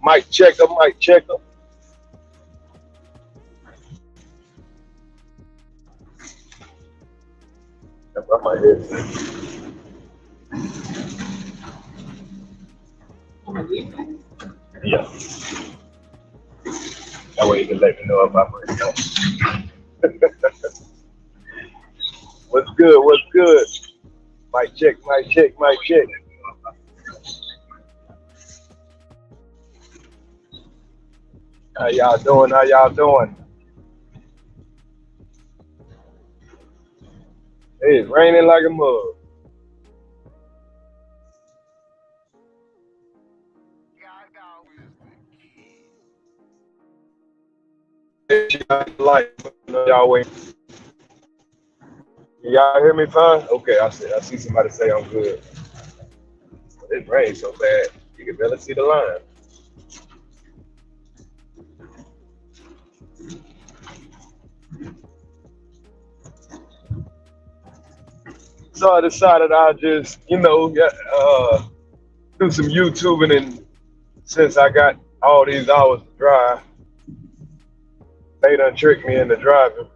Mic checker, mic checker. That's what my head said. Yeah. That way you can let me know if I'm ready. What's good? What's good? Mic check, mic check, mic check. How y'all doing? How y'all doing? Hey, it's raining like a mug. Like y'all wait. Y'all hear me fine? Okay, I see somebody say I'm good. It rains so bad you can barely see the line. So I decided I just, do some YouTubing, and since I got all these hours to drive, they done tricked me into driving.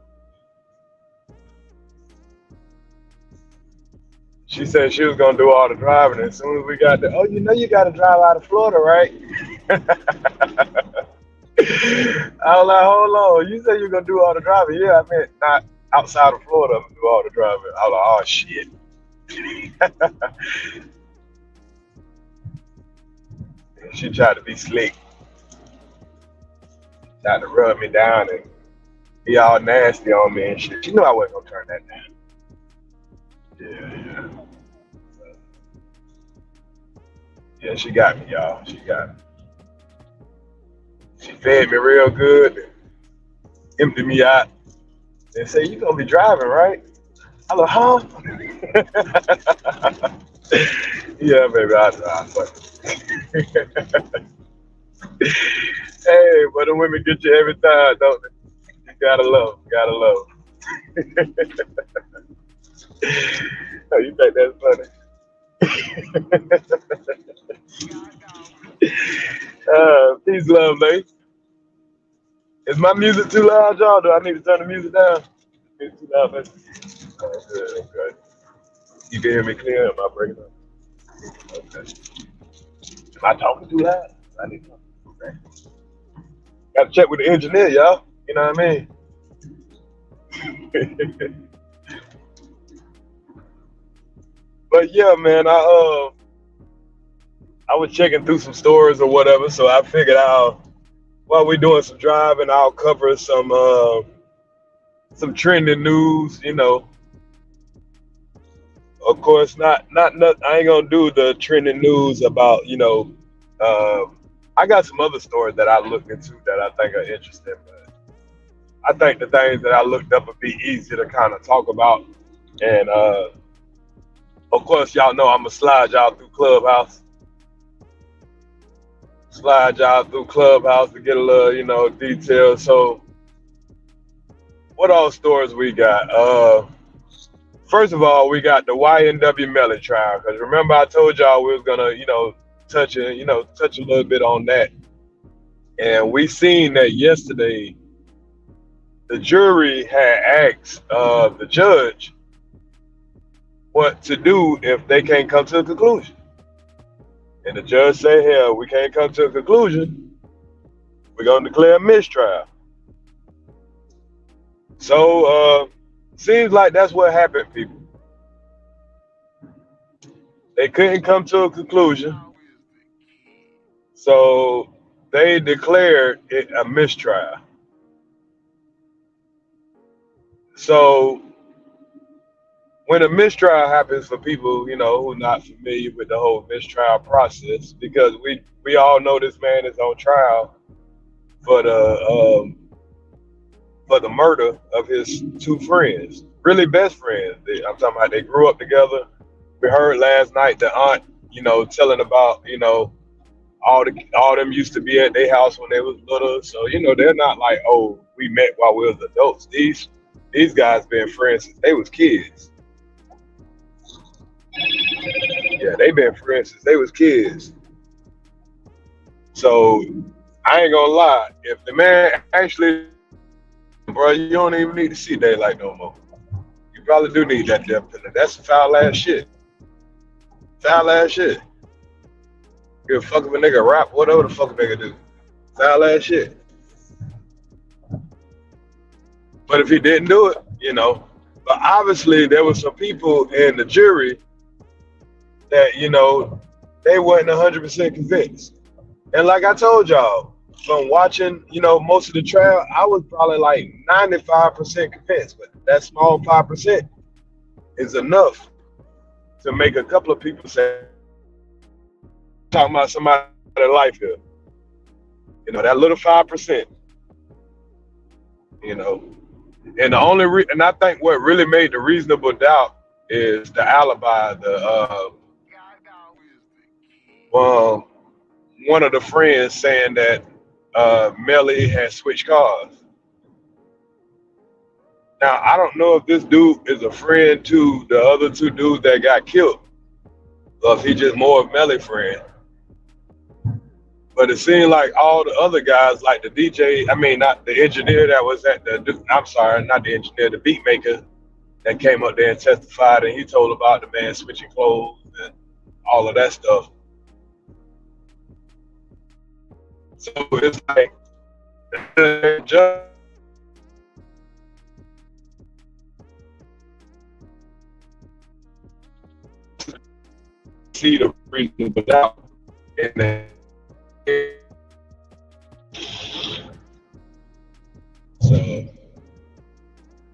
She said she was gonna do all the driving, and as soon as we got there, oh, you got to drive out of Florida, right? I was like, hold on, you said you're gonna do all the driving? Yeah, I meant not outside of Florida, I'm gonna do all the driving. I was like, oh shit. She tried to be slick, tried to rub me down and be all nasty on me and shit. She knew I wasn't gonna turn that down. Yeah. Yeah, she got me, y'all. She got me. She fed me real good, emptied me out, and said, you gonna be driving, right? I was like, huh? Yeah, baby, I fuck. Hey, but the women get you every time, don't they? You gotta love, gotta love. Oh, you think that's funny? Peace, love, mate. Is my music too loud, y'all? Do I need to turn the music down? It's too loud, man. Oh, good, okay. You can hear me clear? Am I breaking up? Okay. Am I talking too loud? I need to. Okay. Got to check with the engineer, y'all. You know what I mean? But yeah, man, I was checking through some stores or whatever, so I figured while we're doing some driving, I'll cover some trending news. Of course, not. I ain't gonna do the trending news about I got some other stories that I looked into that I think are interesting, but I think the things that I looked up would be easy to kind of talk about. And of course, y'all know I'm gonna slide y'all through Clubhouse. Slide y'all through Clubhouse to get a little, detail. So, what all stories we got? First of all, we got the YNW Melly trial. Because remember, I told y'all we was gonna, touch a little bit on that. And we seen that yesterday. The jury had asked the judge what to do if they can't come to a conclusion. And the judge said, hell, we can't come to a conclusion. We're going to declare a mistrial. So, seems like that's what happened, people. They couldn't come to a conclusion. So, they declared it a mistrial. So, when a mistrial happens, for people, who are not familiar with the whole mistrial process, because we all know this man is on trial for the murder of his two friends, really best friends. I'm talking about they grew up together. We heard last night the aunt, telling about, All them used to be at their house when they was little, so they're not like, oh, we met while we was adults. These guys been friends since they was kids. Yeah, they been friends since they was kids. So I ain't gonna lie, if the man actually, bro, you don't even need to see daylight no more. You probably do need that death penalty. That's foul ass shit. Foul ass shit. Give a fuck if a nigga rap, whatever the fuck a nigga do. Foul ass shit. But if he didn't do it, But obviously there was some people in the jury that, they wasn't 100% convinced. And like I told y'all, from watching, most of the trial, I was probably like 95% convinced. But that small 5% is enough to make a couple of people say, talking about somebody's life here. That little 5%. And the only and I think what really made the reasonable doubt is the alibi. One of the friends saying that Melly had switched cars. Now I don't know if this dude is a friend to the other two dudes that got killed, or if he just more of Melly's friend. But it seemed like all the other guys, like the DJ, not the engineer that was at I'm sorry, not the engineer, the beat maker that came up there and testified, and he told about the man switching clothes and all of that stuff. So it's like, just see the reason without in that. So,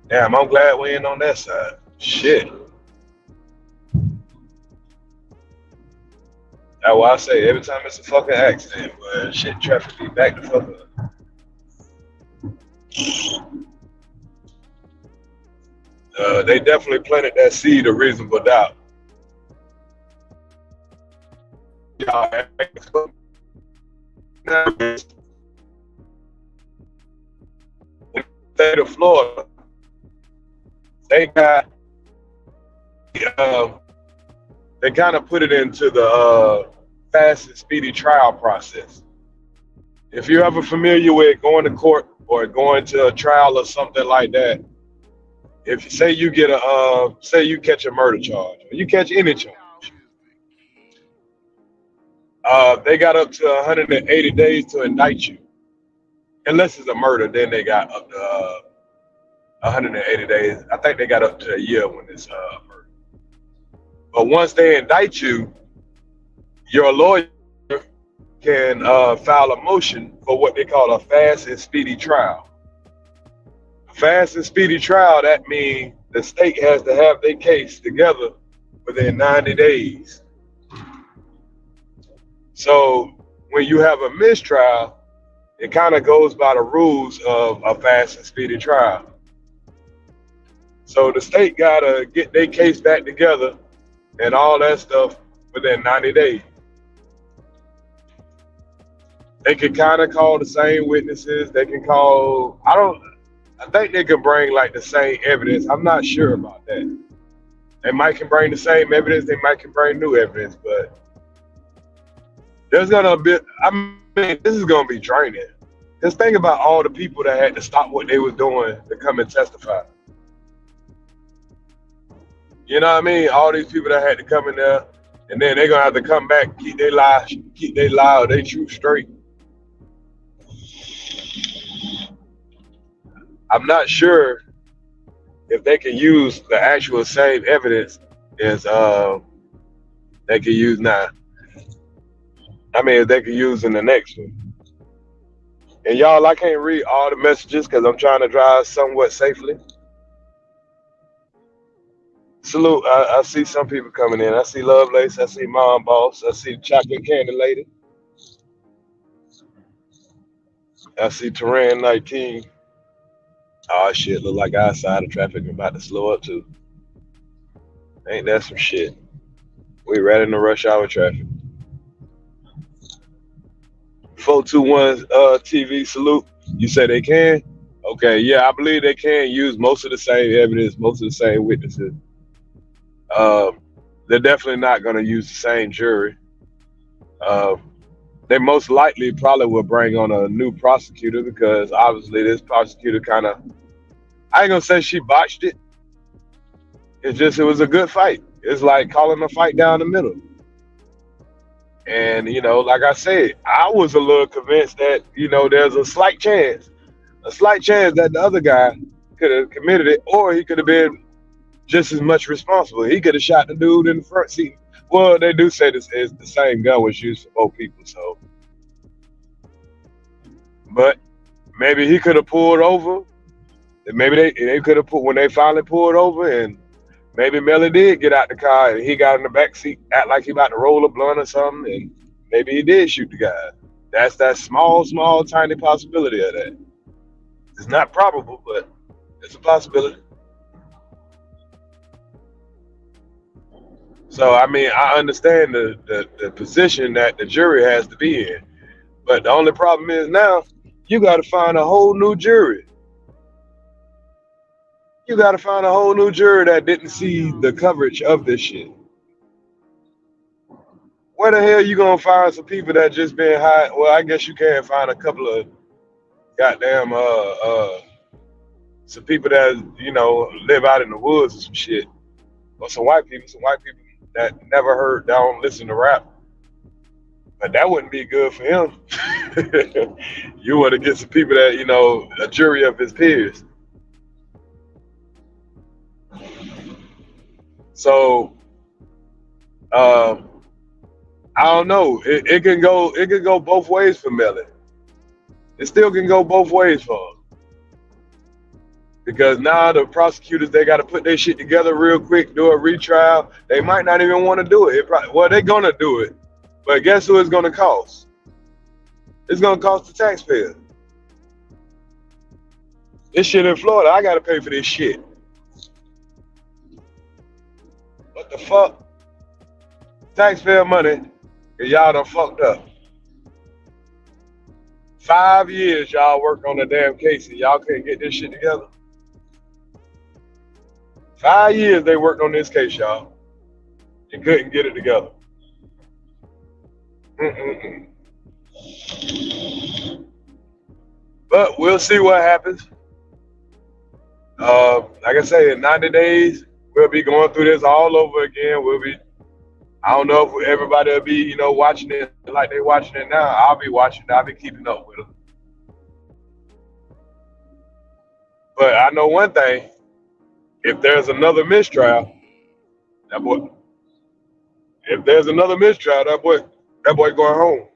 damn, I'm glad we ain't on that side. Shit. That's why I say every time it's a fucking accident, but shit, traffic be back the fuck up. They definitely planted that seed of reasonable doubt. State of Florida, they got they kind of put it into the fast and speedy trial process. If you're ever familiar with going to court or going to a trial or something like that, if you say you get say you catch a murder charge or you catch any charge, they got up to 180 days to indict you. Unless it's a murder, then they got up to 180 days. I think they got up to a year when it's murder. But once they indict you, your lawyer can file a motion for what they call a fast and speedy trial. Fast and speedy trial, that means the state has to have their case together within 90 days. So when you have a mistrial, it kind of goes by the rules of a fast and speedy trial. So the state got to get their case back together and all that stuff within 90 days. They can kind of call the same witnesses. They can call, I think they can bring like the same evidence. I'm not sure about that. They might can bring the same evidence. They might can bring new evidence, but there's gonna be, this is gonna be draining. Just think about all the people that had to stop what they was doing to come and testify. You know what I mean? All these people that had to come in there, and then they're gonna have to come back, keep their lie or their truth straight. I'm not sure if they can use the actual same evidence as they can use now. If they can use in the next one. And y'all, I can't read all the messages because I'm trying to drive somewhat safely. Salute, I see some people coming in. I see Lovelace, I see Mom Boss, I see Chocolate Candy Lady. I see Terran 19. Oh shit, look like outside of traffic about to slow up too. Ain't that some shit? We right in the rush hour traffic. 421 TV salute. You say they can? Okay, yeah, I believe they can use most of the same evidence, most of the same witnesses. Um, they're definitely not going to use the same jury. Um, they most likely probably will bring on a new prosecutor because obviously this prosecutor kind of, I ain't gonna say she botched it. It's just it was a good fight. It's like calling a fight down the middle. And like I said, I was a little convinced that there's a slight chance that the other guy could have committed it, or he could have been just as much responsible. He could have shot the dude in the front seat. Well, they do say this is the same gun was used for both people, so but maybe he could have pulled over. And maybe they could have put when they finally pulled over, and maybe Melly did get out the car and he got in the back seat, act like he about to roll a blunt or something, and maybe he did shoot the guy. That's that small, tiny possibility of that. It's not probable, but it's a possibility. So I mean, I understand the position that the jury has to be in, but the only problem is now you got to find a whole new jury. You got to find a whole new jury that didn't see the coverage of this shit. Where the hell you gonna find some people that just been high? Well, I guess you can find a couple of goddamn some people that live out in the woods or some shit, or some white people that never heard, that don't listen to rap. But that wouldn't be good for him. You want to get some people that a jury of his peers. So I don't know. It can go both ways for Melly. It still can go both ways for him. Because now the prosecutors, they got to put their shit together real quick, do a retrial. They might not even want to do it. Well, they're going to do it. But guess who it's going to cost? It's going to cost the taxpayer. This shit in Florida, I got to pay for this shit. What the fuck? Taxpayer money, and y'all done fucked up. 5 years y'all work on the damn case and y'all couldn't get this shit together. 5 years they worked on this case, y'all, and couldn't get it together. But we'll see what happens. Like I say, in 90 days, we'll be going through this all over again. I don't know if everybody will be, watching it like they're watching it now. I'll be watching it. I'll be keeping up with them. But I know one thing. If there's another mistrial, that boy going home.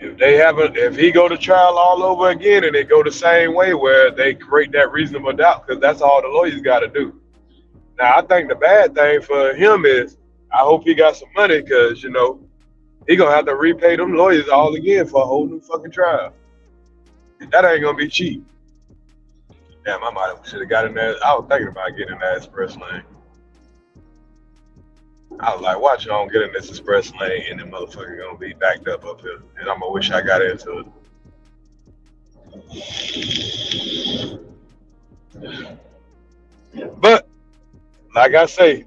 If he go to trial all over again and they go the same way where they create that reasonable doubt, because that's all the lawyers got to do. Now, I think the bad thing for him is I hope he got some money because, he going to have to repay them lawyers all again for a whole new fucking trial. That ain't going to be cheap. Damn, I might have should have got in there. I was thinking about getting in that express lane. I was like, watch, I don't get in this express lane and the motherfucker gonna be backed up here. And I'm gonna wish I got into it. But, like I say,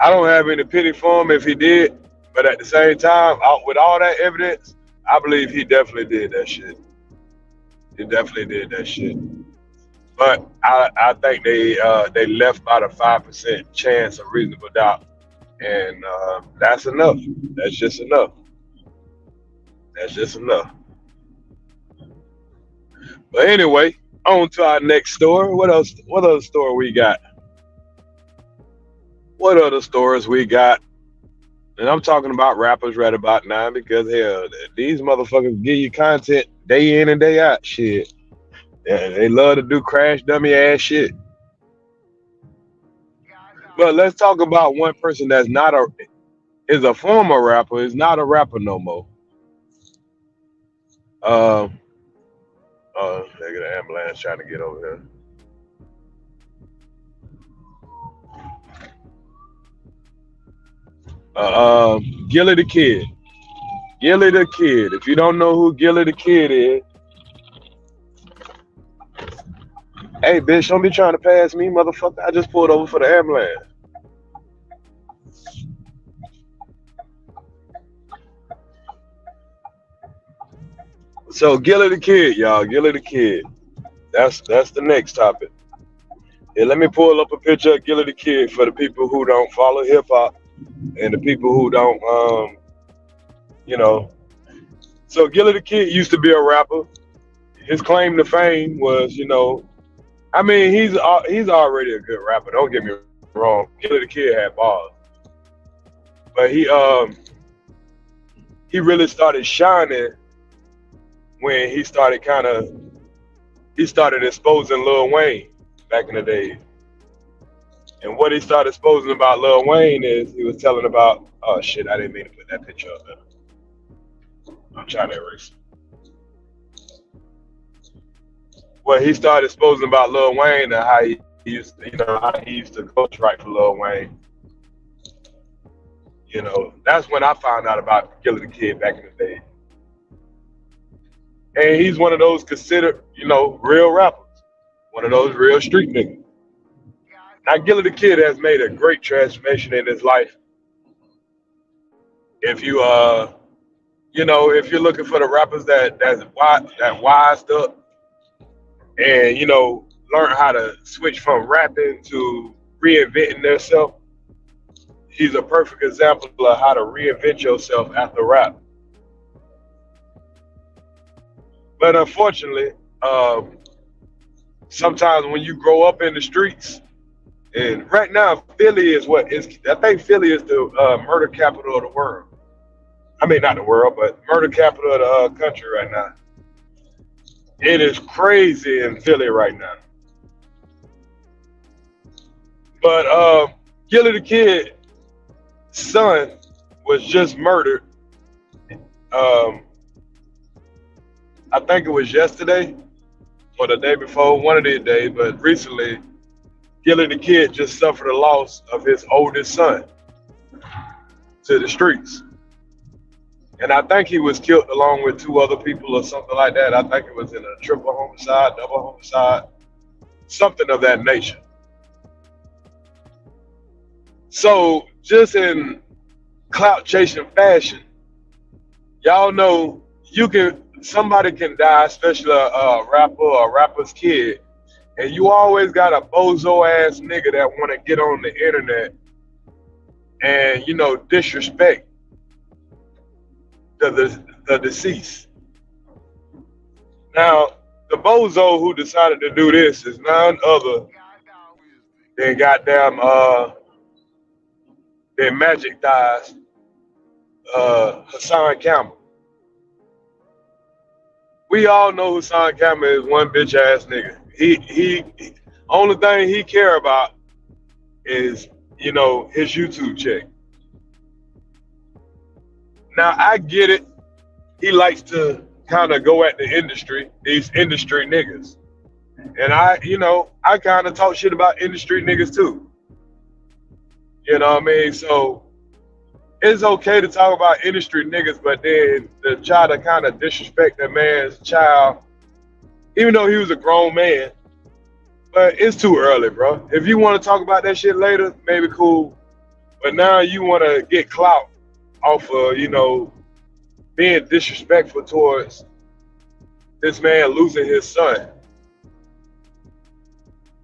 I don't have any pity for him if he did. But at the same time, with all that evidence, I believe he definitely did that shit. He definitely did that shit. But I think they left about a 5% chance of reasonable doubt. And that's enough. That's just enough. That's just enough. But anyway, on to our next story. What else? What other story we got? What other stories we got? And I'm talking about rappers right about now because hell, these motherfuckers give you content day in and day out. Shit, they love to do crash dummy ass shit. But let's talk about one person that's is a former rapper, is not a rapper no more. They got an ambulance trying to get over here. Gilly the Kid. Gilly the Kid. If you don't know who Gilly the Kid is, hey, bitch, don't be trying to pass me, motherfucker. I just pulled over for the ambulance. So Gilly the Kid, y'all. Gilly the Kid. That's the next topic. Yeah, let me pull up a picture of Gilly the Kid for the people who don't follow hip hop and the people who don't, you know. So Gilly the Kid used to be a rapper. His claim to fame was, I mean, he's already a good rapper. Don't get me wrong. Gilly the Kid had bars, but he really started shining when he started exposing Lil Wayne back in the day. And what he started exposing about Lil Wayne is he was telling about, oh shit, I didn't mean to put that picture up there. I'm trying to erase it. Well, he started exposing about Lil Wayne and how he used to ghostwrite for Lil Wayne. That's when I found out about Gilly the Kid back in the day. And he's one of those considered, real rappers. One of those real street niggas. Now, Gilly the Kid has made a great transformation in his life. If you, if you're looking for the rappers that wised up and, learn how to switch from rapping to reinventing themselves, he's a perfect example of how to reinvent yourself after rap. But unfortunately, sometimes when you grow up in the streets, and right now Philly is I think Philly is the murder capital of the world. I mean, not the world, but murder capital of the country right now. It is crazy in Philly right now. But Gilly the Kid's son was just murdered. I think it was yesterday or the day before, one of these days, but recently, Gilly the Kid just suffered a loss of his oldest son to the streets. And I think he was killed along with two other people or something like that. I think it was in a triple homicide, double homicide, something of that nature. So just in clout chasing fashion, y'all know somebody can die, especially a rapper or a rapper's kid, and you always got a bozo ass nigga that want to get on the internet and disrespect the deceased. Now, the bozo who decided to do this is none other than goddamn their Magic Thighs, Hassan Campbell. We all know Hassan Campbell is one bitch ass nigga. He only thing he care about is, his YouTube check. Now I get it. He likes to kind of go at the industry, these industry niggas. And I kind of talk shit about industry niggas too. You know what I mean? So it's okay to talk about industry niggas, but then to try to kind of disrespect that man's child, even though he was a grown man. But it's too early, bro. If you want to talk about that shit later, maybe cool. But now you want to get clout off of, being disrespectful towards this man losing his son.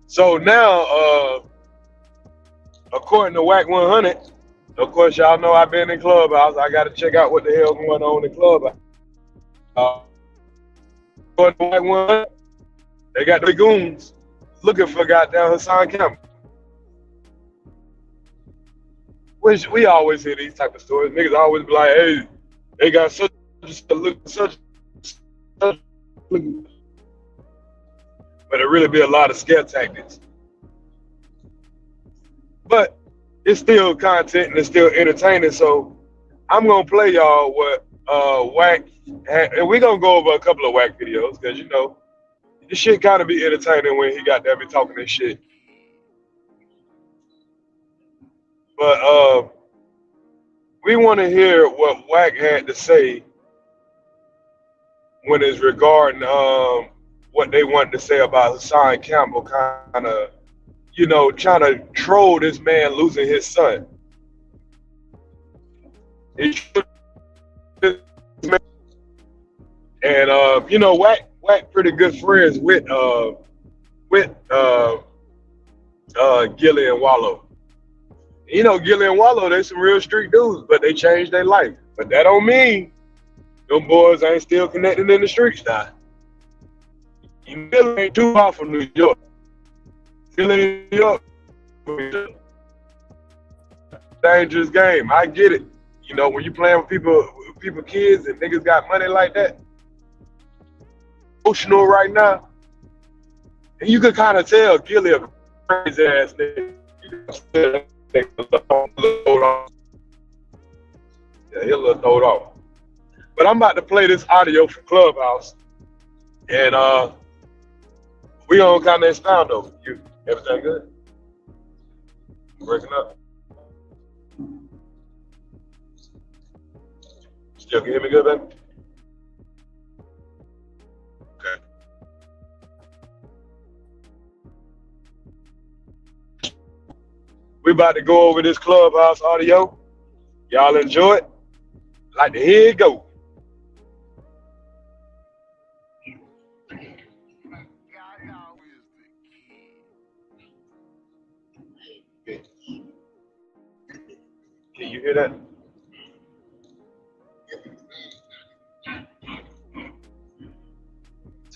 So now, according to Whack 100, of course, y'all know I've been in Clubhouse. I got to check out what the hell going on in Clubhouse. According to Whack 100, they got the goons looking for goddamn Hassan Campbell. Which we always hear these type of stories. Niggas always be like, hey, they got such but it really be a lot of scare tactics. But it's still content and it's still entertaining. So I'm gonna play y'all what Whack had, and we're gonna go over a couple of Whack videos because This shit kind of be entertaining when he got there be talking this shit. But we want to hear what Wack had to say when it's regarding what they wanted to say about Hassan Campbell kind of, trying to troll this man losing his son. And Wack pretty good friends with Gilly and Wallow. Gilly and Wallow, they some real street dudes, but they changed their life. But that don't mean them boys ain't still connected in the streets now. You still ain't too far from New York. Still in New York. Dangerous game. I get it. When you playing with people kids and niggas got money like that, emotional right now. And you could kind of tell Gilly a crazy ass nigga. Yeah, he'll look throwed off. But I'm about to play this audio from Clubhouse, and we gonna kind of expound over you. Everything good? Breaking up? Still can hear me good, baby? Okay. We about to go over this Clubhouse audio. Y'all enjoy it? Like to hear it go. Can you hear that?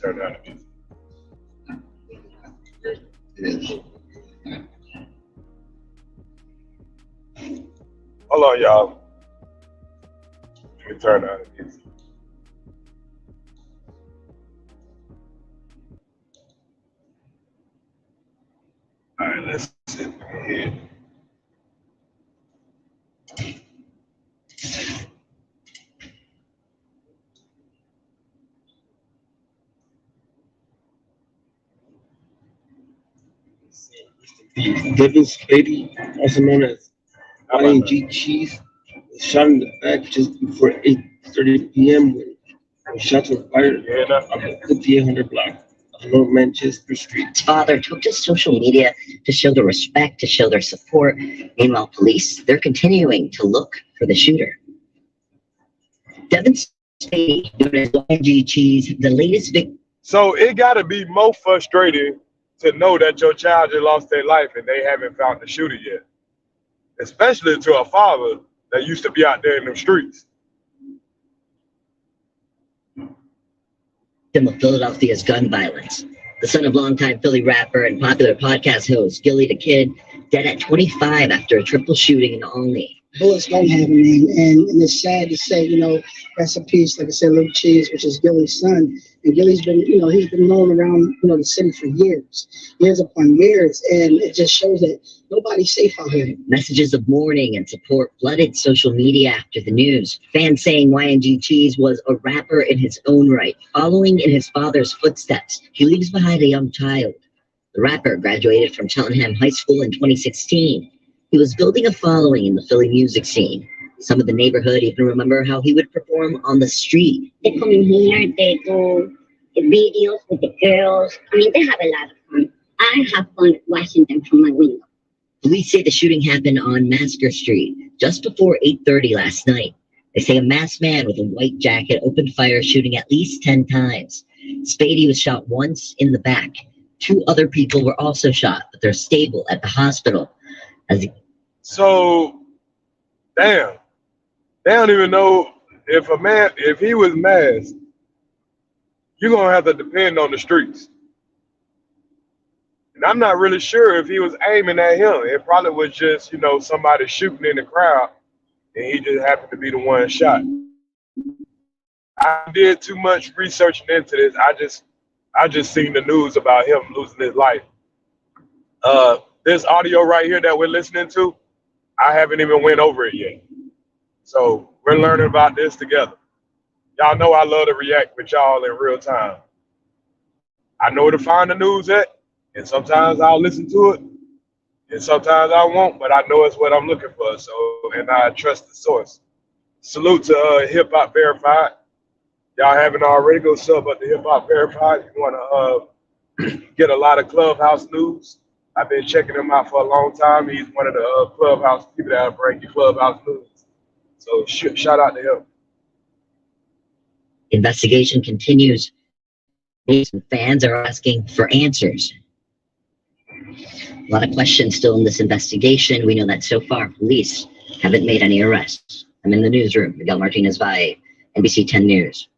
Turn down the music. Hold on, y'all. Let me turn down the music. All right, let's sit here. Devin Spady, also known as ING Cheese, was shot in the back just before 8:30 p.m. when shots were fired on the 5800 block of North Manchester Street. His father took to social media to show their respect, to show their support. Meanwhile, police, they're continuing to look for the shooter. Devin Spady, known as ING Cheese, the latest victim. So it got to be more frustrating to know that your child just lost their life and they haven't found the shooter yet. Especially to a father that used to be out there in them streets. Of Philadelphia's gun violence. The son of longtime Philly rapper and popular podcast host Gilly the Kid, dead at 25 after a triple shooting in Olney. Bullets don't have a name, and it's sad to say, rest in peace, like I said, Little Cheese, which is Gilly's son. And Gilly's been, he's been known around, the city for years upon years, and it just shows that nobody's safe out here. Messages of mourning and support flooded social media after the news. Fans saying YNG Cheese was a rapper in his own right, following in his father's footsteps. He leaves behind a young child. The rapper graduated from Cheltenham High School in 2016. He was building a following in the Philly music scene. Some of the neighborhood even remember how he would perform on the street. They come in here, they do the videos with the girls. I mean, they have a lot of fun. I have fun watching them from my window. Police say the shooting happened on Masker Street just before 8:30 last night. They say a masked man with a white jacket opened fire, shooting at least 10 times. Spady was shot once in the back. 2 other people were also shot, but they're stable at the hospital. So, damn. They don't even know if he was masked, you're going to have to depend on the streets. And I'm not really sure if he was aiming at him. It probably was just, somebody shooting in the crowd, and he just happened to be the one shot. I did too much researching into this. I just seen the news about him losing his life. This audio right here that we're listening to, I haven't even went over it yet. So we're learning about this together. Y'all know I love to react with y'all in real time. I know where to find the news at, and sometimes I'll listen to it, and sometimes I won't, but I know it's what I'm looking for. So, and I trust the source. Salute to Hip Hop Verified. Y'all haven't already, go sub up to Hip Hop Verified. You want to get a lot of Clubhouse news. I've been checking him out for a long time. He's one of the Clubhouse people that bring you Clubhouse news. So shout out to him. Investigation continues. Fans are asking for answers. A lot of questions still in this investigation. We know that so far, police haven't made any arrests. I'm in the newsroom. Miguel Martinez-Valle, NBC 10 News.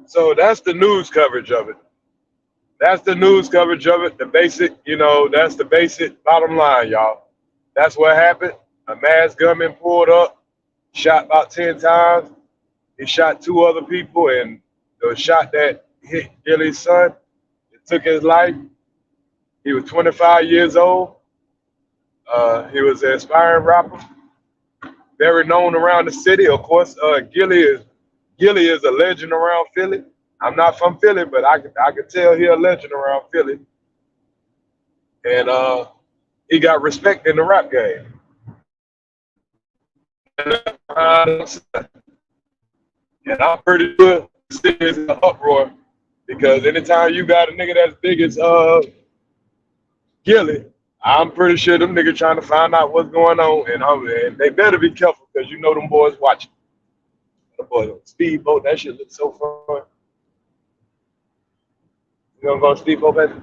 So that's the news coverage of it. That's the news coverage of it. The basic, that's the basic bottom line, y'all. That's what happened. A masked gunman pulled up, shot about 10 times. He shot 2 other people, and the shot that hit Gilly's son, it took his life. He was 25 years old. He was an aspiring rapper, very known around the city. Of course, Gilly is a legend around Philly. I'm not from Philly, but I could tell he's a legend around Philly. And he got respect in the rap game. And I'm pretty sure the city is in an uproar, because anytime you got a nigga that's big as Gilly, I'm pretty sure them niggas trying to find out what's going on, and they better be careful, because you know them boys watching. The boys on speedboat, that shit looks so fun. You gonna go on speedboat, baby?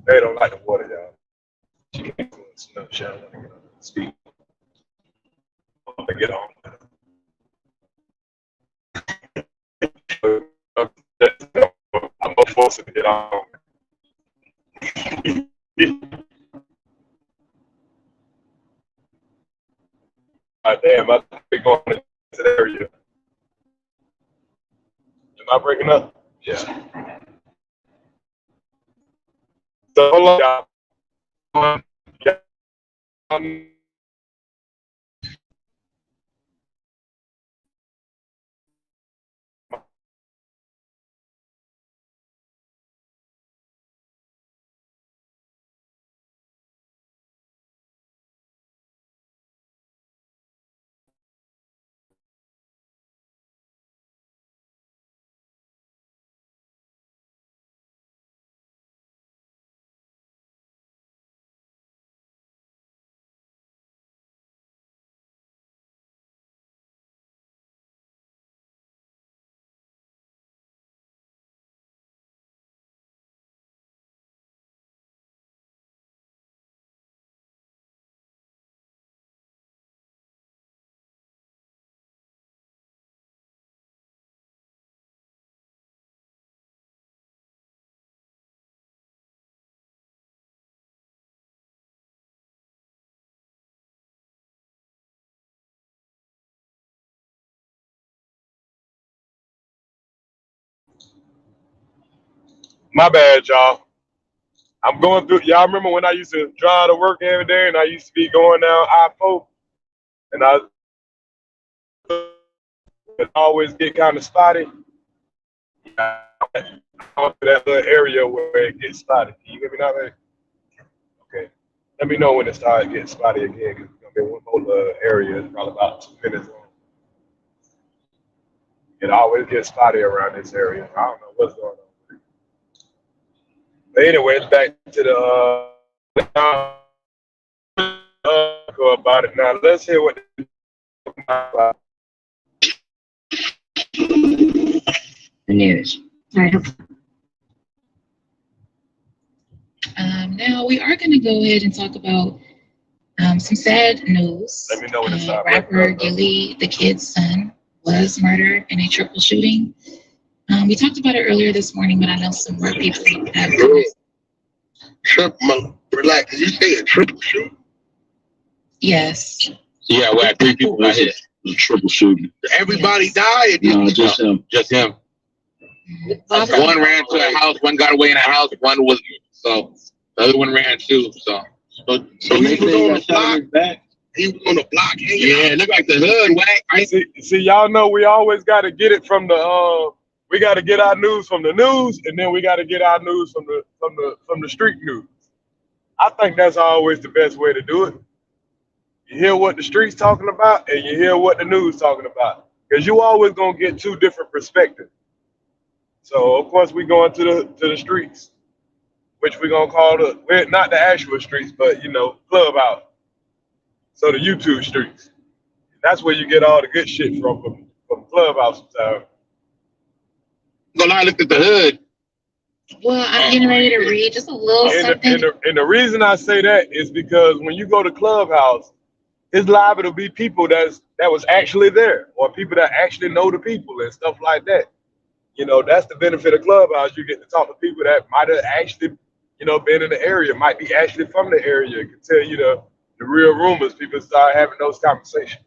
They don't like the water, y'all. She can't go in the snow, she don't want to get on the speedboat. I'm gonna get on. I'm gonna force it to get on. Damn, I think we're going into the area. Am I breaking up? Yeah. So hold on, y'all. My bad, y'all. I'm going through. Y'all remember when I used to drive to work every day, and I used to be going down I-4, and I would always get kind of spotty. I go to that little area where it gets spotty. Can you hear me now, man? Okay. Let me know when it starts getting spotty again, because it's gonna be one more little area. It's probably about 2 minutes long. It always gets spotty around this area. I don't know what's going on. But anyway, back to the about it now. Let's hear what The news. Now we are going to go ahead and talk about some sad news. Let me know when it's time. Rapper Gilly, the kid's son, was murdered in a triple shooting. We talked about it earlier this morning, but I know some more people have. Relax. Did you say a triple shoot? Yes. Yeah, we had 3 people got hit. Triple shooting. Everybody died. No, just him. Just him. One ran to a house, one got away in a house, one was so the other one ran too. So he was on the block. He was on the block. Yeah, it looked like the hood, whack. Right? See, y'all know we always got to get it from the we got to get our news from the news, and then we got to get our news from the street news. I think that's always the best way to do it. You hear what the streets talking about, and you hear what the news talking about, because you always gonna get two different perspectives. So of course we going to the streets, which we gonna call not the actual streets, but Clubhouse. So the YouTube streets. That's where you get all the good shit from Clubhouse time. I looked at the hood. Well, I'm getting ready to read just a little something. And the reason I say that is because when you go to Clubhouse, it's liable to be people that was actually there, or people that actually know the people and stuff like that. That's the benefit of Clubhouse. You get to talk to people that might have actually, been in the area, might be actually from the area, can tell you the real rumors. People start having those conversations.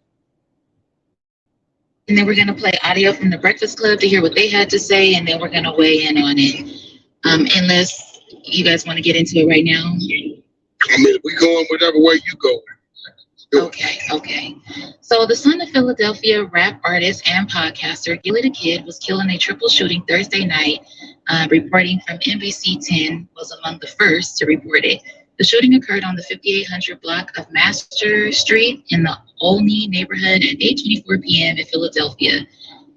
And then we're going to play audio from the Breakfast Club to hear what they had to say, and then we're going to weigh in on it. Unless you guys want to get into it right now. I mean, we going whatever way you go. Okay. So the son of Philadelphia rap artist and podcaster Gillie the Kid was killed in a triple shooting Thursday night. Reporting from NBC 10 was among the first to report it. The shooting occurred on the 5800 block of Master Street in the Olney neighborhood at 8:24 p.m. in Philadelphia.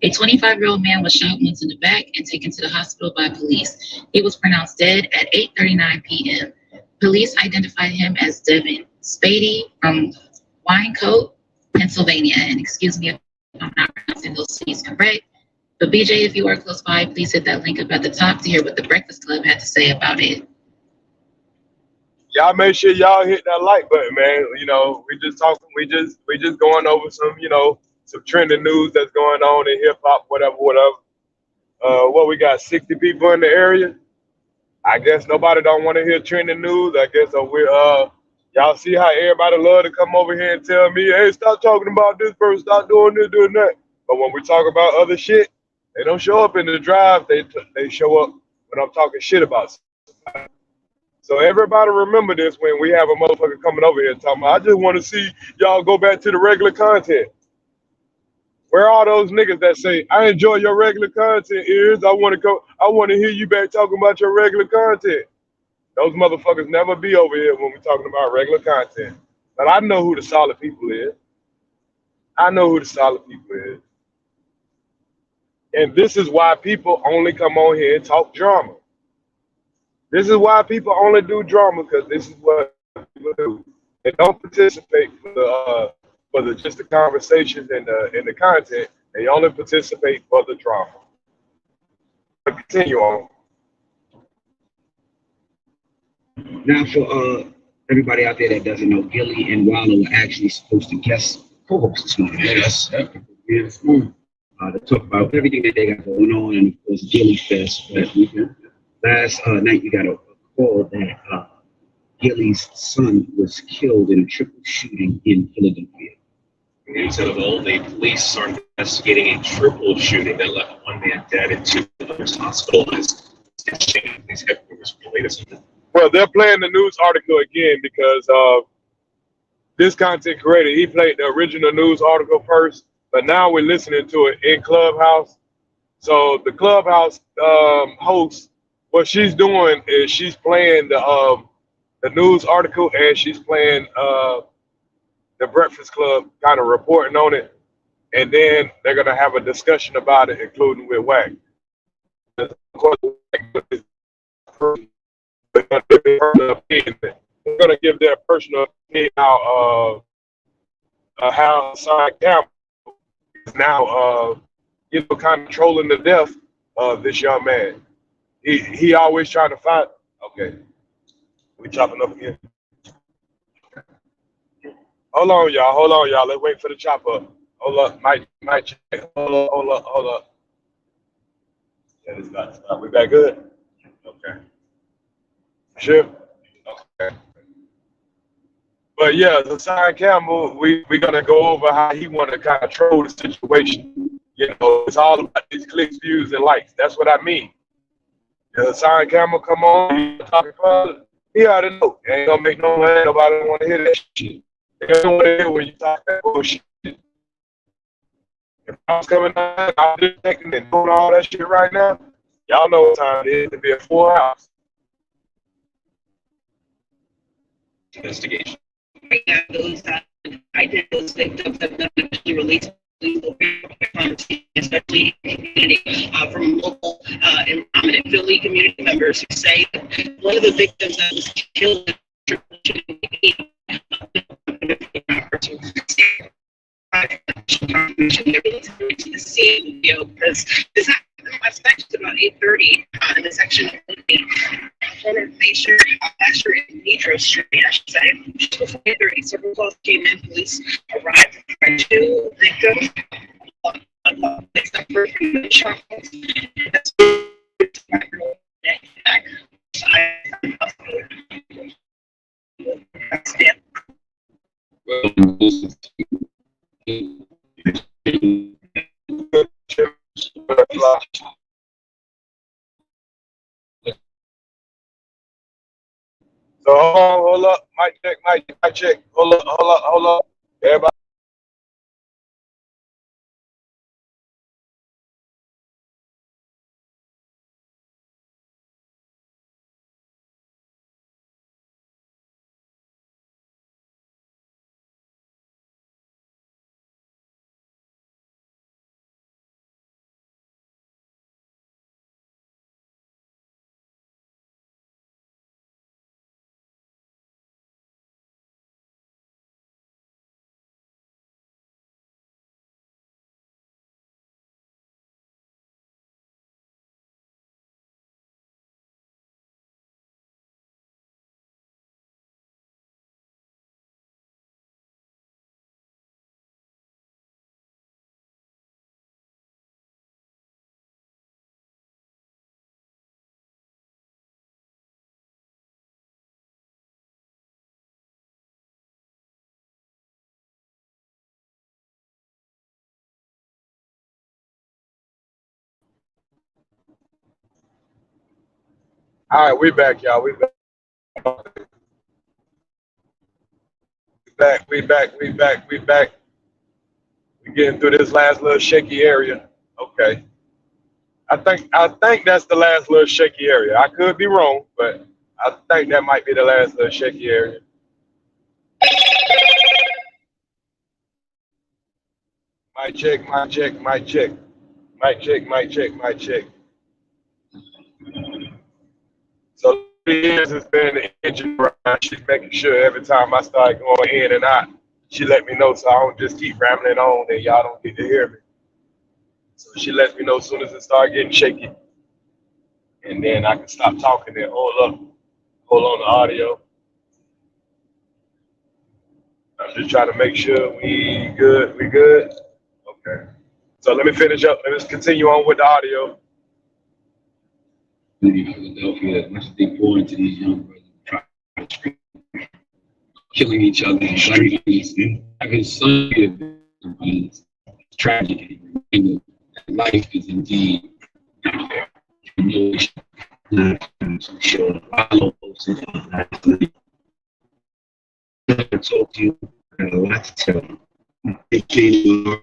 A 25-year-old man was shot once in the back and taken to the hospital by police. He was pronounced dead at 8:39 p.m. Police identified him as Devin Spady from Winecoat, Pennsylvania. And excuse me if I'm not pronouncing those cities correct. But BJ, if you are close by, please hit that link up at the top to hear what the Breakfast Club had to say about it. Y'all make sure y'all hit that like button, man. We just talking, we just going over some, some trending news that's going on in hip hop, whatever. What we got, 60 people in the area. I guess nobody don't want to hear trending news. I guess y'all see how everybody love to come over here and tell me, hey, stop talking about this person, stop doing this, doing that. But when we talk about other shit, they don't show up in the drive. They show up when I'm talking shit about somebody. So everybody remember this when we have a motherfucker coming over here talking about, I just want to see y'all go back to the regular content. Where are those niggas that say, I enjoy your regular content, Earz? I want to hear you back talking about your regular content. Those motherfuckers never be over here when we're talking about regular content. But I know who the solid people is. And this is why people only come on here and talk drama. This is why people only do drama, because this is what people do. They don't participate for just the conversations and the content. They only participate for the drama. But continue on. Now, for everybody out there that doesn't know, Gillie and Wallow were actually supposed to guest co-host this morning. Yes. To talk about everything that they got going on, and of course, Gillie Fest last weekend. Last night, we got a call that Gillie's son was killed in a triple shooting in Philadelphia. Instead of all, the police are investigating a triple shooting that left one man dead and two others hospitalized. These headquarters for the latest. Well, they're playing the news article again because this content creator, he played the original news article first, but now we're listening to it in Clubhouse. So the Clubhouse host, what she's doing is she's playing the news article, and she's playing the Breakfast Club kind of reporting on it, and then they're gonna have a discussion about it, including with Wack. Of course, they're gonna give their personal opinion how Hassan Campbell is now kind of trolling the death of this young man. He always trying to find. Okay, we chopping up again. Hold on, y'all. Let's wait for the chop up. Hold up, mic check. Hold up. Yeah, this about to stop. We back good? Okay. Sure. Okay. But yeah, Hassan Campbell, we're gonna go over how he want to kind of troll the situation. It's all about these clicks, views, and likes. That's what I mean. Hassan Campbell come on, talking about it. He already know. Ain't gonna make no money. Nobody want to hear that shit. They don't want to hear when you talk that bullshit. If I was coming out, I'm disconnecting and doing all that shit right now. Y'all know what time it is to be a full house. Investigation. Right now, those identical victims have not actually released legal especially from local and prominent Philly community members who say that one of the victims that was killed because this happened in my section about 8:30 in the section of corner of Nation, Asher and Nitro Street, I should say. Just before 8:30, several calls came in. Police arrived for two victims. So hold up, mic check. Hold up. Everybody. All right, we back, y'all. We back. We getting through this last little shaky area. Okay. I think that's the last little shaky area. I could be wrong, but I think that might be the last little shaky area. Mic check. So 3 years has been an engine around. She's making sure every time I start going in and out, she let me know so I don't just keep rambling on and y'all don't get to hear me. So she lets me know as soon as it start getting shaky. And then I can stop talking and hold on the audio. I'm just trying to make sure we good. Okay. So let me finish up. Let's continue on with the audio. In Philadelphia, as much as they pour into these young brothers, killing each other in streets, and having son is tragic. And life is indeed humiliation. Sure, follow folks and I talk to you, I got a lot to tell you. They came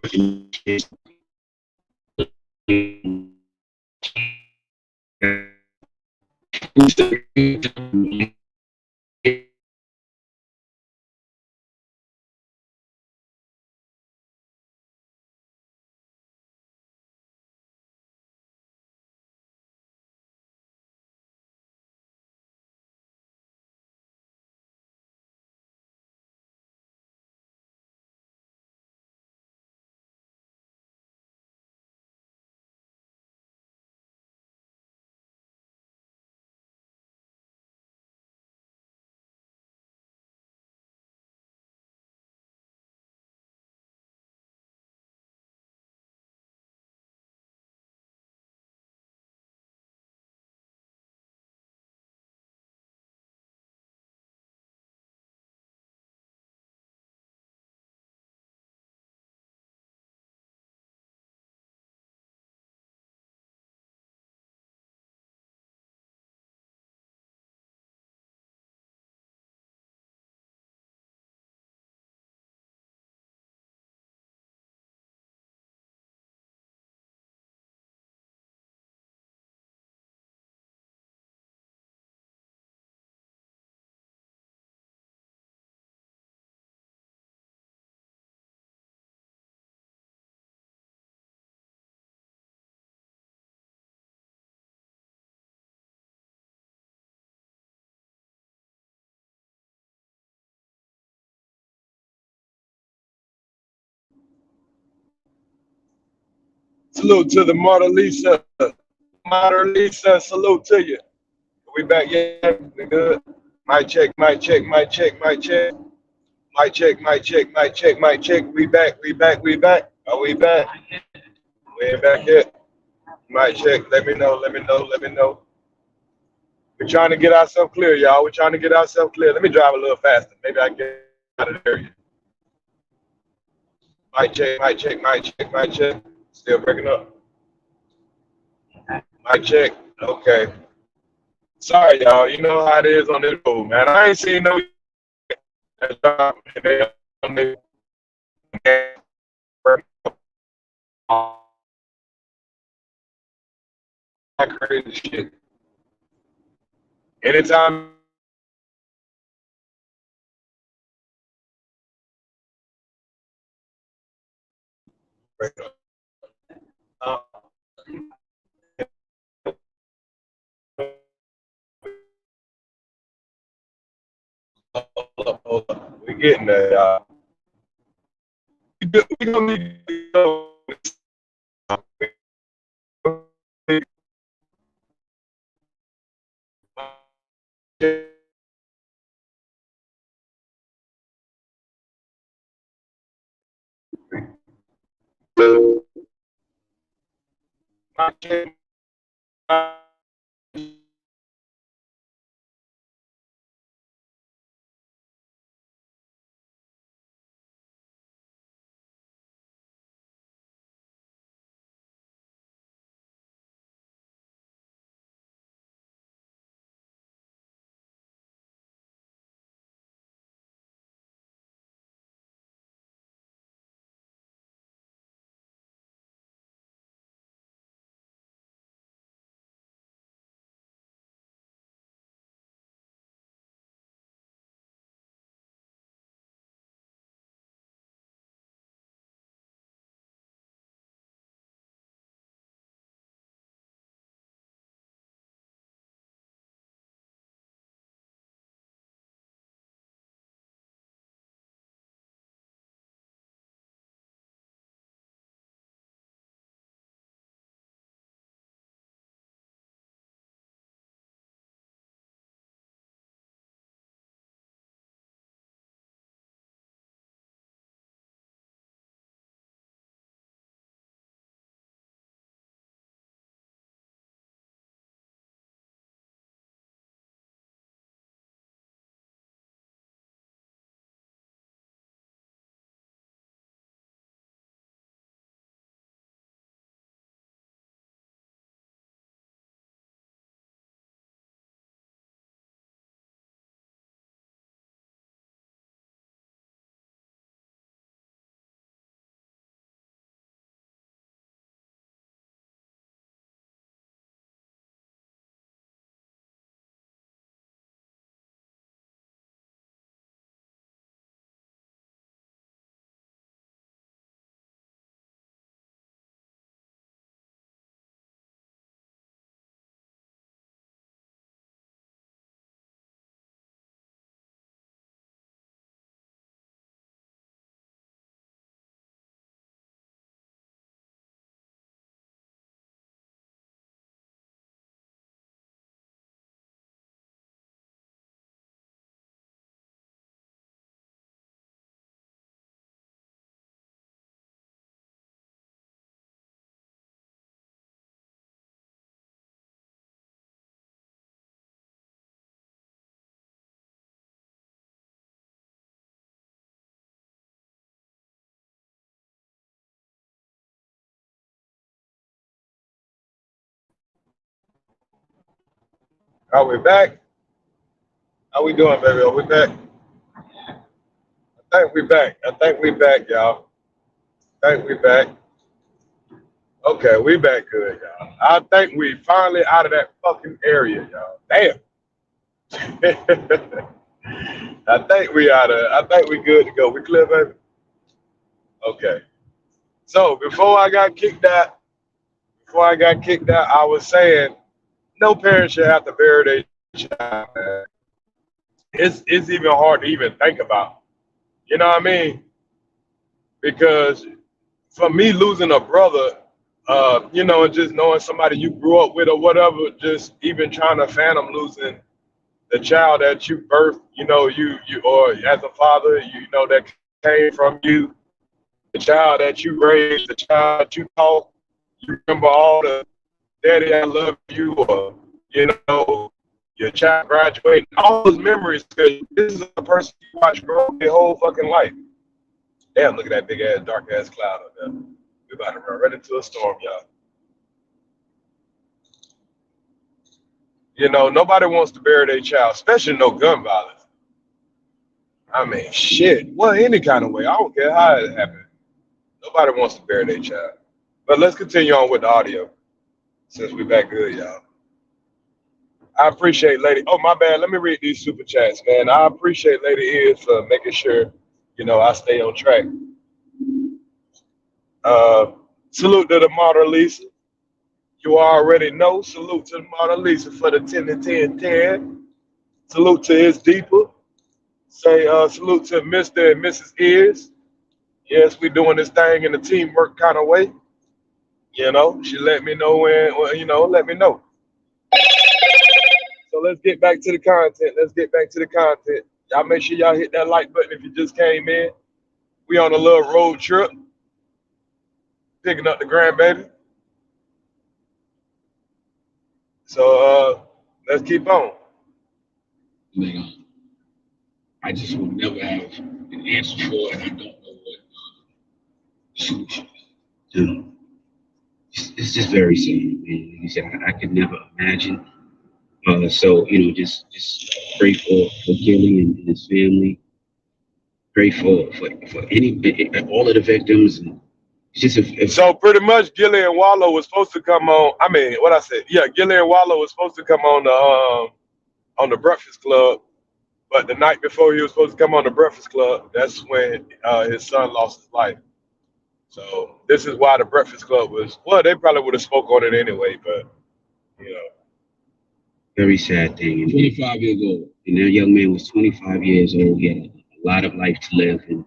Salute to the Mona Lisa. Mona Lisa, salute to you. We back yet? We good? Mic check, mic check, mic check, mic check. Mic check, mic check, mic check, mic check. We back, we back, we back. Are we back? We ain't back yet. Mic check, let me know, let me know, let me know. We're trying to get ourselves clear, y'all. We're trying to get ourselves clear. Let me drive a little faster. Maybe I can get out of the area. Mic check, mic check, mic check, mic check. Still breaking up. Mic check. Okay. Sorry, y'all. You know how it is on this road, man. I ain't seen no. Crazy shit. Anytime. Hold up. We're getting there, y'all. We don't need to go. Are we back? How we doing, baby? Are we back? I think we back. I think we back, y'all. I think we back. Okay, we back good, y'all. I think we finally out of that fucking area, y'all. Damn. I think we good to go. We clear, baby? Okay. So before I got kicked out, I was saying no parent should have to bury their child, man. It's even hard to even think about. You know what I mean? Because for me losing a brother You know, and just knowing somebody you grew up with or whatever, just even trying to fathom losing the child that you birthed, you know, you or as a father, you know, that came from you, the child that you raised, the child that you taught, you remember all the daddy, I love you, or, you know, your child graduating, all those memories, because this is a person you watch grow their whole fucking life. Damn, look at that big ass, dark ass cloud up there. We're about to run right into a storm, y'all. You know, nobody wants to bury their child, especially no gun violence. I mean, shit. Well, any kind of way. I don't care how it happened. Nobody wants to bury their child. But let's continue on with the audio, since we back good, y'all. I appreciate Lady. Oh, my bad. Let me read these super chats, man. I appreciate Lady Earz for making sure, you know, I stay on track. Salute to the Mona Lisa. You already know. Salute to the Mona Lisa for the 10 and 10 10. Salute to his deeper. Say salute to Mr. and Mrs. Earz. Yes, we doing this thing in a teamwork kind of way. You know, she let me know when, well, you know, let me know. So let's get back to the content. Y'all make sure y'all hit that like button if you just came in. We on a little road trip, picking up the grandbaby. So let's keep on. Man, I just will never have an answer for it. I don't know what the solution is. You know, it's just very sad, man. Like you said, I could never imagine. So, you know, just grateful for Gilly and his family. Grateful for all of the victims. And it's just so pretty much Gilly and Wallow was supposed to come on. I mean, what I said, yeah, Gilly and Wallow was supposed to come on the Breakfast Club, but the night before he was supposed to come on the Breakfast Club, that's when his son lost his life. So this is why the Breakfast Club was. Well, they probably would have spoke on it anyway, but you know. Very sad thing. And 25 years old. And that young man was 25 years old. He had a lot of life to live, and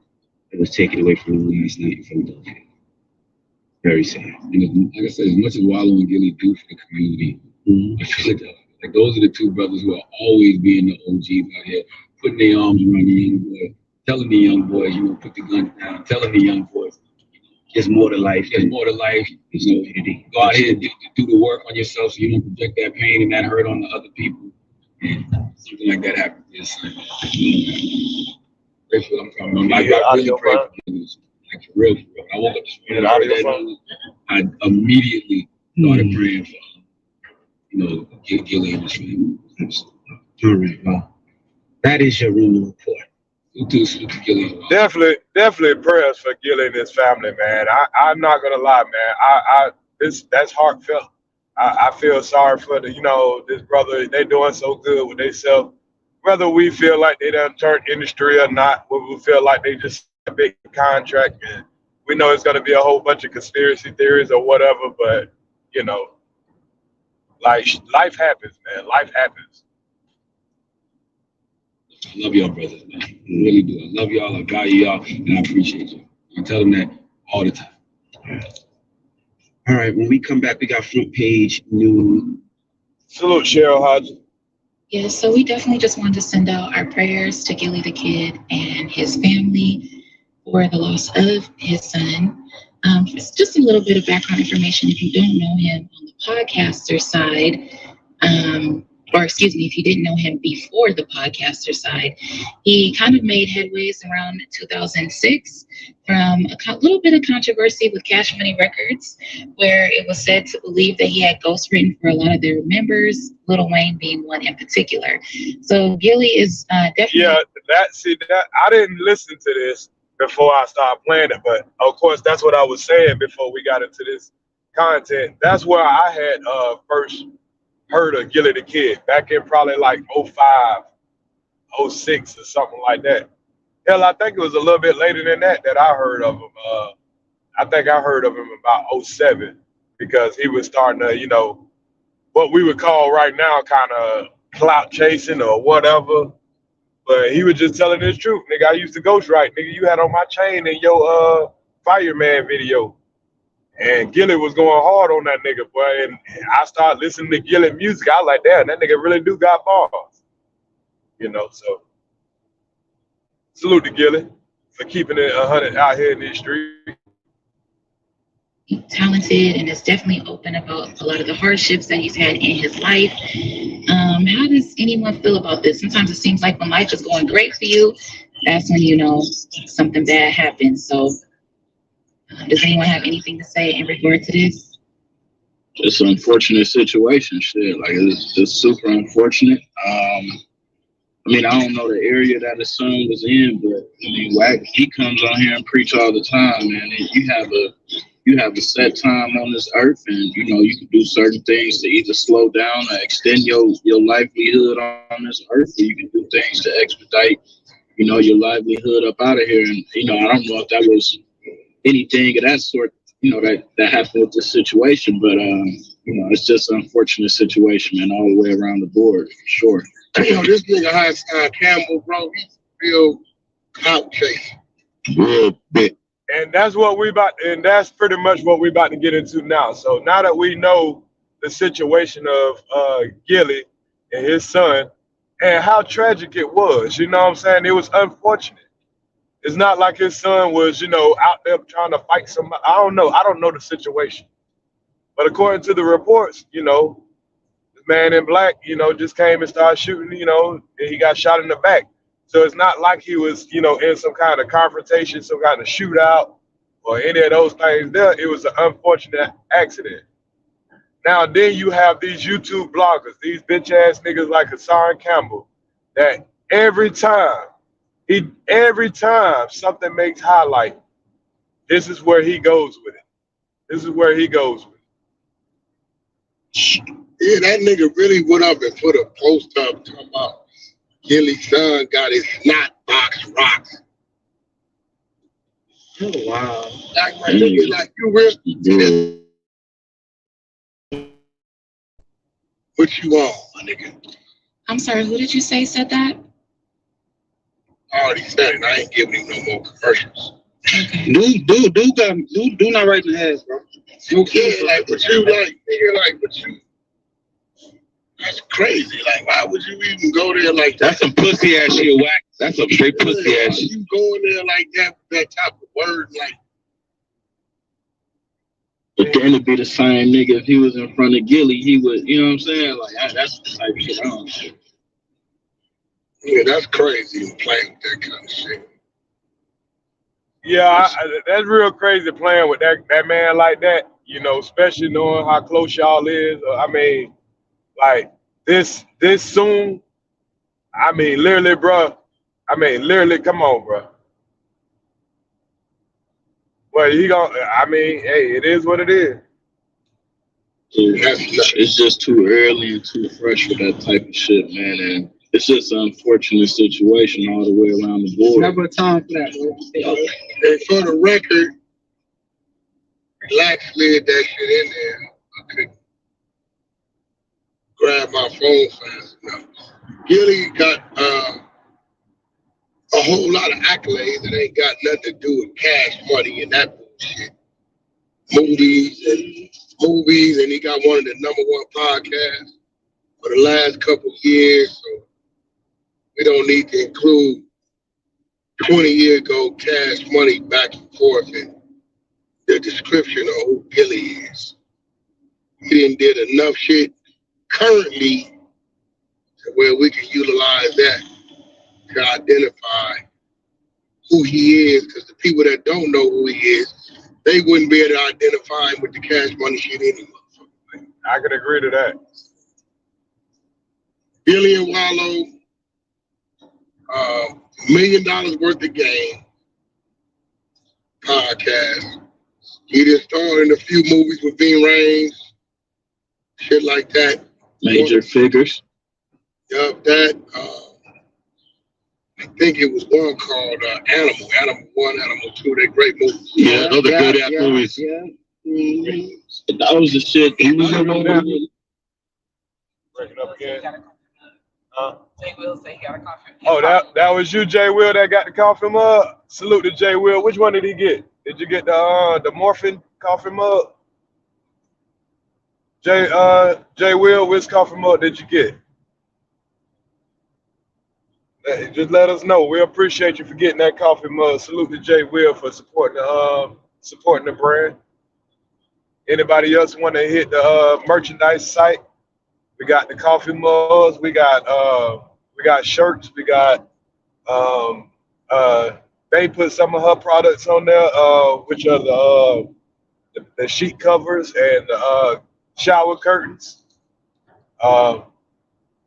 it was taken away from him last night in Philadelphia. Very sad. And like I said, as much as Wallow and Gilly do for the community in Philadelphia, like those are the two brothers who are always being the OGs out here, putting their arms around the young boy, telling the young boys, you know, put the gun down, telling the young boys, there's more to life. There's more to life. So go out here and do the work on yourself so you don't project that pain and that hurt on the other people. And something like that happened to his son. Grateful I'm coming. Like, I really prayed for Gilly. Like, for real. I woke up this morning, I heard that news, I immediately started praying for, you know, Gilly and his family. All right, well, that is your rumor report. Definitely prayers for Gilly and his family, man. I'm not gonna lie, man. That's heartfelt. I feel sorry for this brother. They doing so good with themselves. Whether we feel like they done turned industry or not, whether we feel like they just a big contract, and we know it's gonna be a whole bunch of conspiracy theories or whatever. But like life happens, man. Life happens. I love y'all, brothers, man. I really do. I love y'all. I value y'all, and I appreciate you. I tell them that all the time. All right. When we come back, we got front page news. Salute, Cheryl Hodges. Yeah, so we definitely just wanted to send out our prayers to Gilly the Kid and his family for the loss of his son. Just a little bit of background information if you don't know him on the podcaster side. Or excuse me, if you didn't know him before the podcaster side, he kind of made headways around 2006 from a little bit of controversy with Cash Money Records, where it was said to believe that he had ghostwritten for a lot of their members, Lil Wayne being one in particular. So Gilly is definitely... Yeah, that I didn't listen to this before I started playing it, but of course that's what I was saying before we got into this content. That's where I had first heard of Gilly the Kid back in probably like 05, 06 or something like that. Hell, I think it was a little bit later than that I heard of him. I think I heard of him about 07 because he was starting to, what we would call right now kind of clout chasing or whatever. But he was just telling his truth. Nigga, I used to ghostwrite. Nigga, you had on my chain in your fireman video. And Gilly was going hard on that nigga, boy. And I started listening to Gilly music. I was like, damn, that nigga really do got bars. You know, so salute to Gilly for keeping it 100 out here in these streets. Talented and is definitely open about a lot of the hardships that he's had in his life. How does anyone feel about this? Sometimes it seems like when life is going great for you, that's when you know something bad happens. So does anyone have anything to say in regard to this? It's an unfortunate situation, shit. Like, it's just super unfortunate. I mean, I don't know the area that his son was in, but I mean, he comes on here and preach all the time, man. And you have a set time on this earth, and you know you can do certain things to either slow down or extend your livelihood on this earth, or you can do things to expedite, you know, your livelihood up out of here. And you know, I don't know if that was anything of that sort, you know, that happened with this situation, but you know, it's just an unfortunate situation, man, all the way around the board, for sure. You know, this nigga Campbell, bro, he's real clout chasing. Real big. And that's pretty much what we're about to get into now. So now that we know the situation of Gilly and his son and how tragic it was, you know what I'm saying? It was unfortunate. It's not like his son was, you know, out there trying to fight somebody. I don't know the situation. But according to the reports, you know, the man in black, you know, just came and started shooting, you know, and he got shot in the back. So it's not like he was, you know, in some kind of confrontation, some kind of shootout or any of those things there. It was an unfortunate accident. Now, then you have these YouTube bloggers, these bitch ass niggas like Hassan Campbell, that every time something makes highlight, this is where he goes with it. This is where he goes with it. Yeah, that nigga really went up and put a post up talking about Gilly's son got his snot box rocked. Oh, wow. Like, my nigga, like, you really? What you on, my nigga? I'm sorry, who did you say said that? I already said it. I ain't giving him no more commercials. Okay. Do not right in the head, bro. Yeah, like, but you, like, nigga, like, but you. That's crazy. Like, why would you even go there like that? That's some pussy ass shit, whack. That's some straight pussy ass shit. You going there like that with that type of word, like. But then it'd be the same nigga if he was in front of Gilly, he would, you know what I'm saying? Like, that's the type of shit I don't see. Yeah, that's crazy playing with that kind of shit. Yeah, that's real crazy playing with that man like that, you know, especially knowing how close y'all is. I mean, like this soon. I mean, literally, bro. I mean, literally, come on, bro. Well, I mean, hey, it is what it is. It's just too early and too fresh for that type of shit, man. And it's just an unfortunate situation all the way around the board. Never time for that, bro. And for the record, relax, slid that shit in there. I couldn't grab my phone fast enough. Gilly got a whole lot of accolades that ain't got nothing to do with Cash Money and that bullshit. Movies, and he got one of the #1 podcasts for the last couple of years. So we don't need to include 20 years ago Cash Money back and forth in the description of who Gilly is. He didn't did enough shit currently to where we can utilize that to identify who he is, because the people that don't know who he is, they wouldn't be able to identify him with the Cash Money shit anyway. I can agree to that. Billy and Wallow, $1 million worth of game podcast. He just starred in a few movies with Ving Rhames, shit like that. Major figures. Yup, that. I think it was one called Animal 1, Animal 2. They're great movies. Yeah, those are good ass movies. Yeah. Mm-hmm. That was the shit. He was in Breaking up again. Jay Will say he got a coffin. Oh, that was you, Jay Will, that got the coffin up. Salute to Jay Will. Which one did he get? Did you get the morphine coffee mug? Jay Will, which coffee mug did you get? Just let us know. We appreciate you for getting that coffee mug. Salute to Jay Will for supporting the brand. Anybody else want to hit the merchandise site? We got the coffee mugs. We got shirts. We got they put some of her products on there, which are the sheet covers and the shower curtains.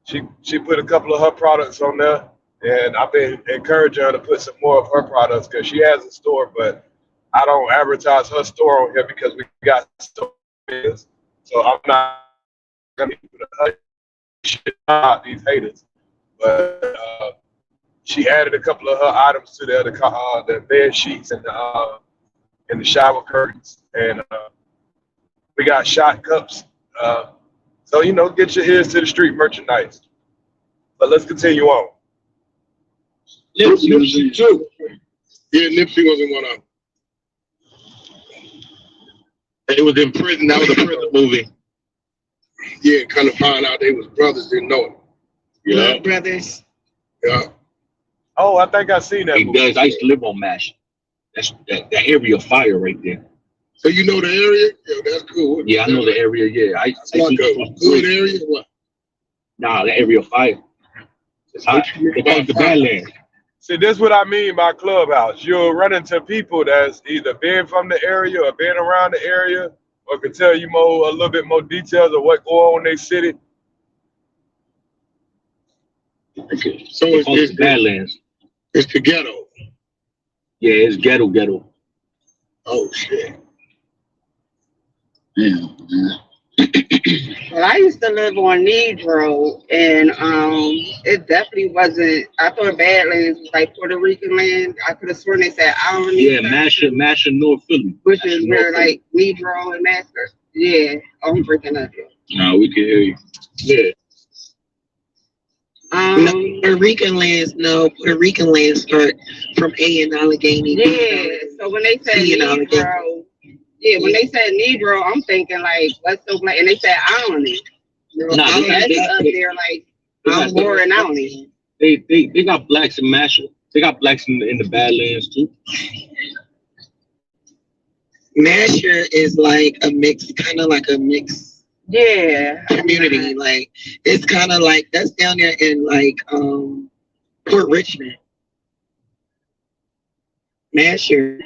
She put a couple of her products on there, and I've been encouraging her to put some more of her products because she has a store, but I don't advertise her store on here because we got stores. So I'm not gonna shit out these haters. But she added a couple of her items to the bed sheets and the shower curtains, and we got shot cups. So get your ears to the street merchandise. But let's continue on. Nipsey too. Yeah, Nipsey wasn't one of them. It was in prison. That was a prison movie. Yeah, kind of found out they was brothers, didn't know it. Yeah. Blood Brothers. Yeah. Oh, I think I seen that. It does. I used to live on MASH. That's that area of fire right there. So you know the area? Yeah, that's cool. Yeah, I know the area. Yeah, I like a good area. What? Nah, the area of fire. It's hot. They call it the Badlands. See, this is what I mean by clubhouse. You'll run into people that's either been from the area or been around the area, or can tell you a little bit more details of what go on in their city. Okay. So it's the Badlands. It's the ghetto. Yeah, it's ghetto. Oh shit. Yeah. Well, I used to live on Negro, and it definitely wasn't. I thought Badlands was like Puerto Rican land. I could have sworn they said Island. Yeah, Masher, North Philly. Which is where like Negro and Master. Yeah, I'm freaking up. No, we can hear you. Yeah. Puerto Rican lands start from A in Allegheny. Yeah, so when they said Negro, when they said Negro, I'm thinking like West Oakland, and they said Alany. That's up there like more in Alany. They got blacks in Masher. They got blacks in the Badlands too. Masher is like a mix, kind of like a mix. Yeah, community. Like it's kind of like that's down there in like Port Richmond. Masher,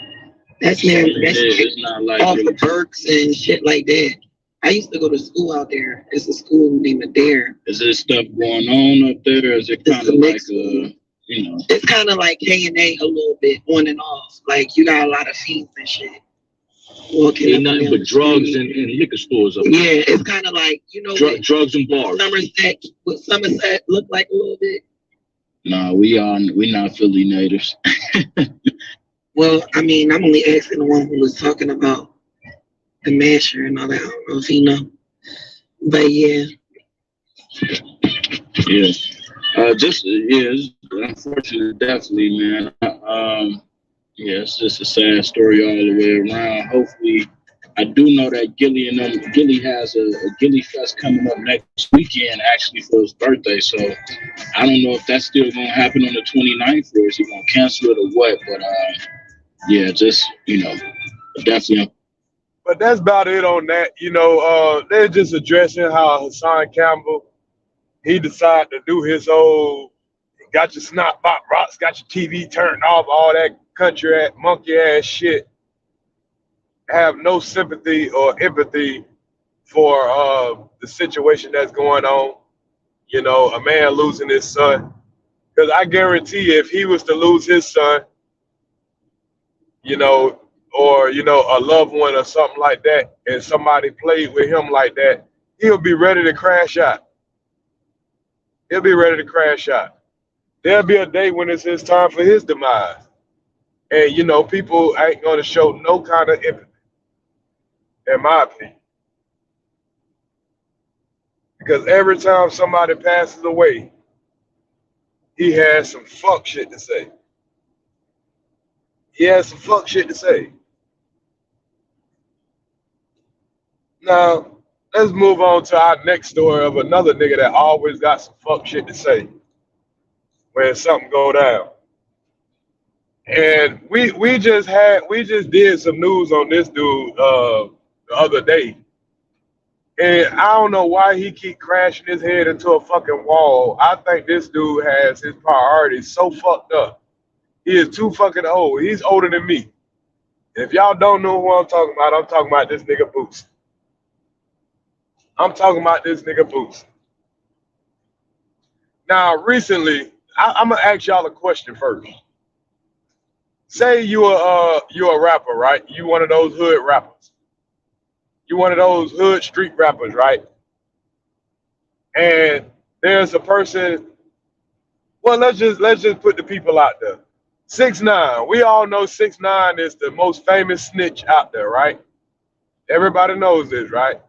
that's near it's not like off the Berks and shit like that. I used to go to school out there. It's a school named Adair. Is there stuff going on up there? Or is it kind of like It's kind of like K&A a little bit on and off. Like you got a lot of fiends and shit. Ain't nothing but drugs and liquor stores up there. Yeah, it's kind of like, drugs and bars. Somerset look like a little bit. No, we not Philly natives. Well, I mean, I'm only asking the one who was talking about the Masher and all that. I don't know if you know, but yeah. Yeah, it's unfortunate, definitely, man. Yeah, it's just a sad story all the way around. Hopefully, I do know that Gilly has a Gilly Fest coming up next weekend, actually, for his birthday. So I don't know if that's still going to happen on the 29th or is he going to cancel it or what. But yeah, just, definitely. But that's about it on that. They're just addressing how Hassan Campbell, he decided to do his whole, got your snot bop rocks, got your TV turned off, all that country monkey ass shit. Have no sympathy or empathy for the situation that's going on. A man losing his son. Because I guarantee if he was to lose his son, or a loved one or something like that, and somebody played with him like that, he'll be ready to crash out. He'll be ready to crash out. There'll be a day when it's his time for his demise. And, people ain't going to show no kind of empathy, in my opinion. Because every time somebody passes away, he has some fuck shit to say. He has some fuck shit to say. Now, let's move on to our next story of another nigga that always got some fuck shit to say when something go down. And we just did some news on this dude the other day. And I don't know why he keep crashing his head into a fucking wall. I think this dude has his priorities so fucked up. He is too fucking old. He's older than me. If y'all don't know who I'm talking about this nigga Boots. I'm talking about this nigga Boots. Now, recently, I'm gonna ask y'all a question first. Say you're a rapper, right? You one of those hood rappers. You one of those hood street rappers, right? And there's a person. Well, let's just put the people out there. 6ix9ine. We all know 6ix9ine is the most famous snitch out there, right? Everybody knows this, right?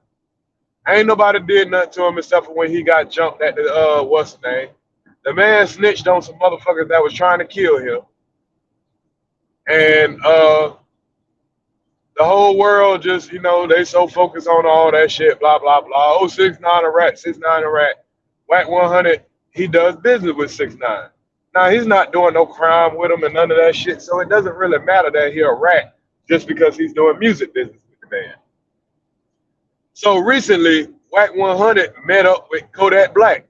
Ain't nobody did nothing to him except for when he got jumped at the what's the name? The man snitched on some motherfuckers that was trying to kill him. And the whole world just, they so focused on all that shit, blah, blah, blah. Oh, 6ix9ine a rat, 6ix9ine a rat. Whack 100, he does business with 6ix9ine. Now, he's not doing no crime with him and none of that shit, so it doesn't really matter that he a rat just because he's doing music business with the man. So recently, Whack 100 met up with Kodak Black.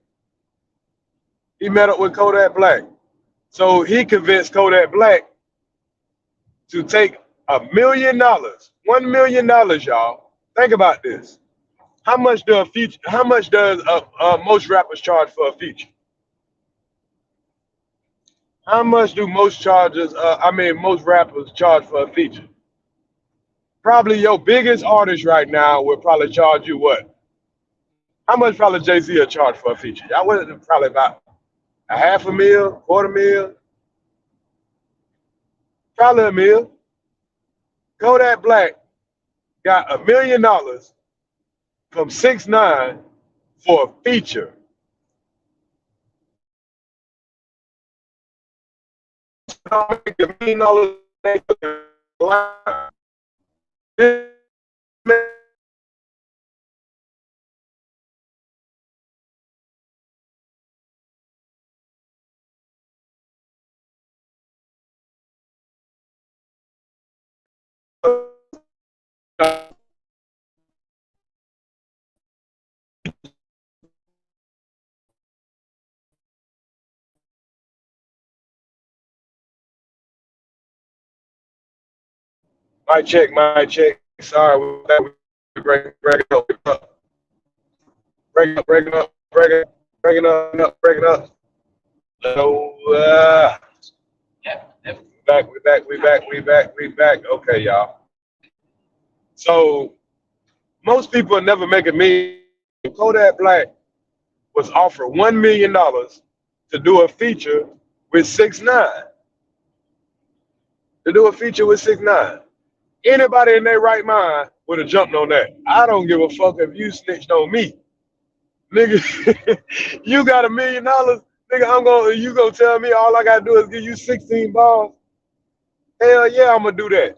He met up with Kodak Black. So he convinced Kodak Black to take $1 million, $1 million, y'all. Think about this. How much does most rappers charge for a feature? How much do most rappers charge for a feature? Probably your biggest artist right now would probably charge you what? How much probably Jay-Z will charge for a feature? Y'all would probably about $500,000, $250,000, probably $1 million. Kodak Black got $1 million from 6ix9ine for a feature. Make $1 million. My check. Sorry, we're breaking up. Breaking up. So, we back. Okay, y'all. So, most people never make $1 million. Kodak Black was offered $1 million to do a feature with 6ix9ine. Anybody in their right mind would have jumped on that. I don't give a fuck if you snitched on me. Nigga, you got $1 million, nigga, you gonna tell me all I gotta do is give you 16 balls? Hell yeah, I'm gonna do that.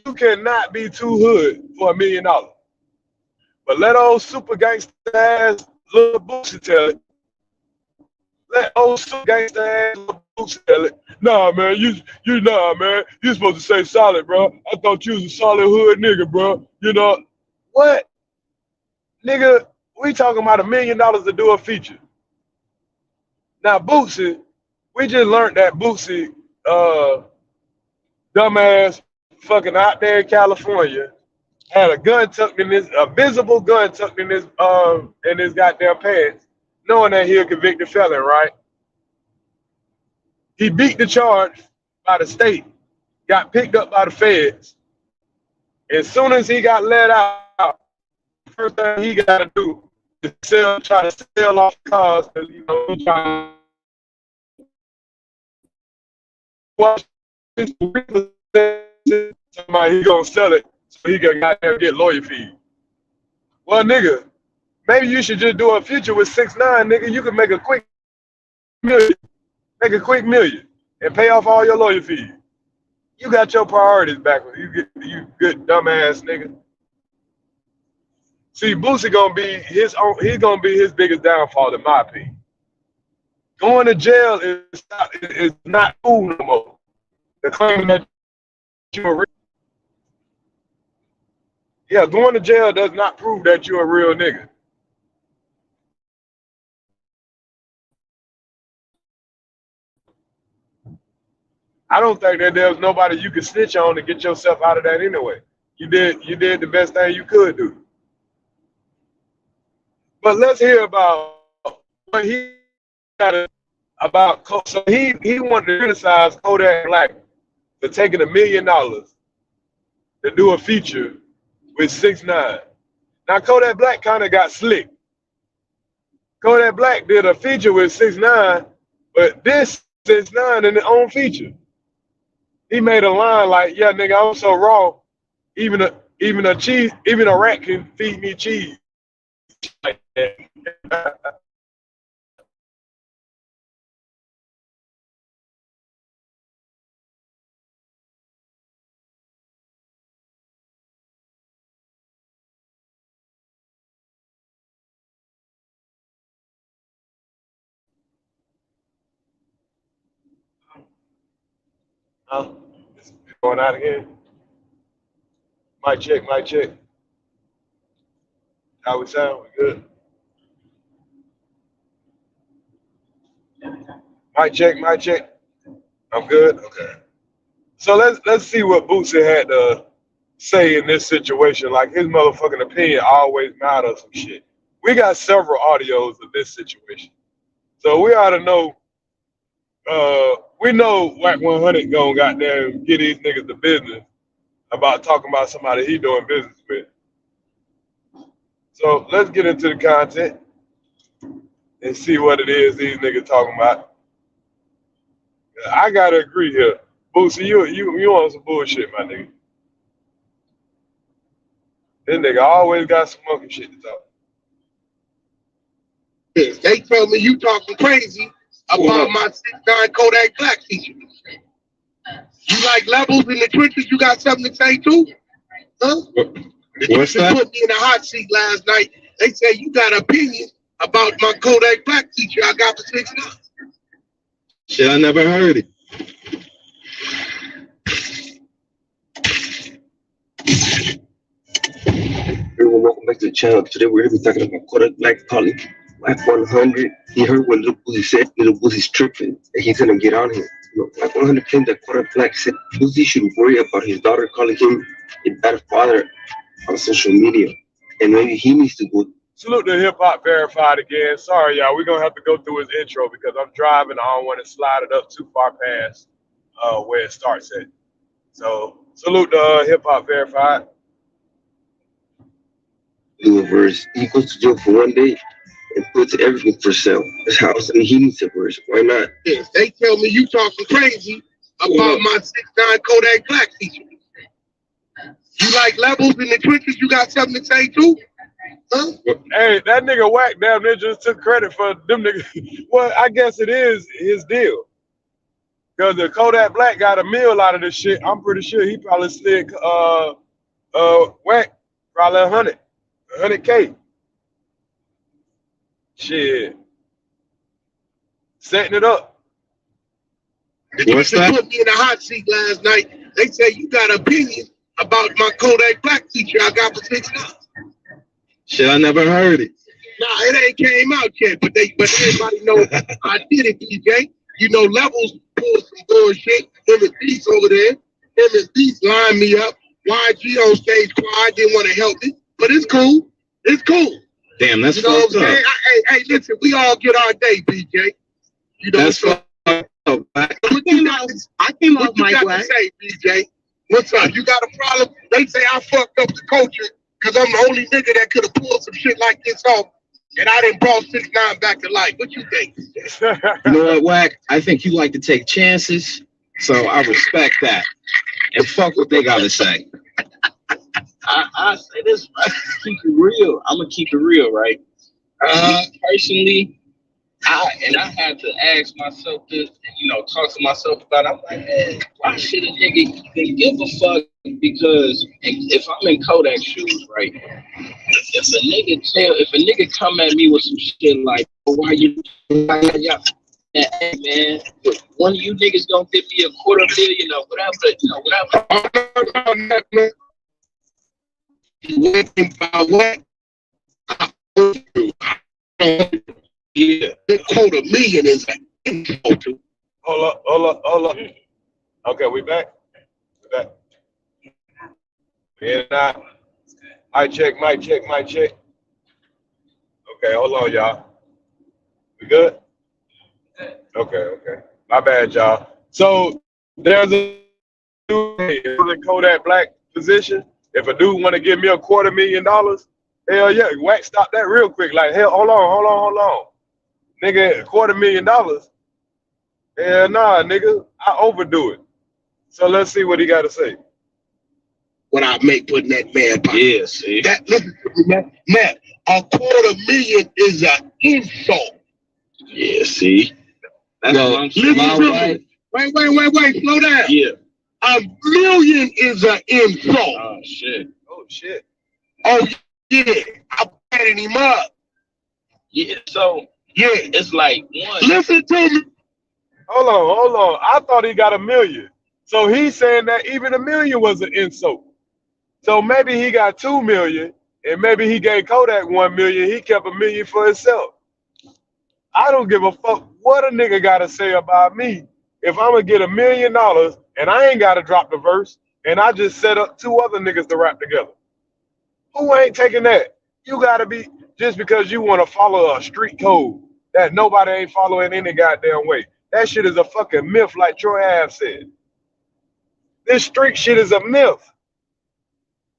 You cannot be too hood for $1 million. But let old super gangster ass little Boosie tell it. Let old super gangster ass little Boosie tell it. Nah, man, you supposed to say solid, bro. I thought you was a solid hood nigga, bro. You know what? Nigga, we talking about $1 million to do a feature. Now, Boosie, we just learned that Boosie, dumbass, fucking out there in California, had a visible gun tucked in his goddamn pants, knowing that he a convicted felon, right? He beat the charge by the state, got picked up by the feds. As soon as he got let out, the first thing he got to do is try to sell off cars, because he trying to somebody, he gonna sell it so he can goddamn get lawyer fees. Well, nigga, maybe you should just do a feature with 6ix9ine, nigga. You can make a quick $1 million. Make a quick $1 million and pay off all your lawyer fees. You got your priorities backwards. You good dumbass nigga. See, Boosie gonna be his own. He's gonna be his biggest downfall, in my opinion. Going to jail is not cool no more. The claim that you're a real. Yeah, going to jail does not prove that you're a real nigga. I don't think that there's nobody you can snitch on to get yourself out of that anyway. You did the best thing you could do. But let's hear about what he got about. So he wanted to criticize Kodak Black for taking $1 million to do a feature with 6ix9ine. Now Kodak Black kind of got slick. Kodak Black did a feature with 6ix9ine, but this 6ix9ine in their own feature. He made a line like, "Yeah, nigga, I'm so raw. Even a rat can feed me cheese." Like that. It's going out again. Mic check, mic check. How we sound? We good? Mic check, mic check. I'm good? Okay. So let's see what Boosie had to say in this situation. Like, his motherfucking opinion always matters some shit. We got several audios of this situation. So we ought to know, we know Whack 100 gonna goddamn get these niggas the business about talking about somebody he doing business with. So let's get into the content and see what it is these niggas talking about. I gotta agree here. Boosie, you on some bullshit, my nigga. This nigga always got some monkey shit to talk. They tell me you talking crazy about my 6ix9ine Kodak Black feature. You like levels in the trenches? You got something to say too? Huh? What's that? Put me in the hot seat last night. They say you got an opinion about my Kodak Black feature I got for 6ix9ine. Shit, I never heard it. Everyone, welcome back to the channel. Today we're going to be talking about Kodak Black calling Black 100. He heard what Lil Boosie said. Lil Boosie's tripping and he's going to get on him. Black 100 claimed that Kodak Black said Boosie should worry about his daughter calling him a bad father on social media. And maybe he needs to go. Salute to Hip Hop Verified again. Sorry, y'all. We're going to have to go through his intro because I'm driving. I don't want to slide it up too far past where it starts at. So, salute to Hip Hop Verified. Do a verse. He goes to jail for 1 day and puts everything for sale. His house, and he needs a verse. Why not? Yes, they tell me you talking crazy about my 6ix9ine Kodak Black feature. You like levels in the trenches? You got something to say too? Huh? Hey, that nigga Whack damn near just took credit for them niggas. Well, I guess it is his deal. Because the Kodak Black got a meal out of this shit. I'm pretty sure he probably slid Whack probably 100K. Shit. Setting it up. What's that? Put me in the hot seat last night. They say you got an opinion about my Kodak Black feature I got for 6ix9ine. Shit, I never heard it. Nah, it ain't came out yet, but everybody know I did it, DJ. You know, Levels pulled some bullshit. Him and Beast over there. Him and Beast lined me up. YG on stage quiet, didn't want to help it. But it's cool. It's cool. Damn, that's you know fucked what I'm saying? up. Hey, listen, we all get our day, BJ. You know, That's so fucked up. I came off my got to say, BJ? What's up? You got a problem? They say I fucked up the culture because I'm the only nigga that could have pulled some shit like this off, and I didn't brought 6ix9ine back to life. What you think? You know what, Whack? I think you like to take chances, so I respect that. And fuck what they gotta say. I say this, right? Keep it real. I'm gonna keep it real, right? Personally, I had to ask myself this, and, talk to myself about it. I'm like, man, why should a nigga even give a fuck? Because if I'm in Kodak shoes, right? If a nigga come at me with some shit like, why you, hey man, one of you niggas gonna give me $250,000 or whatever. Yeah, the $250,000 is an insult to. Hold up. Okay, we back. And mic check. Okay, hold on, y'all. We good? Okay. My bad, y'all. So there's a dude in Kodak Black position. If a dude want to give me $250,000, hell yeah, Wack, stop that real quick. Like, hell, hold on. Nigga, $250,000. Hell nah, nigga, I overdo it. So let's see what he got to say. What I make putting that man pocket. Yeah, see. Listen to me, man. $250,000 is an insult. Yeah, see. That's what I'm saying. Listen to me. Wait, slow down. Yeah. $1 million is an insult. Oh shit. Oh yeah. I patted him up. Yeah, so yeah, it's like one. Listen to me. Hold on. I thought he got $1 million. So he's saying that even $1 million was an insult. So maybe he got $2 million, and maybe he gave Kodak $1 million. He kept $1 million for himself. I don't give a fuck what a nigga gotta say about me. If I'm gonna get $1 million and I ain't gotta drop the verse, and I just set up 2 other niggas to rap together, who ain't taking that? You gotta be, just because you want to follow a street code that nobody ain't following any goddamn way. That shit is a fucking myth, like Troy Ave said. This street shit is a myth.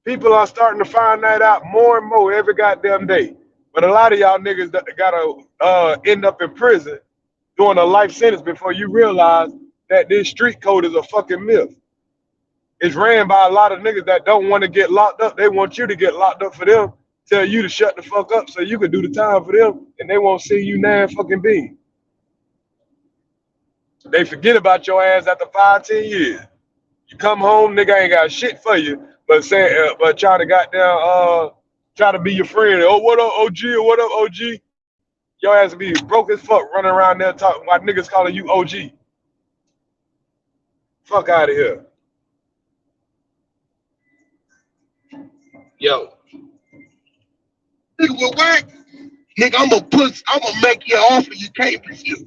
People are starting to find that out more and more every goddamn day. But a lot of y'all niggas gotta end up in prison doing a life sentence before you realize that this street code is a fucking myth. It's ran by a lot of niggas that don't want to get locked up. They want you to get locked up for them, tell you to shut the fuck up so you can do the time for them, and they won't see you nan fucking being. They forget about your ass after 5-10 years. You come home, nigga ain't got shit for you, but try to goddamn try to be your friend. Oh, what up, OG? Or what up, OG? Your ass be broke as fuck running around there talking while niggas calling you OG. Fuck out of here. Yo. Nigga with Wack, nigga, I'm gonna make you an offer you can't refuse.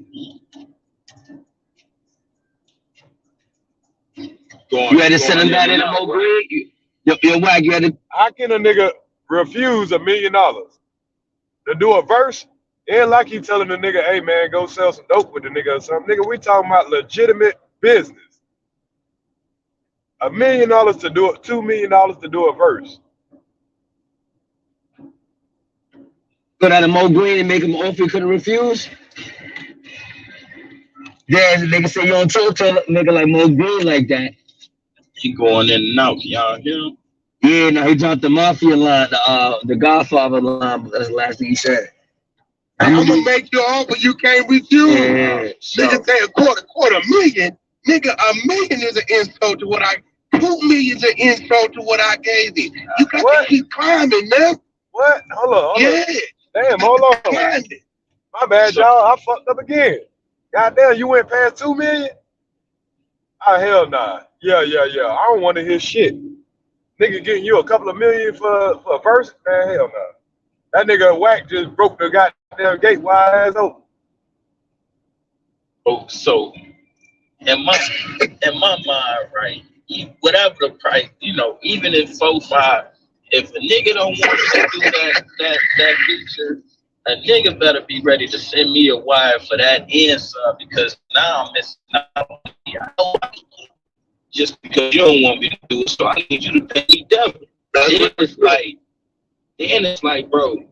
You had to send him that in a more grade? Yo, Wack, you had to. How can a nigga refuse $1 million to do a verse? Ain't like he telling the nigga, hey man, go sell some dope with the nigga or something. Nigga, we talking about legitimate business. $1 million to do it, $2 million to do a verse. Go down to Mo Green and make him an offer he couldn't refuse. Then the nigga say you don't talk to a nigga like Mo Green like that. He going in and out, y'all hear him? Yeah, no, he dropped the Mafia line, the Godfather line, but that's the last thing he said. I'm gonna make you an offer you can't refuse. Yeah, nigga say $250,000. Nigga, $1 million is an insult to what $2 million is an insult to what I gave you. You got to keep climbing, man. What? Hold on. Yeah. Damn, hold on. My bad, y'all. I fucked up again. Goddamn, you went past 2 million? Oh, hell nah. Yeah. I don't want to hear shit. Nigga getting you a couple of million for a verse? Man, hell nah. That nigga Wack just broke the goddamn gate wide ass open. Oh, so in my mind, right? Whatever the price, even if 4-5, if a nigga don't want to do that feature, a nigga better be ready to send me a wire for that answer, because now I'm missing out. Just because you don't want me to do it, so I need you to pay me double. Then it's like, bro,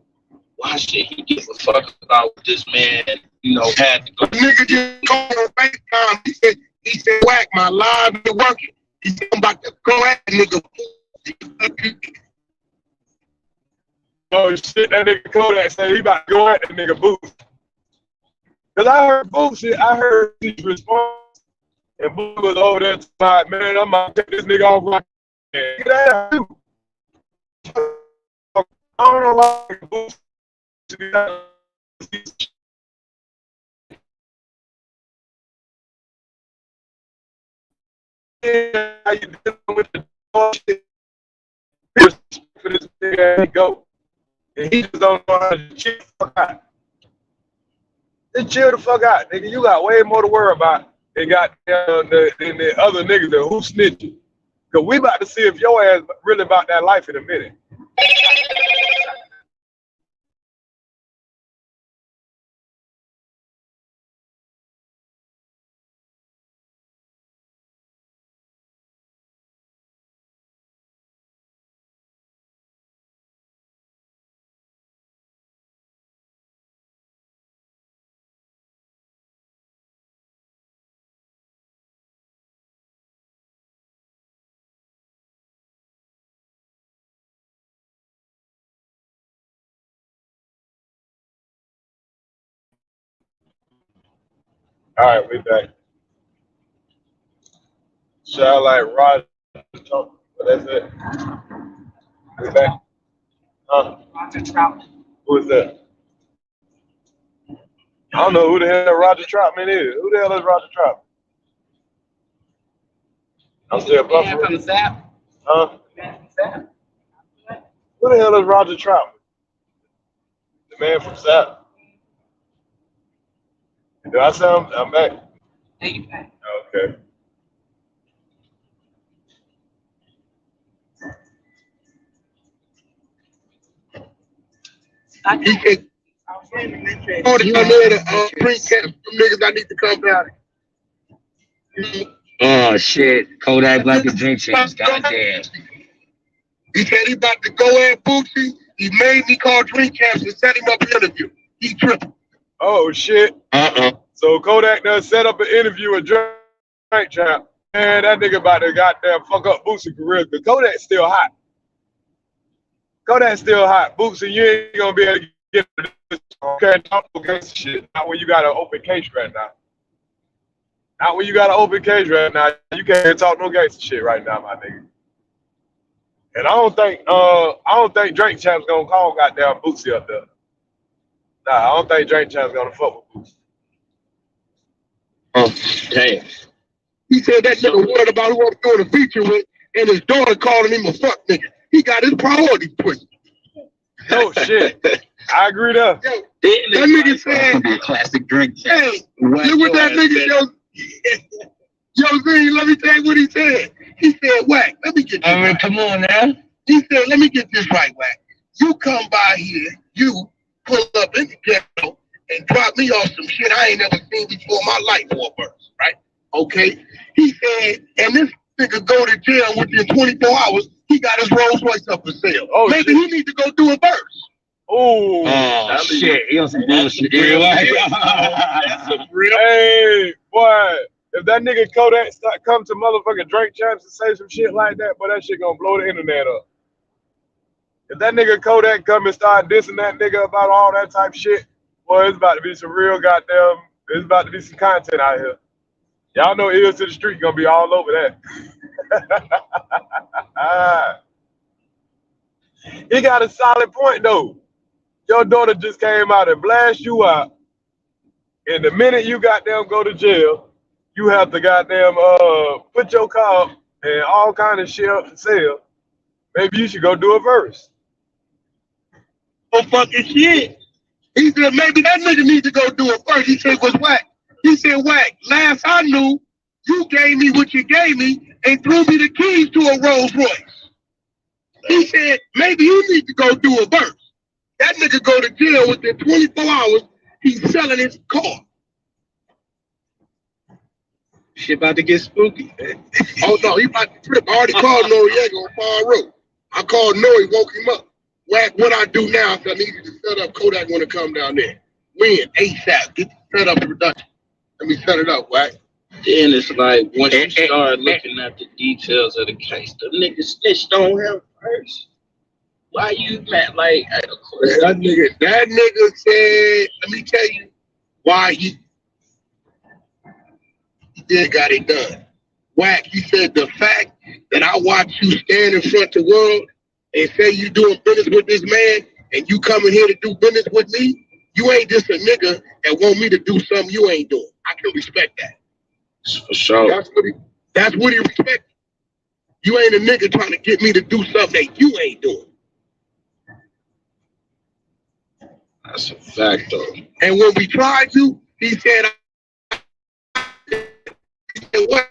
why should he give a fuck about what this man, had to go? Nigga just called on FaceTime. He said, Wack, my live is working. He said, I'm about to go at the nigga. Oh shit, that nigga Kodak said he about to go at the nigga booth. Cause I heard bullshit. I heard his response, and Boosie was over there like, man, I'm gonna take this nigga off my head. Get out of here. I don't know why Boosie. How you dealing with the bullshit? For this nigga go, and he just don't know how to chill the fuck out. Just chill the fuck out, nigga. You got way more to worry about than got the other niggas that who snitching. Cause we about to see if your ass really about that life in a minute. All right, we back. Sound like Roger talking, but that's it. We back. Huh? Roger Troutman. Who is that? I don't know who the hell Roger Troutman is. Who the hell is Roger Troutman? I'm still Yeah, buffering. from Zap. Huh? Man from Zap. Who the hell is Roger Troutman? The man from Zap. Do I sound? I'm back. There you go. Okay. He said, oh, they come here to pre-cap some niggas I need to come down. Oh shit, Kodak Black and Drink Champs, goddamn. He said he about to go at Boosie. He made me call Drink Champs and set him up an interview. He tripped. Oh shit. So Kodak done set up an interview with Drink Champ. Man, that nigga about to goddamn fuck up Boosie career, because Kodak's still hot. Kodak's still hot. Boosie, you ain't gonna be able to get this. Okay, talk no gangster shit. Not when you got an open case right now. Not when you got an open case right now. You can't talk no gangster shit right now, my nigga. And I don't think Drink Champ's gonna call goddamn Boosie up there. Nah, I don't think Drink Champ's gonna fuck with Boosie. Oh, damn. He said that nigga worried about who I'm doing a feature with, and his daughter calling him a fuck nigga. He got his priorities twisted. Oh shit. I agree there. Yo, that nigga said, classic Drink Champ. hey, look what that nigga, Yo Z, let me tell you what he said. He said, Wack, let me get this right. Come on now. He said, let me get this right, Wack. You come by here, you pull up in the ghetto and drop me off some shit I ain't never seen before in my life for a verse, right? Okay? He said, and this nigga go to jail within 24 hours, he got his Rolls Royce up for sale. Oh, maybe he need to go do a verse. Oh shit. He on some bullshit. That's some real. Hey, boy. If that nigga Kodak come to motherfucking Drink Champs and say some shit like that, boy, that shit gonna blow the internet up. If that nigga Kodak come and start dissing that nigga about all that type shit, boy, it's about to be some real goddamn, it's about to be some content out here. Y'all know Earz to the Street gonna be all over that. He got a solid point though. Your daughter just came out and blast you out. And the minute you goddamn go to jail, you have to goddamn put your car up and all kind of shit up for sale. Maybe you should go do a verse. Oh fucking shit. He said maybe that nigga need to go do a verse. He said was Wack. He said, Wack, last I knew, you gave me what you gave me and threw me the keys to a Rolls Royce. He said, maybe you need to go do a verse. That nigga go to jail within 24 hours, he's selling his car. Shit about to get spooky. Oh no, he about to trip. I already called Noriega on Far Road. I called Nori, woke him up. Wack, what I do now is I need you to set up Kodak when it come down there. When? ASAP. Get the set up production. Let me set it up, Wack. Then it's like once you start looking at the details of the case, the nigga snitched on him first. Why you mad? Like, of course. That nigga said, let me tell you why he did got it done. Whack, he said the fact that I watch you stand in front of the world and say you doing business with this man and you coming here to do business with me, you ain't just a nigga that want me to do something you ain't doing. I can respect that. For sure. That's what he respects. You ain't a nigga trying to get me to do something that you ain't doing. That's a fact, though. And when we tried to, he said, what?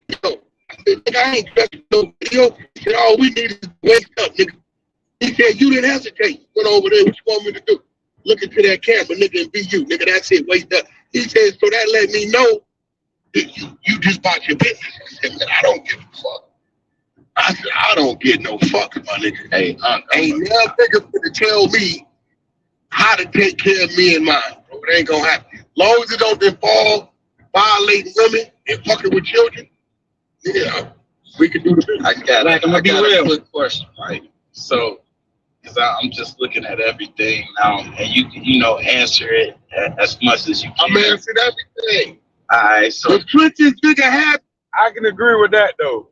Yo, I said, nigga, I ain't dressed no video. He said, all we need is wake up, nigga. He said, you didn't hesitate. Went over there, what you want me to do? Look into that camera, nigga, and be you. Nigga, that's it, wake up. He said, so that let me know that you just bought your business. He said, man, I don't give a fuck. I said, I don't give no fuck, my nigga. Hey, ain't no nigga gonna tell me how to take care of me and mine, bro. It ain't gonna happen. As long as it don't involve violating women and fucking with children, yeah, we can do the business. I got a quick question, right? So, because I'm just looking at everything now, and you know, answer it as much as you can. I'm answering everything. All right, so the Streetz nigga have. I can agree with that though.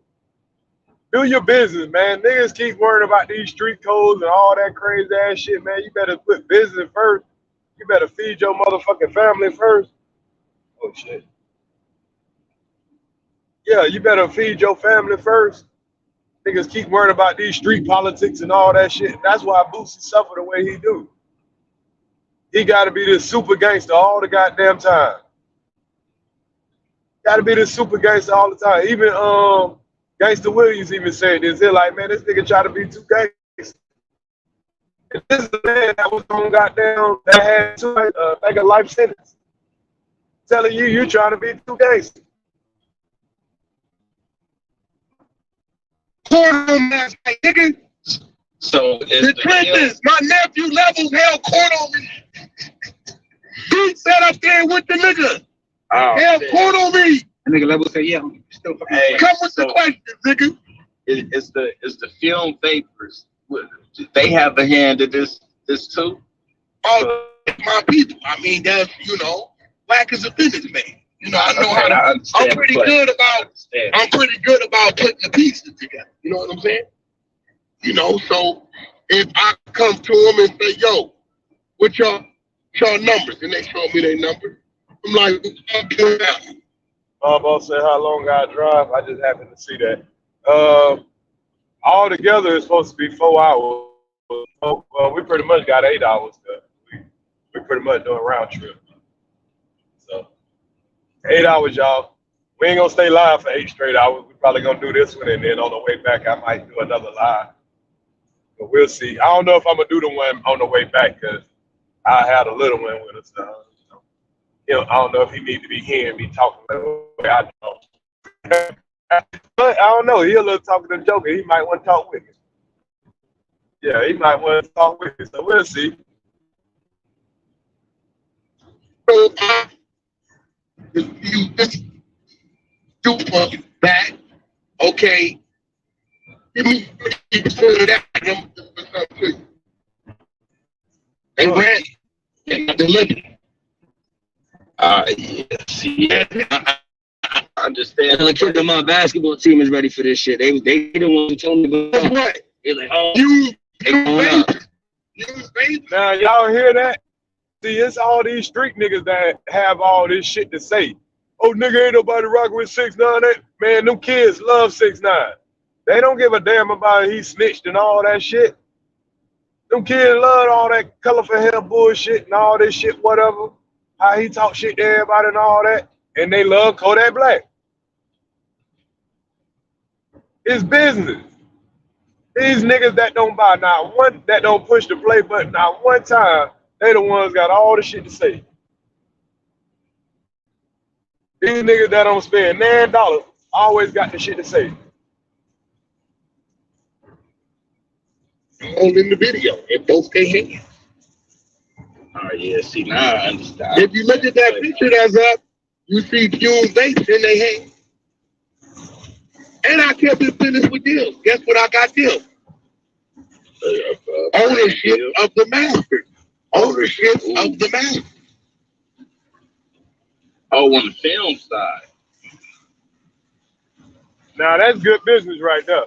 Do your business, man. Niggas keep worrying about these street codes and all that crazy ass shit, man. You better put business first. You better feed your motherfucking family first. Oh shit. Yeah, you better feed your family first. Niggas keep worrying about these street politics and all that shit. That's why Boosie suffer the way he do. He gotta be this super gangster all the goddamn time. Gotta be this super gangster all the time. Even Gangsta Williams even said this. They're like, man, this nigga try to be too gangster. And this is the man that was on goddamn, that had like a life sentence. Telling you trying to be too gangster. Nigga. So the Clintons, my nephew Levels held court on me. He sat up there with the nigga. Held court on me. And nigga Levels said, yeah, I'm still fucking. Hey, come with the questions, nigga. It's the film vapors. They have a hand in this too. Oh, my people. I mean, that's, you know, Black is a businessman. You know, I know how to. I'm pretty good about putting the pieces together. You know what I'm saying? You know, so if I come to them and say, "Yo, what y'all numbers?" and they show me their numbers, I'm like, My boss said how long I drive. I just happened to see that. All together it's supposed to be 4 hours. Well, we pretty much got 8 hours. We pretty much doing round trip. So 8 hours, y'all. We ain't gonna stay live for 8 straight hours. We probably gonna do this one, and then on the way back, I might do another live. But we'll see. I don't know if I'm gonna do the one on the way back because I had a little one with us. You know, I don't know if he needs to be hearing me talking the way I talk. But I don't know. He a little talking to Joker. He might want to talk with me. Yeah, he might want to talk with me. So we'll see. So you just do that, okay? Give me 50% of that. They ran. They got delivered. Yes, yeah. I understand. The kid on my basketball team is ready for this shit. They the ones who told me to go. What? They're like, oh, You Now y'all hear that? See, it's all these street niggas that have all this shit to say. Oh, nigga, ain't nobody rocking with 6ix9ine. Man, them kids love 6ix9ine. They don't give a damn about he snitched and all that shit. Them kids love all that colorful hair bullshit and all this shit, whatever. How he talk shit to everybody and all that. And they love Kodak Black. It's business. These niggas that don't buy not one, that don't push the play button not one time, they the ones got all the shit to say. These niggas that don't spend $9 always got the shit to say. All in the video, in both their hands. Oh yeah, see now I understand. If you look at that picture that's up, you see fume vapes in their hands. And I kept in business with them. Guess what I got them? Ownership of the master. Ownership of the master. Oh, on the film side. Now that's good business right there.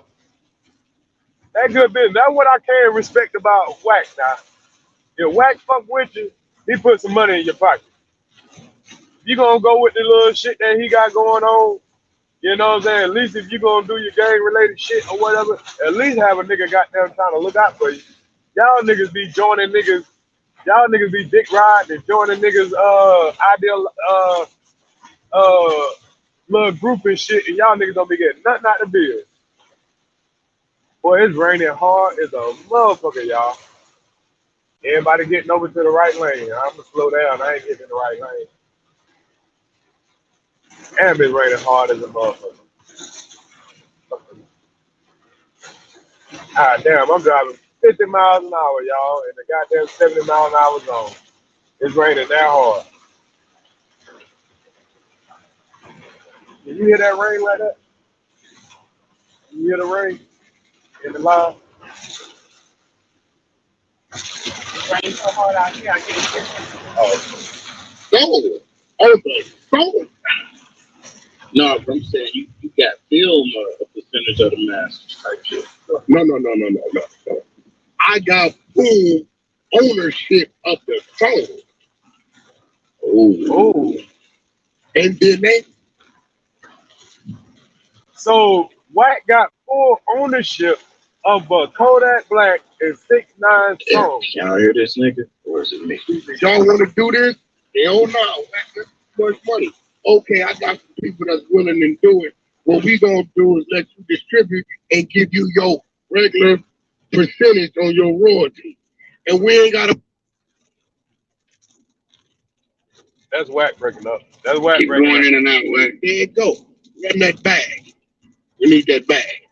That's good business. That's what I can respect about Wack now. If Wack fuck with you, he put some money in your pocket. You gonna go with the little shit that he got going on, you know what I'm saying? At least if you gonna do your gang related shit or whatever, at least have a nigga goddamn trying to look out for you. Y'all niggas be joining niggas, y'all niggas be dick riding and joining niggas ideal little group and shit, and y'all niggas don't be getting nothing out the bill. Boy, it's raining hard as a motherfucker, y'all. Everybody getting over to the right lane. I'm gonna slow down. I ain't getting in the right lane. And it's raining hard as a motherfucker. Ah, damn, I'm driving 50 miles an hour, y'all, and the goddamn 70 mile an hour zone. It's raining that hard. Can you hear that rain like that? You hear the rain in the line? It's raining so hard out here, I can't hear it. Oh, okay. No, but I'm saying you got film a percentage of the masters type shit. No. I got full ownership of the phone. Oh. And then they. So Wack got full ownership of a Kodak Black and 6ix9ine song. Y'all hear this nigga? Or is it me? Y'all want to do this? They don't know. That's too much money. Okay, I got some people that's willing to do it. What we gonna do is let you distribute and give you your regular percentage on your royalty. And we ain't gotta. That's Wack breaking up. That's Wack Keep breaking going up. in and out, Wack. There you go. Run that bag. You need that bag.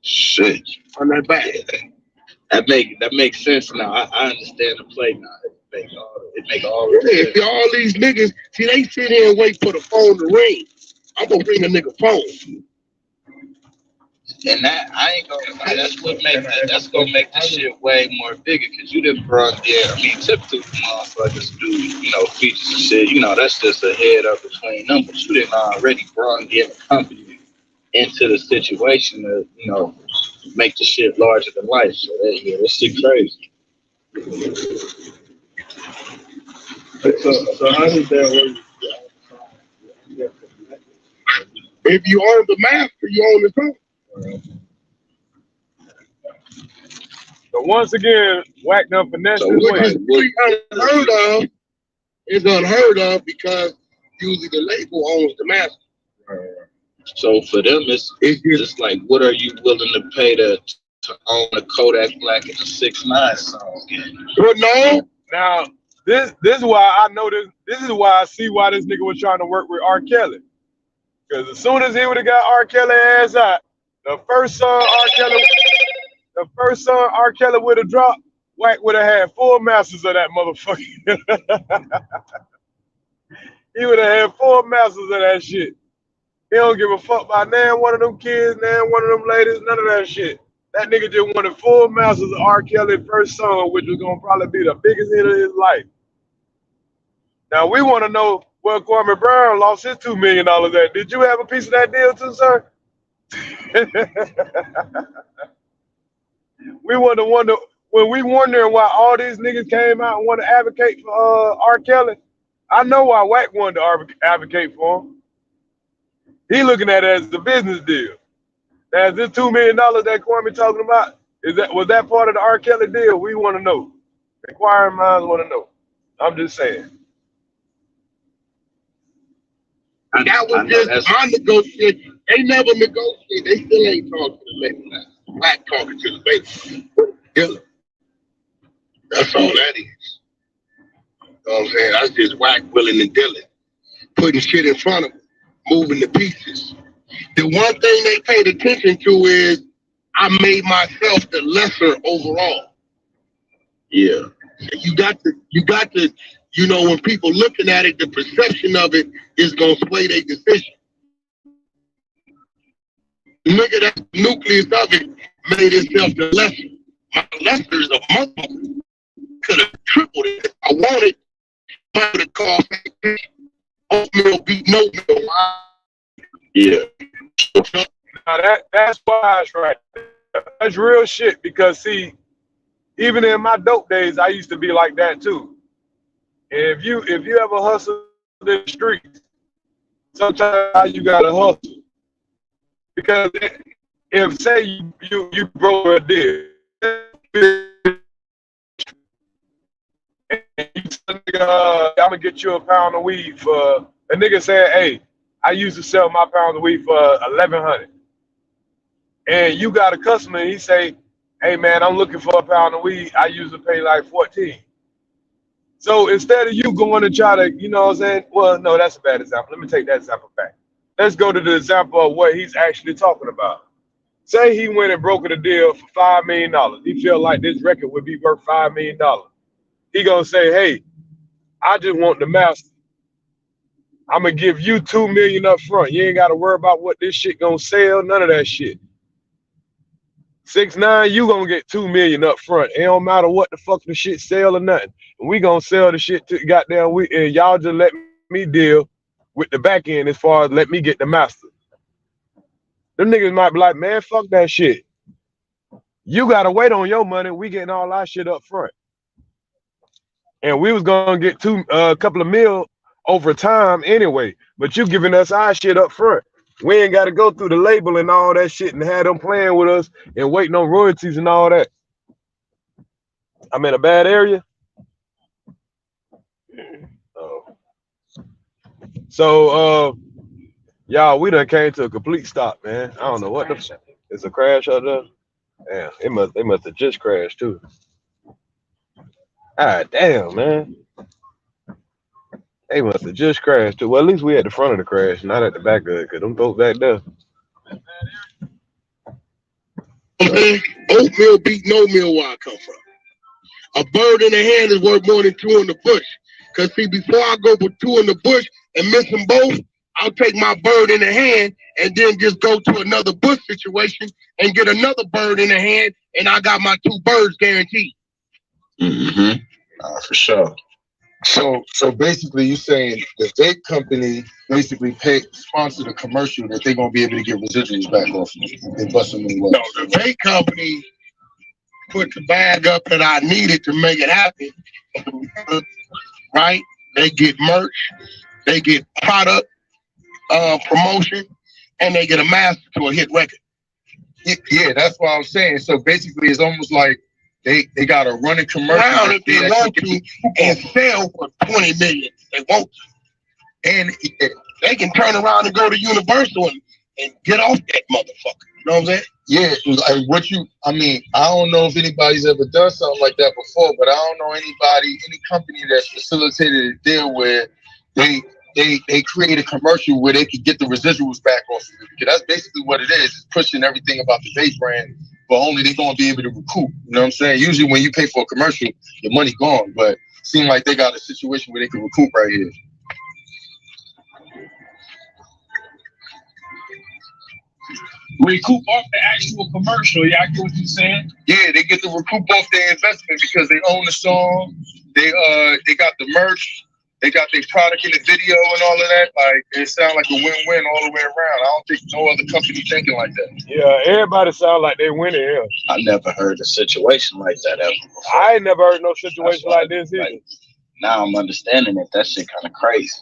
Shit. Run that bag. That makes sense now. I understand the play now. It make all Yeah, see, all these niggas, see, they sit here and wait for the phone to ring. I'm gonna bring a nigga phone. And that I ain't gonna lie, that's gonna make this shit way more bigger because you done brought typical motherfuckers do, features and shit, that's just a head up between them, but you done already brought in the company into the situation to, make the shit larger than life. So that shit crazy. So how does that work? If you own the master, you own the phone. So once again, Wack done finesse his Which way. is really unheard of. It's unheard of because usually the label owns the master. So for them, it's just like, what are you willing to pay to own a Kodak Black and a 6ix9ine song? But no. Now, this is why I know this. This is why I see why this nigga was trying to work with R. Kelly. Because as soon as he would have got R. Kelly ass out, the first song R. Kelly would have dropped, Wack would have had full masters of that motherfucker. He would have had full masters of that shit. He don't give a fuck about nan one of them kids, nan one of them ladies, none of that shit. That nigga just wanted full masters of R. Kelly's first song, which was gonna probably be the biggest hit of his life. Now we want to know where Kwame Brown lost his $2 million at. Did you have a piece of that deal too, sir? We want to wonder when we wondering why all these niggas came out and want to advocate for R. Kelly. I know why Wack wanted to advocate for him. He looking at it as a business deal. Now, is this $2 million that Kwame talking about? Was that part of the R. Kelly deal? We want to know. Inquiring minds want to know. I'm just saying. That was just our negotiation. They never negotiated. They still ain't talking to the label now. Wack talking to the label. Dilla. That's all that is. You know what I'm saying? That's just Wack willing and Dilla. Putting shit in front of them. Moving the pieces. The one thing they paid attention to is I made myself the lesser overall. Yeah. You got to, when people looking at it, the perception of it is gonna sway their decision. The nigga that's the nucleus of it made himself the lesser. My lesser is a motherfucker. Could have tripled it if I wanted. I would have called oatmeal beat no meal. Yeah. Now that's wise right there. That's real shit because see, even in my dope days, I used to be like that too. If you ever hustle in the streets, sometimes you gotta hustle. Because if say you broke a deal, and you tell a nigga, I'm gonna get you a pound of weed for a nigga saying, hey, I used to sell my pound of weed for $1,100. And you got a customer and he say, hey man, I'm looking for a pound of weed. I usually pay like 14. So instead of you going to try to, you know what I'm saying? Well, no, that's a bad example. Let me take that example back. Let's go to the example of what he's actually talking about. Say he went and brokered a deal for $5 million. He feel like this record would be worth $5 million. He gonna say, hey, I just want the master. I'm gonna give you $2 million up front. You ain't gotta worry about what this shit gonna sell, none of that shit. 6ix9ine, you gonna get $2 million up front. It don't matter what the fuck the shit sell or nothing. And we gonna sell the shit to goddamn and y'all just let me deal with the back end as far as let me get the master. Them niggas might be like, man, fuck that shit. You gotta wait on your money. We getting all our shit up front. And we was gonna get a couple of mil over time anyway. But you giving us our shit up front. We ain't gotta go through the label and all that shit and have them playing with us and waiting on royalties and all that. I'm in a bad area. Oh. So y'all, we done came to a complete stop, man. I don't know what the it's a crash out there. Damn, they must have just crashed too. Ah, damn, man. They must have just crashed too. Well, at least we at the front of the crash, not at the back of it, because them folks back there. Oatmeal beat no meal where I come from. A bird in the hand is worth more than 2 in the bush. Because see, before I go for 2 in the bush and miss them both, I'll take my bird in the hand and then just go to another bush situation and get another bird in the hand, and I got my 2 birds guaranteed. Mm-hmm. For sure. So basically, you saying the vape company basically sponsor the commercial that they're gonna be able to get residuals back off of. They bust them in the No, the vape company put the bag up that I needed to make it happen. Right? They get merch, they get product promotion, and they get a master to a hit record. Yeah, that's what I'm saying. So basically, it's almost like they got a running commercial. Now, if they want to and sell for 20 million, they won't. And they can turn around and go to Universal and get off that motherfucker. You know what I'm saying? Yeah, like I don't know if anybody's ever done something like that before, but I don't know any company that's facilitated a deal where they create a commercial where they can get the residuals back off of it. Because that's basically what it is. It's pushing everything about the vape brand, but only they're going to be able to recoup. You know what I'm saying? Usually when you pay for a commercial, your money gone, but it seems like they got a situation where they can recoup right here. Recoup off the actual commercial. Yeah, I get what you're saying. Yeah, they get to recoup off their investment because they own the song. They got the merch. They got their product in the video and all of that. Like, it sounds like a win-win all the way around. I don't think no other company thinking like that. Yeah, everybody sound like they winning here. I never heard a situation like that ever before. I ain't never heard no situation like this either. Like, now I'm understanding it. That shit kind of crazy.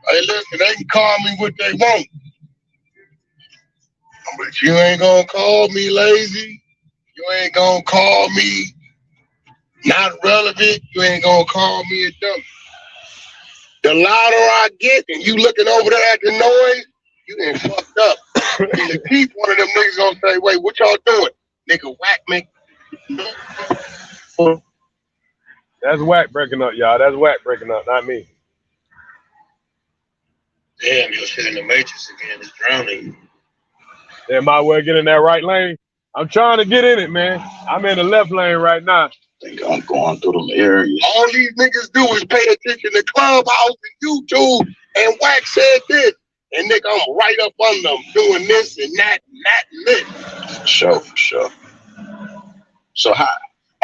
Hey, listen, they can call me what they want. But you ain't gonna call me lazy. You ain't gonna call me not relevant. You ain't gonna call me a dummy. The louder I get and you looking over there at the noise, you ain't fucked up. In the teeth, one of them niggas gonna say, wait, what y'all doing? Nigga, whack me. That's whack breaking up, y'all. That's whack breaking up, not me. Damn, your shit in the matrix again. It's drowning you. They might well get in that right lane. I'm trying to get in it, man. I'm in the left lane right now. I think I'm going through them areas. All these niggas do is pay attention to Clubhouse and YouTube, and Wax said this. And nigga, I'm right up under them doing this and that and this. For sure. So how?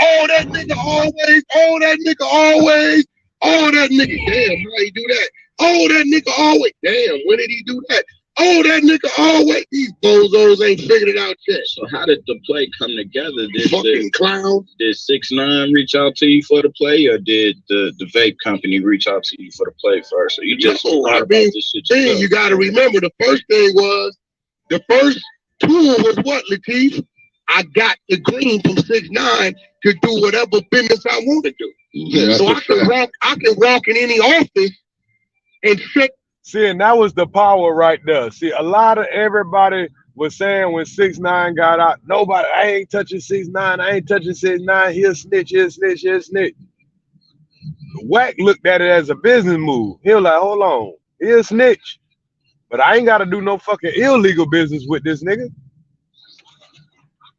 Oh, that nigga always. Oh, that nigga always. Oh, that nigga. Damn, how he do that? Oh, that nigga always. Damn, when did he do that? Oh, that nigga always, these bozos ain't figured it out yet. So how did the play come together? Fucking clown. Did 6ix9ine reach out to you for the play, or did the vape company reach out to you for the play first? So you just thought about this shit yourself. You got to remember, the first tool was what, Latif? I got the green from 6ix9ine to do whatever business I want to do. Yeah, so I can walk in any office and sit. See, and that was the power right there. See, a lot of everybody was saying when 6ix9ine got out, nobody, I ain't touching 6ix9ine, I ain't touching 6ix9ine, he'll snitch, he'll snitch, he'll snitch. Wack looked at it as a business move. He was like, hold on, he'll snitch, but I ain't got to do no fucking illegal business with this nigga.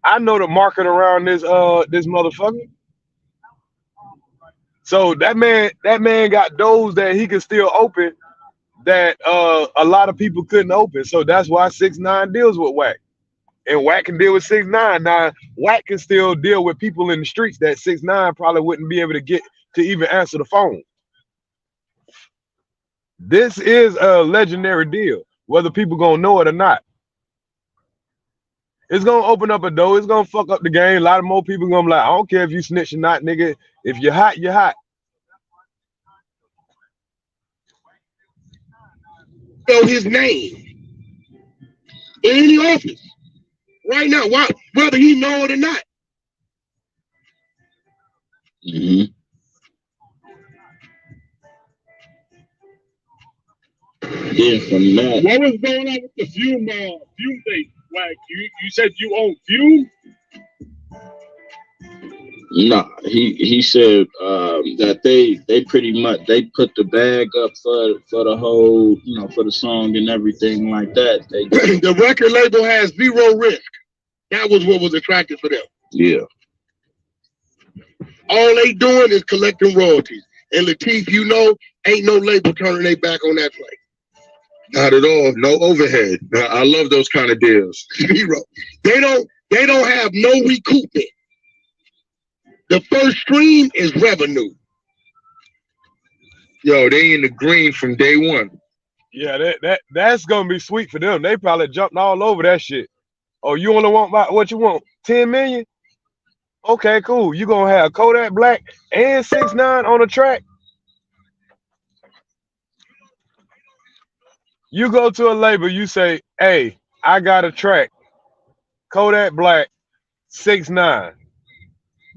I know the market around this motherfucker. So that man got doors that he could still open that a lot of people couldn't open. So that's why 6ix9ine deals with Wack. And Wack can deal with 6ix9ine. Now, Wack can still deal with people in the streets that 6ix9ine probably wouldn't be able to get to even answer the phone. This is a legendary deal, whether people gonna know it or not. It's gonna open up a door. It's gonna fuck up the game. A lot of more people gonna be like, I don't care if you snitch or not, nigga. If you're hot, you're hot. Know his name in any office right now, whether he know it or not. Mm-hmm. Yeah, from that. What was going on with the Fume thing? Like you said you own Fume? No, he said that they pretty much they put the bag up for the whole, for the song and everything like that. The record label has zero risk. That was what was attractive for them. Yeah. All they doing is collecting royalties. And Latif, ain't no label turning their back on that play. Not at all. No overhead. I love those kind of deals. Zero. They don't have no recoupment. The first stream is revenue. Yo, they in the green from day one. Yeah, that's gonna be sweet for them. They probably jumped all over that shit. Oh, you only want what you want? 10 million? Okay, cool. You gonna have Kodak Black and 6ix9ine on the track? You go to a label, you say, hey, I got a track. Kodak Black, 6ix9ine.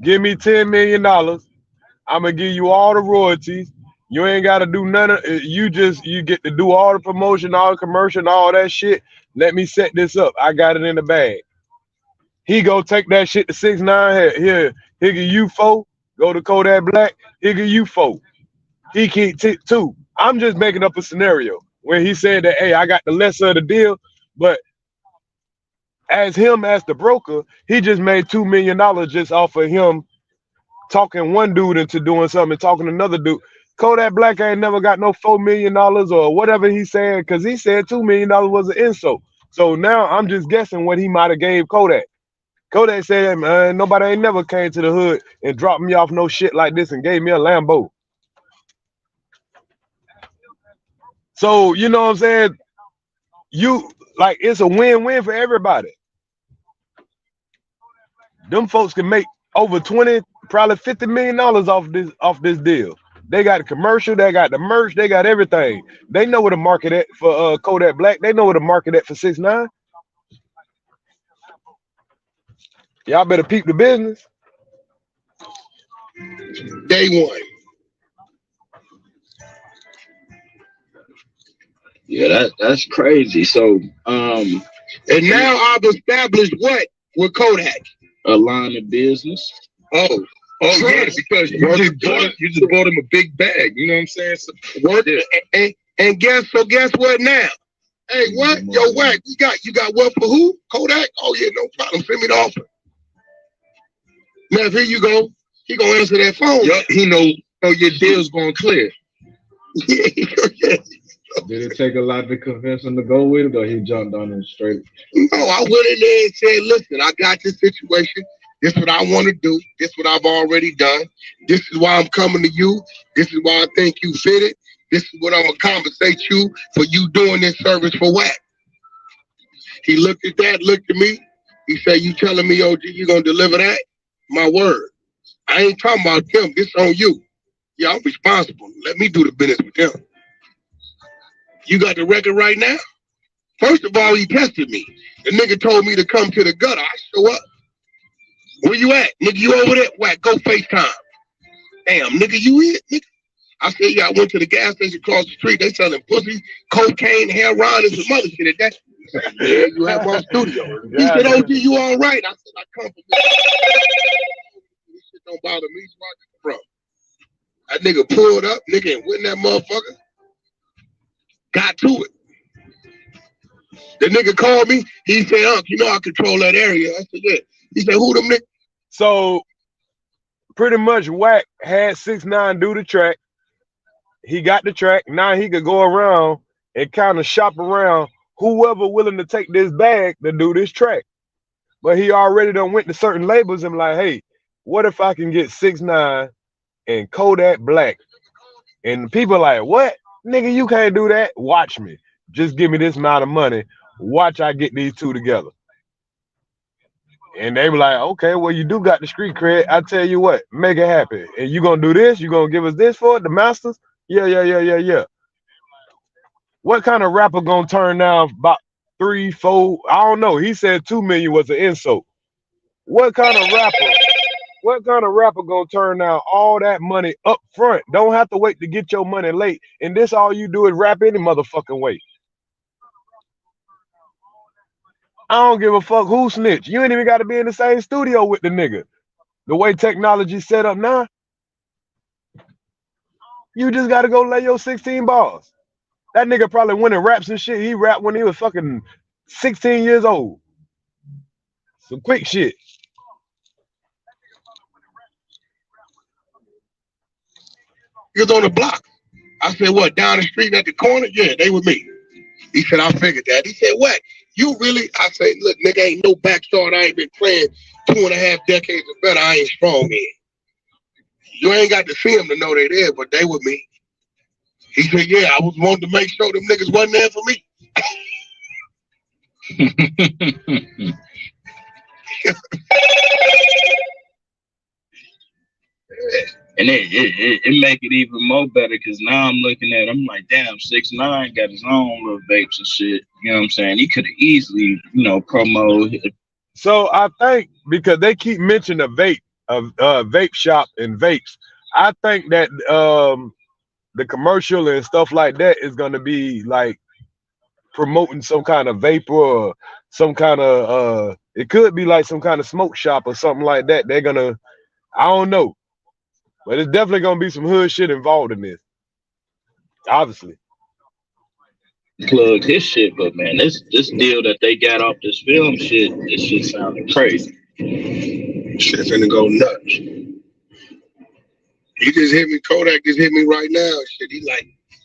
Give me $10 million. I'm gonna give you all the royalties. You ain't gotta do none of it. You get to do all the promotion, all the commercial, all that shit. Let me set this up. I got it in the bag. He go take that shit to 6ix9ine. Here give you 4. Go to Kodak Black. Here give you 4. He keep 2. I'm just making up a scenario where he said that, hey, I got the lesser of the deal, but as the broker, he just made $2 million just off of him talking one dude into doing something and talking another dude. Kodak Black ain't never got no $4 million or whatever he said, because he said $2 million was an insult. So now I'm just guessing what he might have gave Kodak. Kodak said, man, nobody ain't never came to the hood and dropped me off no shit like this and gave me a Lambo. So, you know what I'm saying? It's a win-win for everybody. Them folks can make over 20, probably $50 million off this deal. They got the commercial, they got the merch, they got everything. They know where to market at for Kodak Black. They know where to market at for 6ix9ine. Y'all better peep the business. Day one. Yeah, that's crazy. So, and now I've established what with Kodak? A line of business. Oh yeah, because you just bought him a big bag. You know what I'm saying? So, and guess what now? Hey, what? Yo, Wack, you got what for who? Kodak? Oh yeah, no problem. Send me the offer. Now here you go. He gonna answer that phone. Yup, he know your deal's going clear. Yeah. Did it take a lot to convince him to go with it, or he jumped on it straight? No, I went in there and said, listen, I got this situation. This is what I want to do. This is what I've already done. This is why I'm coming to you. This is why I think you fit it. This is what I'm going to compensate you for you doing this service for Wack. He looked at that, looked at me. He said, "You telling me, OG, you gonna deliver that? My word. I ain't talking about them. This on you. Yeah, I'm responsible. Let me do the business with them. You got the record right now?" First of all, he tested me. The nigga told me to come to the gutter. I show up. Where you at? Nigga, you over there? What? Go FaceTime. Damn, nigga, you it? Nigga. I said, yeah, I went to the gas station across the street. They selling pussy, cocaine, heroin, and some other shit at that. Yeah, you have my studio. He said, OG, you all right? I said, I come from this shit don't bother me. So I come from. That nigga pulled up, nigga, and went in that motherfucker. Got to it. The nigga called me. He said, Unc, you know I control that area. I said, yeah. He said, who them niggas? So pretty much Wack had 6ix9ine do the track. He got the track. Now he could go around and kind of shop around whoever willing to take this bag to do this track. But he already done went to certain labels and like, hey, what if I can get 6ix9ine and Kodak Black? And people like, what? Nigga, you can't do that. Watch me. Just give me this amount of money. Watch I get these two together. And they were like, okay, well, you do got the street cred. I tell you what, make it happen. And you gonna do this? You gonna give us this for it? The masters? Yeah. What kind of rapper gonna turn down about 3, 4? I don't know. He said 2 million was an insult. What kind of rapper gonna turn down all that money up front? Don't have to wait to get your money late. And this all you do is rap any motherfucking way. I don't give a fuck who snitch. You ain't even got to be in the same studio with the nigga. The way technology's set up now, you just got to go lay your 16 bars. That nigga probably went and raps and shit. He rapped when he was fucking 16 years old. Some quick shit. He was on the block. I said, what, down the street at the corner? Yeah, they with me. He said, I figured that. He said, what? You really? I say, look, nigga, ain't no backstart. I ain't been playing 2.5 decades or better. I ain't strong in. You ain't got to see them to know they there, but they with me. He said, yeah, I was wanting to make sure them niggas wasn't there for me. And it make it even more better because now I'm looking at, I'm like, damn, 6ix9ine got his own little vapes and shit. You know what I'm saying? He could have easily, promo. So I think because they keep mentioning vape shop and vapes, I think that the commercial and stuff like that is gonna be like promoting some kind of vapor or some kind of it could be like some kind of smoke shop or something like that. They're gonna, I don't know. But it's definitely gonna be some hood shit involved in this. Obviously. Plugged his shit, but man, this deal that they got off this film shit, this shit sounded crazy. Shit's finna go nuts. He just hit me, Kodak just hit me right now. Shit,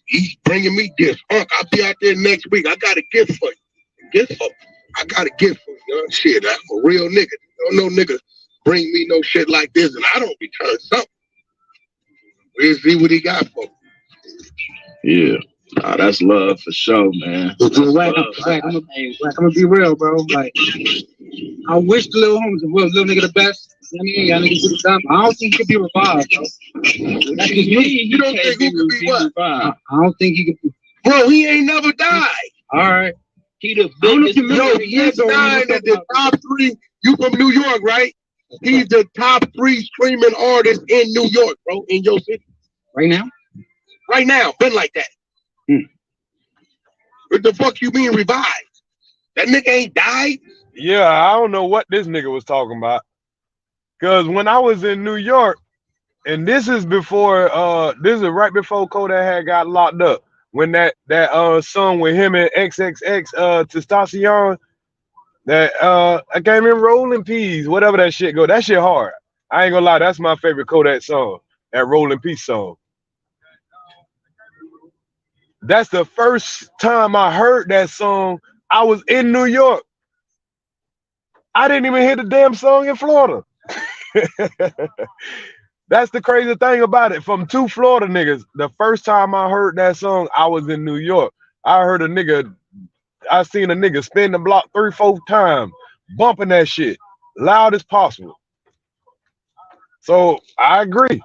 he's bringing me gifts. Unc, I'll be out there next week. I got a gift for you. I got a gift for you. Shit, I'm a real nigga. Don't no nigga bring me no shit like this and I don't return something. We'll see what he got for me. Yeah. Oh, that's love for sure, man. I'm gonna be real, bro. Like, I wish the little homies was little nigga the best. You know what I mean? Y'all niggas do the time. I don't think he could be revived, bro. That's just me. You don't think who could be what? I don't think he could be. Bro, he ain't never died. All right. He the biggest. Yo, he's signed at the top 3. You from New York, right? He's the top 3 streaming artist in New York, bro, in your city. Right now? Right now. Been like that. What the fuck you mean revived? That nigga ain't died? Yeah, I don't know what this nigga was talking about. Cause when I was in New York, and this is before this is right before Kodak had got locked up. When that song with him and XXX Testacion, that I can't remember, Rolling Peas, whatever that shit go. That shit hard. I ain't gonna lie, that's my favorite Kodak song, that Rolling Peas song. That's the first time I heard that song. I was in New York. I didn't even hear the damn song in Florida. That's the crazy thing about it. From 2 Florida niggas, the first time I heard that song, I was in New York. I heard a nigga, I seen a nigga spin the block 3-4 times, bumping that shit loud as possible. So I agree.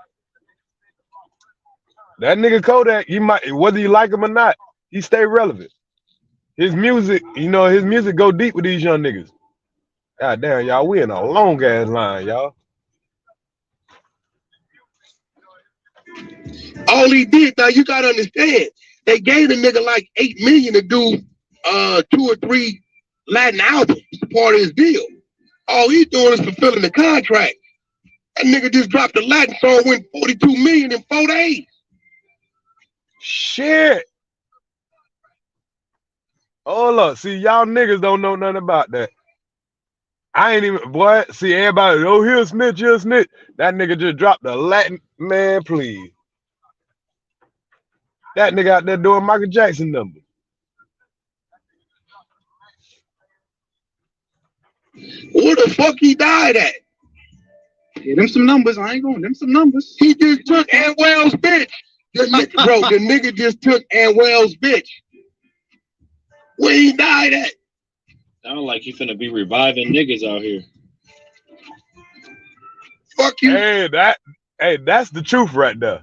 That nigga Kodak, he might, whether you like him or not, he stay relevant. His music, his music go deep with these young niggas. God damn, y'all, we in a long ass line, y'all. All he did, now you gotta understand, they gave the nigga like $8 million to do 2 or 3 Latin albums, part of his deal. All he's doing is fulfilling the contract. That nigga just dropped a Latin song, went 42 million in 4 days. Shit. Hold up. See, y'all niggas don't know nothing about that. I ain't even, boy, see everybody, oh, he'll snitch. That nigga just dropped a Latin, man, please. That nigga out there doing Michael Jackson numbers. Where the fuck he died at? Yeah, them some numbers. I ain't going. Them some numbers. He just took Anwell's bitch. The nigga just took Anwell's bitch. Where he died at? Sound like he finna be reviving niggas out here. Fuck you. Hey, that's the truth right there.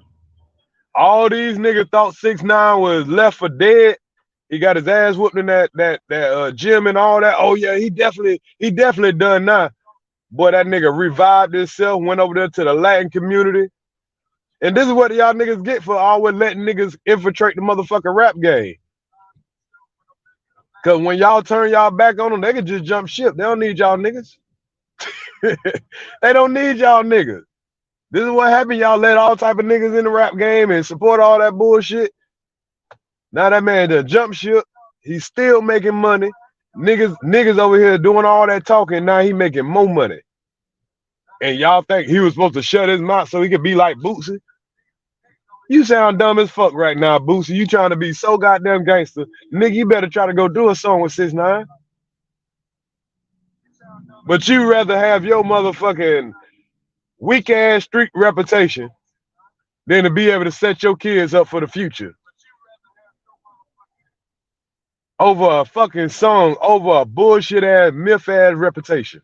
All these niggas thought 6ix9ine was left for dead. He got his ass whooped in that gym and all that. Oh yeah, he definitely done now. Boy, that nigga revived himself, went over there to the Latin community. And this is what y'all niggas get for always letting niggas infiltrate the motherfucking rap game. Cause when y'all turn y'all back on them, they can just jump ship. They don't need y'all niggas. They don't need y'all niggas. This is what happened. Y'all let all type of niggas in the rap game and support all that bullshit. Now that man done jump ship. He's still making money. Niggas over here doing all that talking. Now he making more money. And y'all think he was supposed to shut his mouth so he could be like Bootsy? You sound dumb as fuck right now, Bootsy. You trying to be so goddamn gangster. Nigga, you better try to go do a song with 6ix9ine. But you rather have your motherfucking weak ass street reputation than to be able to set your kids up for the future. Over a fucking song, over a bullshit ass, myth ass reputation.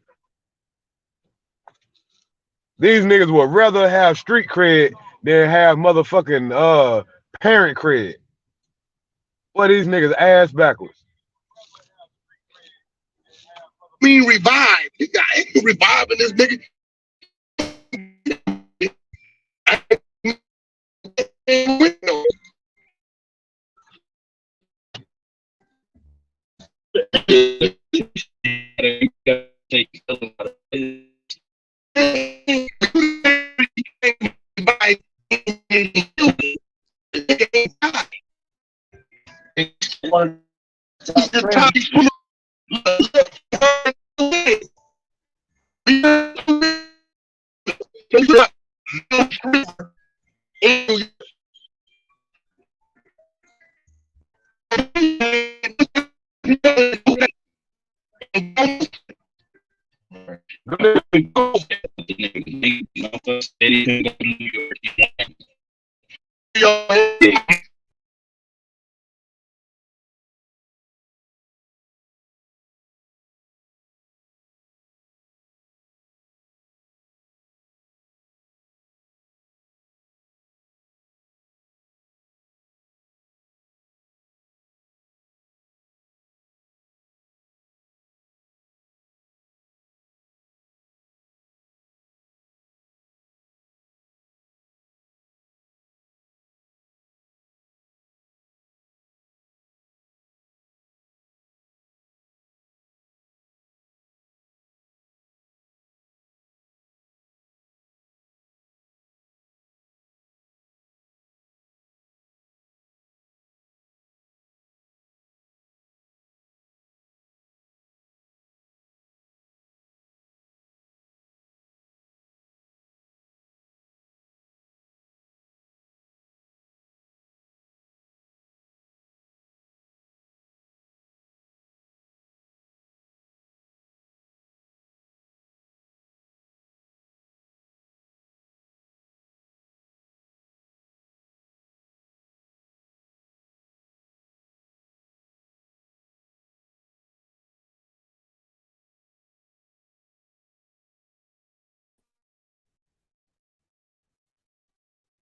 These niggas would rather have street cred than have motherfucking parent cred. Boy, these niggas ass backwards. Revived. He got reviving this nigga.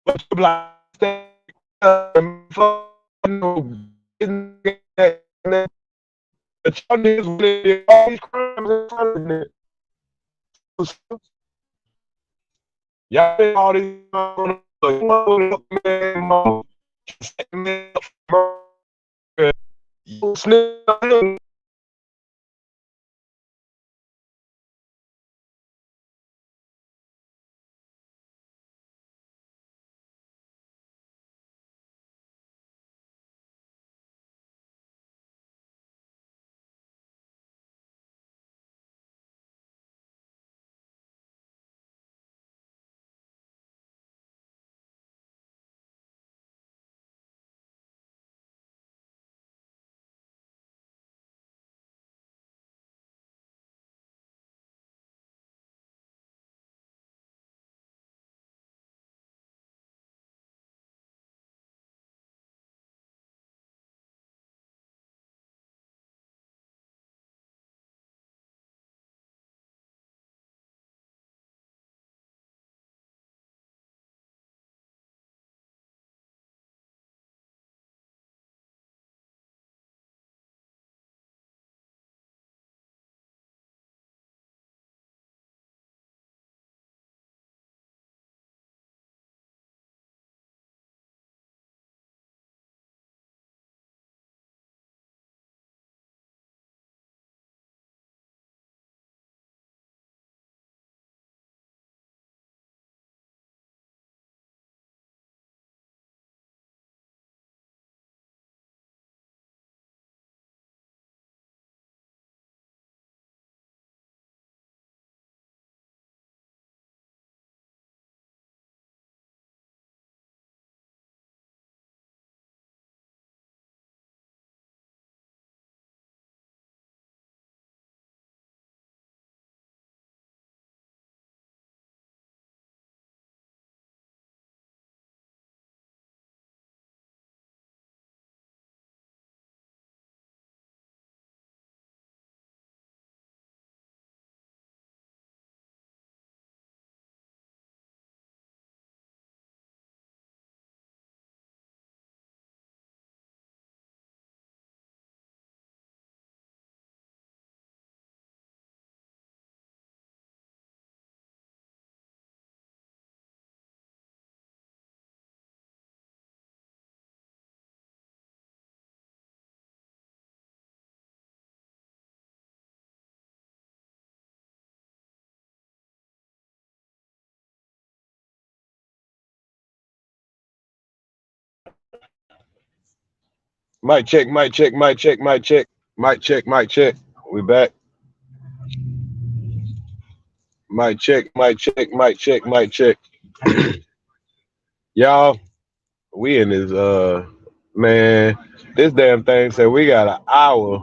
But you like but y'all niggas did all these crimes in front of me. Y'all did all these crimes. Mic check, mic check, mic check, mic check, mic check, mic check. We back. Mic check, mic check, mic check, mic check. Y'all, we in this man, this damn thing said we got an hour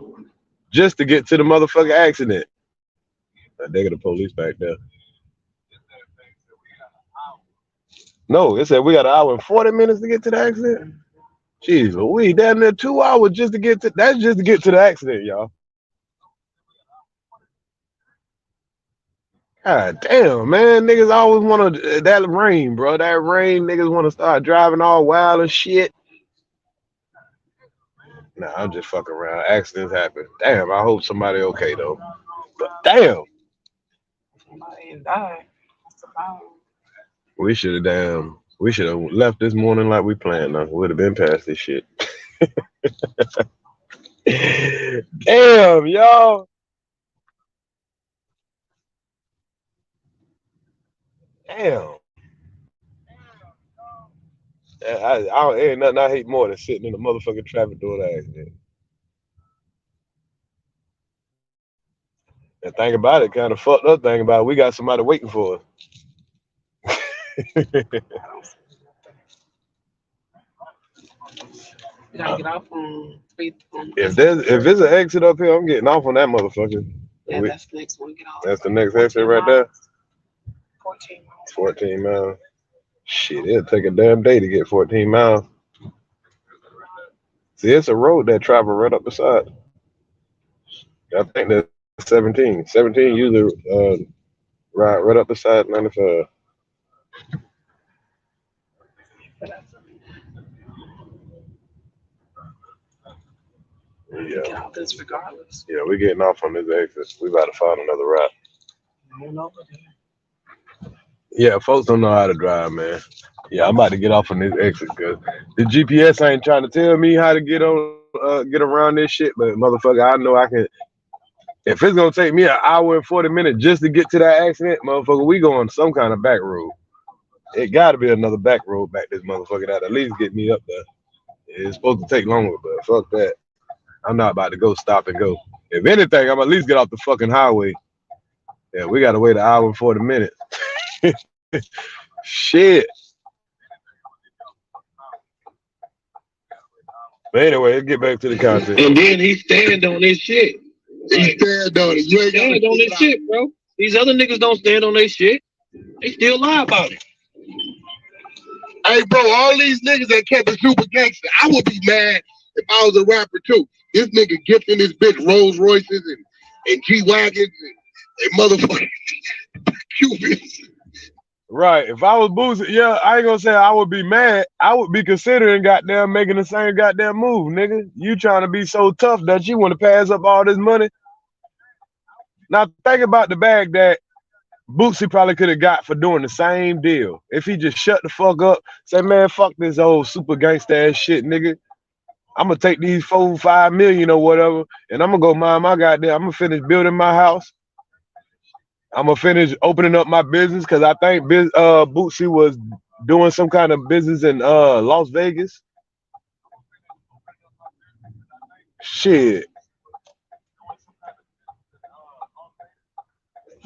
just to get to the motherfucking accident. They got the police back there. No, it said we got an hour and 40 minutes to get to the accident. Jeez, we down there 2 hours just to get to that's just to get to the accident, y'all. God damn, man, niggas always want to that rain, bro. That rain, niggas want to start driving all wild and shit. Nah, I'm just fucking around. Accidents happen. Damn, I hope somebody okay though. But damn, Somebody died. That's about. we should have left this morning like we planned. Would have been past this shit. Damn, y'all. Damn. Ain't nothing I hate more than sitting in the motherfucking traffic doing an accident. And think about it, kind of fucked up thing about it, we got somebody waiting for us. You gotta get off on If there's an exit up here, I'm getting off on that motherfucker. Yeah, that's the next one. Get off. That's the next exit right there. 14 miles. 14 miles. Shit, it'll take a damn day to get 14 miles. See, it's a road that travel right up the side. I think that's 17. 17 usually right up the side 95. Get out this regardless. Yeah, we getting off on this exit. We about to find another route. Yeah, folks don't know how to drive, man. Yeah, I'm about to get off on this exit because the GPS ain't trying to tell me how to get around this shit. But motherfucker, I know I can. If it's gonna take me an hour and 40 minutes just to get to that accident, motherfucker, we go on some kind of back road. It got to be another back road back this motherfucker that at least get me up there. It's supposed to take longer, but fuck that. I'm not about to go stop and go. If anything, I'm at least get off the fucking highway. Yeah, we got to wait an hour and 40 minutes. Shit. But anyway, let's get back to the content. And then he stand on this shit. He stand on it. You ain't stand on this shit, bro. These other niggas don't stand on their shit. They still lie about it. Hey, bro, all these niggas that kept it super gangster, I would be mad if I was a rapper too. This nigga gifting this bitch Rolls Royces and G-Wagons and motherfucking Cubans. Right. If I was Boosie, yeah, I ain't gonna say I would be mad. I would be considering goddamn making the same goddamn move, nigga. You trying to be so tough that you want to pass up all this money. Now think about the bag that Boosie probably could have got for doing the same deal. If he just shut the fuck up, say, man, fuck this old super gangsta ass shit, nigga. I'm gonna take these 4-5 million or whatever, and I'm gonna go mind my goddamn. I'm gonna finish building my house. I'm gonna finish opening up my business because I think Boosie was doing some kind of business in Las Vegas. Shit.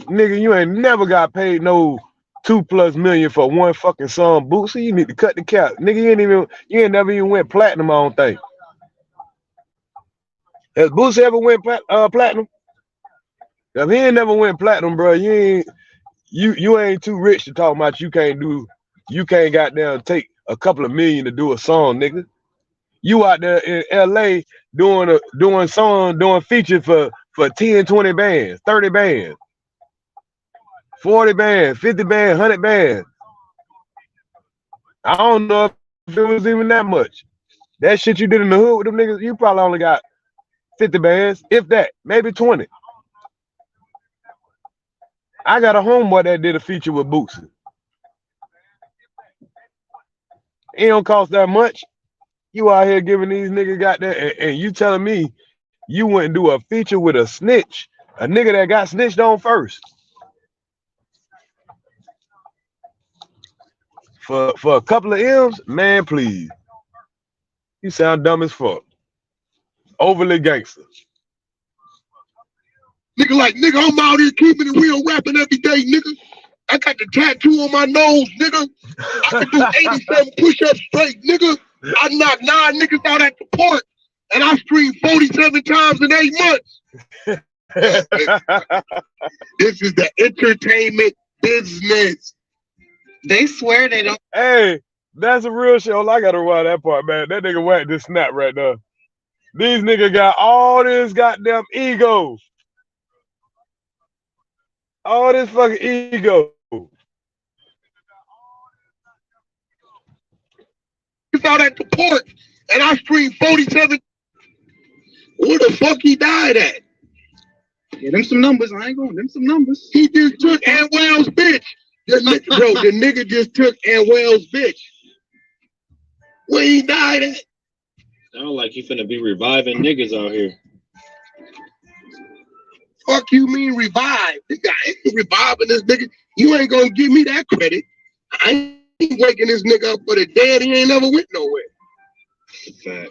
Nigga, you ain't never got paid no 2+ million for one fucking song, Boosie. You need to cut the cap. Nigga, you ain't never even went platinum, I don't think. Has Boosie ever went platinum? If he ain't never went platinum, bro, you ain't too rich to talk about you can't goddamn take a couple of million to do a song, nigga. You out there in LA doing features for 10, 20 bands, 30 bands, 40 bands, 50 bands, 100 bands. I don't know if it was even that much. That shit you did in the hood with them niggas, you probably only got 50 bands, if that, maybe 20. I got a homeboy that did a feature with Boosie. It don't cost that much. You out here giving these niggas goddamn, and you telling me you wouldn't do a feature with a snitch, a nigga that got snitched on first. For a couple of M's, man, please. You sound dumb as fuck. Overly gangster. Nigga, I'm out here keeping it real, rapping every day, nigga. I got the tattoo on my nose, nigga. I can do 87 push-ups straight, nigga. I knocked 9 niggas out at the port, and I streamed 47 times in 8 months. This is the entertainment business. They swear they don't. Hey, that's a real show. I gotta watch that part, man. That nigga whacked this snap right now. These niggas got all this goddamn ego. All this fucking ego. He's out at the port, and I streamed 47. Where the fuck he died at? Yeah, them some numbers. I ain't going. Them some numbers. He just took Anwell's bitch. The nigga just took Anwell's bitch. Where he died at? Sound like he finna be reviving niggas out here. Fuck you mean revive? This guy ain't reviving this nigga. You ain't gonna give me that credit. I ain't waking this nigga up for the dead. He ain't never went nowhere. Fact.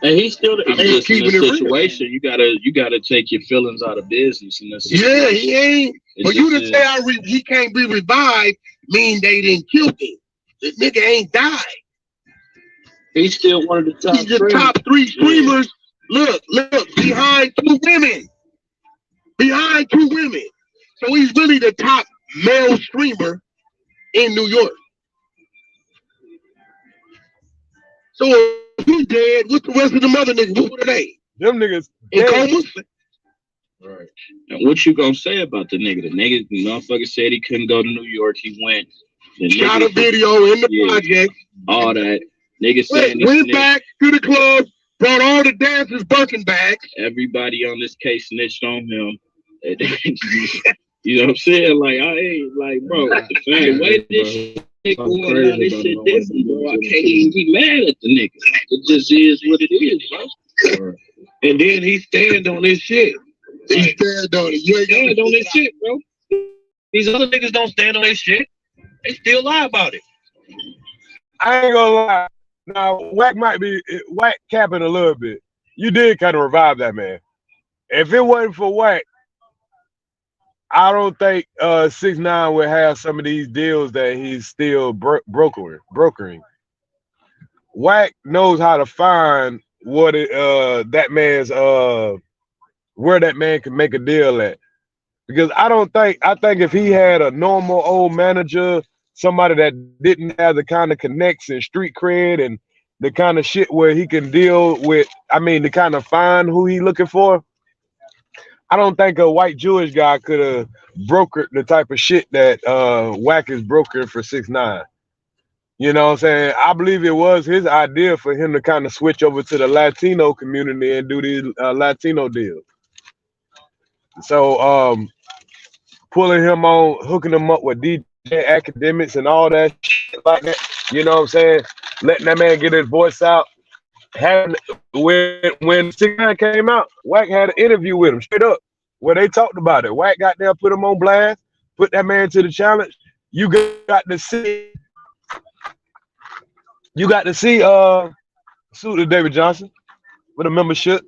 And he's still in this situation. You gotta take your feelings out of business in this situation. Yeah, he ain't. For you to say he can't be revived mean they didn't kill him. The nigga ain't died. He's still one of the top. He's the top 3 streamers. Look, behind 2 women. Behind 2 women. So he's really the top male streamer in New York. So if he dead, what's the rest of them other niggas? What are they? Them niggas in comas? Right. And what you gonna say about the nigga? The nigga, the motherfucker said he couldn't go to New York. He went. Shot a video in the project. All that. Niggas saying went back to the club, brought all the dancers Birkin bags. Everybody on this case snitched on him. You know what I'm saying? Like, I ain't like, bro, the way this shit going on, this shit different, bro. I can't even be mad at the nigga. It just is what it is, bro. And then he stand on this shit. He stand on it. You ain't Stand on this shit, bro. These other niggas don't stand on this shit. They still lie about it. I ain't gonna lie. Now, Wack might be capping a little bit. You did kind of revive that man. If it wasn't for Wack, I don't think 6ix9ine would have some of these deals that he's still brokering. Wack knows how to find what that man's where that man can make a deal at. Because I think if he had a normal old manager, somebody that didn't have the kind of connects and street cred and the kind of shit where he can deal with, to kind of find who he looking for, I don't think a white Jewish guy could have brokered the type of shit that Wack is brokering for 6ix9ine. You know what I'm saying? I believe it was his idea for him to kind of switch over to the Latino community and do these Latino deals. So pulling him on, hooking him up with DJ academics and all that shit like that, you know what I'm saying? Letting that man get his voice out. When 6ix9ine came out, Wack had an interview with him straight up where they talked about it. Wack got there, put him on blast, put that man to the challenge. You got to see suit to David Johnson with a membership.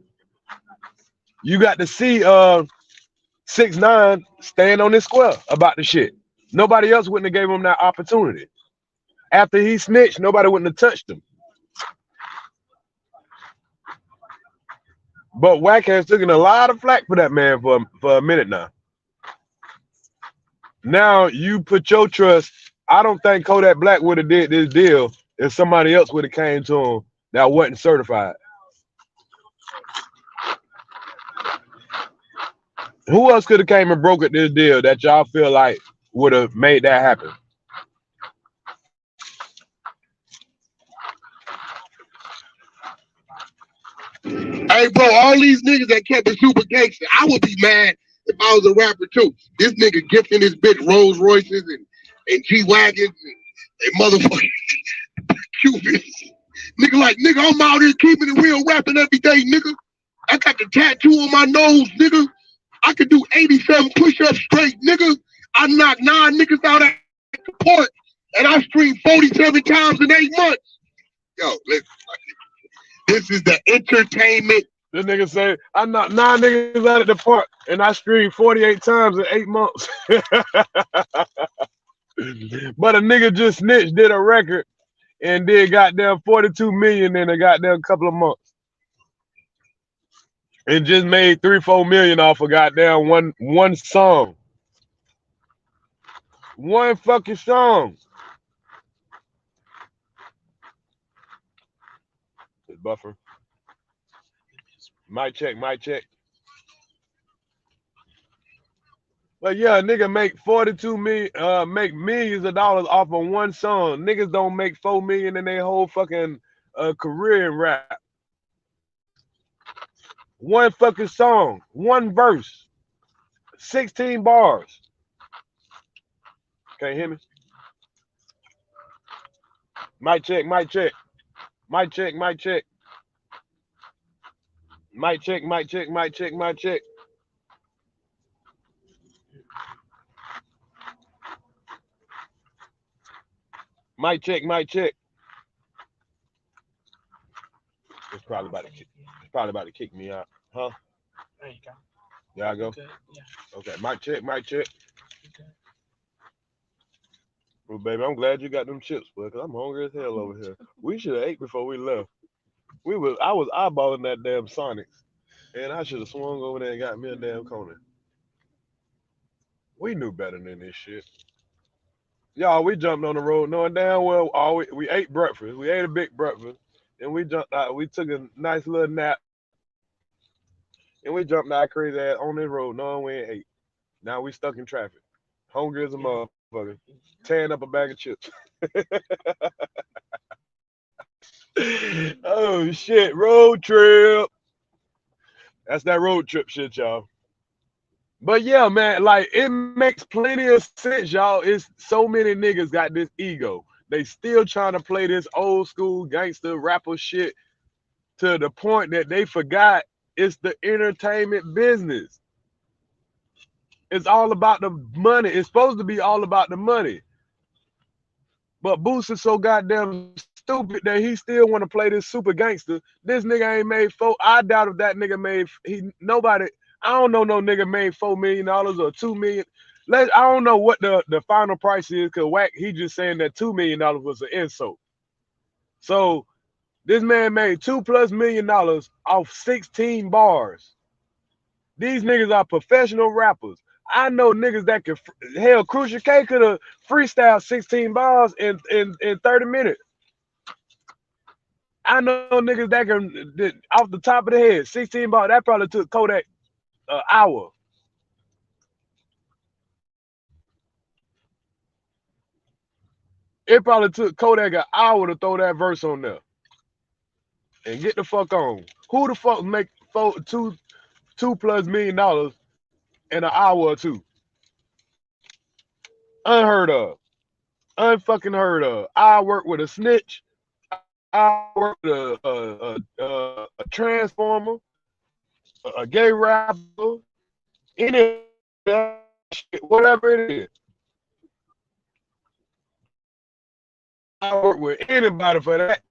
You got to see 6ix9ine stand on this square about the shit. Nobody else wouldn't have gave him that opportunity. After he snitched, nobody wouldn't have touched him. But Wack has taken a lot of flack for that man for a minute now. Now you put your trust. I don't think Kodak Black would have did this deal if somebody else would have came to him that wasn't certified. Who else could have came and brokered this deal that y'all feel like would have made that happen? Hey, bro, all these niggas that kept it super gangster, I would be mad if I was a rapper too. This nigga gifting his bitch Rolls Royces and G-Wagons and motherfucking Cubans. Nigga, I'm out here keeping it real, rapping every day, nigga. I got the tattoo on my nose, nigga. I could do 87 push-ups straight, nigga. I knocked 9 niggas out at the port, and I streamed 47 times in 8 months. Yo, listen. This is the entertainment. This nigga say, I knocked 9 niggas out at the park and I streamed 48 times in 8 months. But a nigga just snitched, did a record, and did goddamn 42 million in a goddamn couple of months. And just made 3-4 million off of goddamn one song. One fucking song. Buffer. Mic check. But yeah, nigga make 42 million, make millions of dollars off of one song. Niggas don't make 4 million in their whole fucking career in rap. One fucking song, one verse, 16 bars. Can't hear me? Mic check. Mic check. Mic check. Mic check. Mic check. Mic check. Mic check. Mic check. Mic check. Mic check. It's probably about to kick me out, huh? There you go. There I go. Okay. Yeah. Okay. Mic check. Mic check. Okay. Well, baby, I'm glad you got them chips, boy, because I'm hungry as hell over here. We should have ate before we left. I was eyeballing that damn Sonics, and I should have swung over there and got me a damn Conan. We knew better than this shit. Y'all, we jumped on the road knowing damn well we ate breakfast. We ate a big breakfast, and we jumped out. We took a nice little nap, and we jumped out crazy ass on this road knowing we ain't ate. Now we stuck in traffic. Hungry as a mother. motherfucker. Tearing up a bag of chips. Oh shit, road trip. That's that road trip shit, y'all. But yeah, man, like it makes plenty of sense, y'all. It's so many niggas got this ego. They still trying to play this old school gangster rapper shit to the point that they forgot it's the entertainment business. It's all about the money. It's supposed to be all about the money. But Boost is so goddamn stupid that he still want to play this super gangster. This nigga ain't made four. I doubt if that nigga made nobody. I don't know no nigga made $4 million or $2 million. I don't know what the final price is because Wack he just saying that $2 million was an insult. So this man made $2+ million off 16 bars. These niggas are professional rappers. I know niggas that could hell Crucial K could have freestyled 16 bars in 30 minutes. I know niggas that can off the top of the head 16 bars. That probably took Kodak an hour. It probably took Kodak an hour to throw that verse on there and get the fuck on. Who the fuck make $2+ million in an hour or two? Unheard of. Unfucking heard of. I work with a snitch. I work with a transformer, a gay rapper, any shit, whatever it is. I work with anybody for that.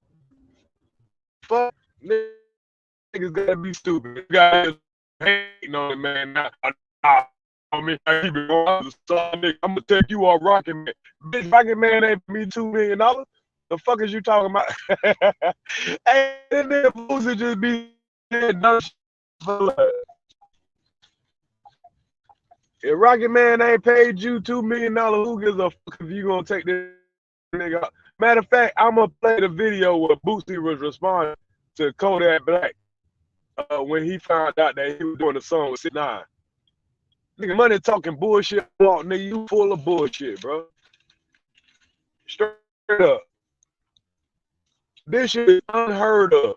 Fuck niggas gotta be stupid. You guys hating on it, man. I mean, I keep it going. I'm gonna take you off Rocket Man. Bitch, Rocket Man ain't me $2 million. The fuck is you talking about? Hey, that nigga Boosie just be dumb shit. If Rocket Man ain't paid you $2 million, who gives a fuck if you gonna take this nigga out? Matter of fact, I'm gonna play the video where Boosie was responding to Kodak Black when he found out that he was doing a song with 6ix9ine. Nigga, money talking bullshit. Nigga, you full of bullshit, bro. Straight up. This shit is unheard of.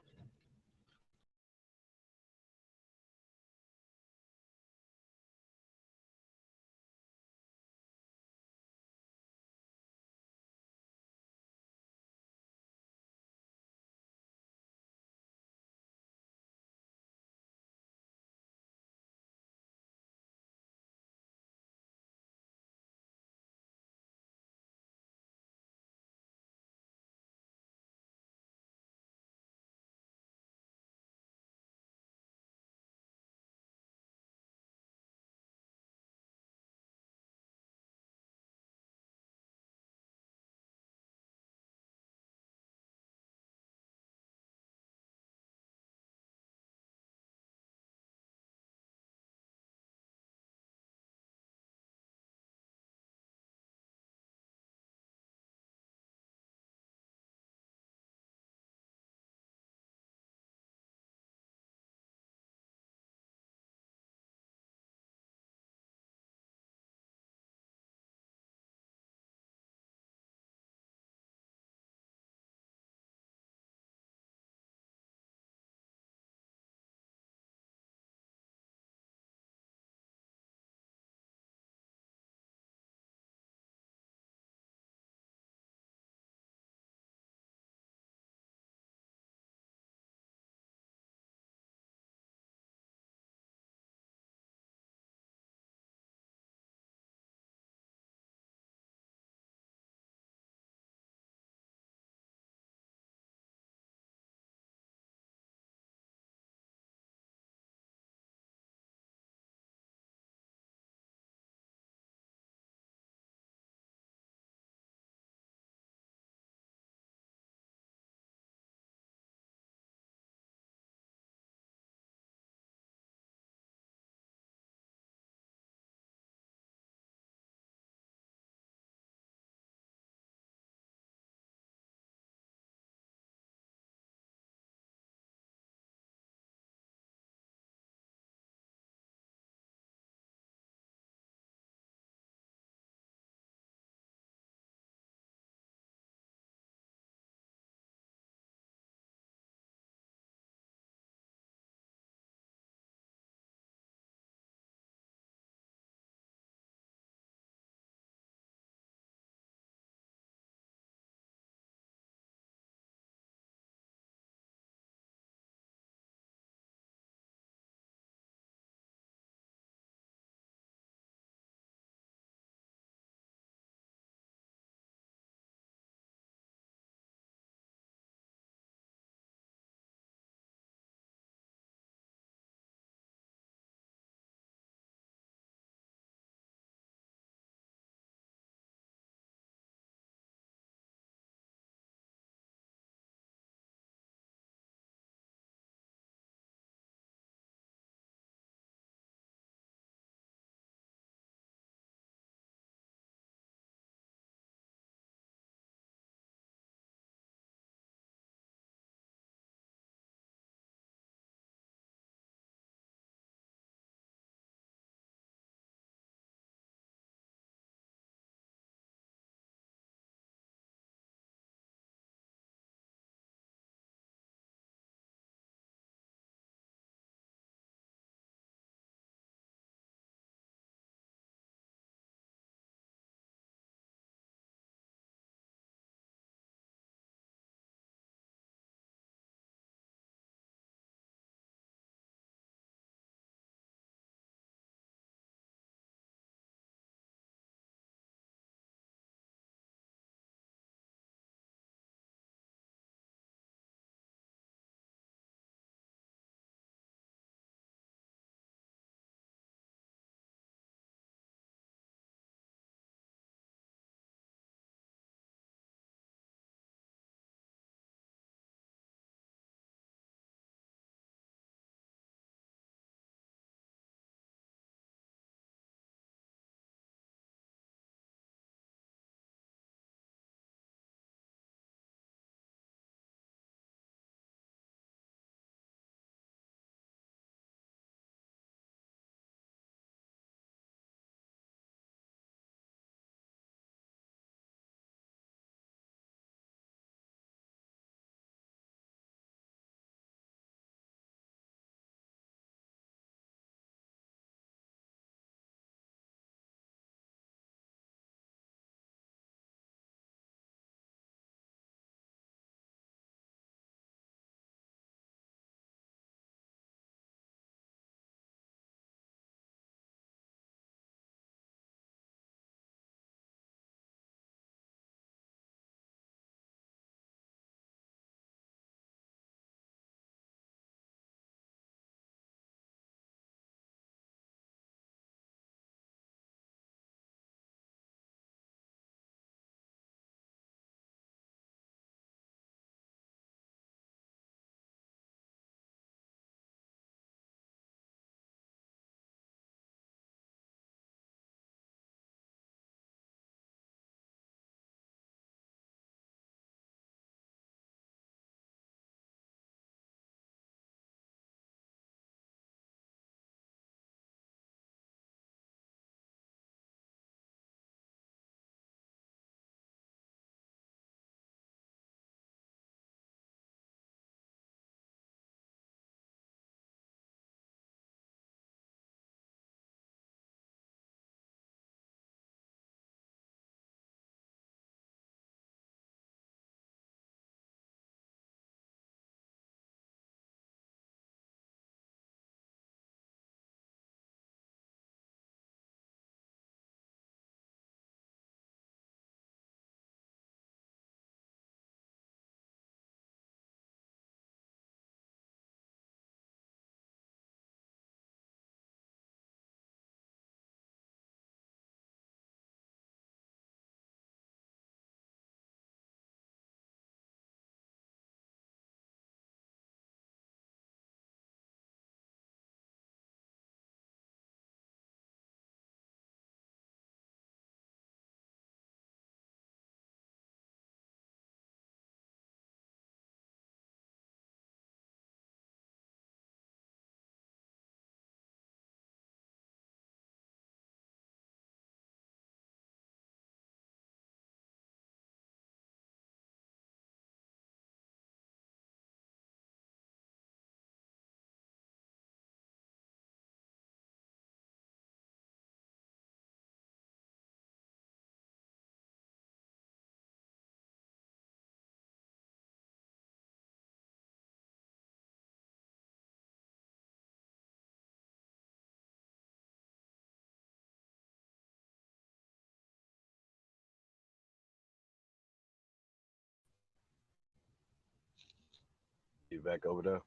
Get back over there.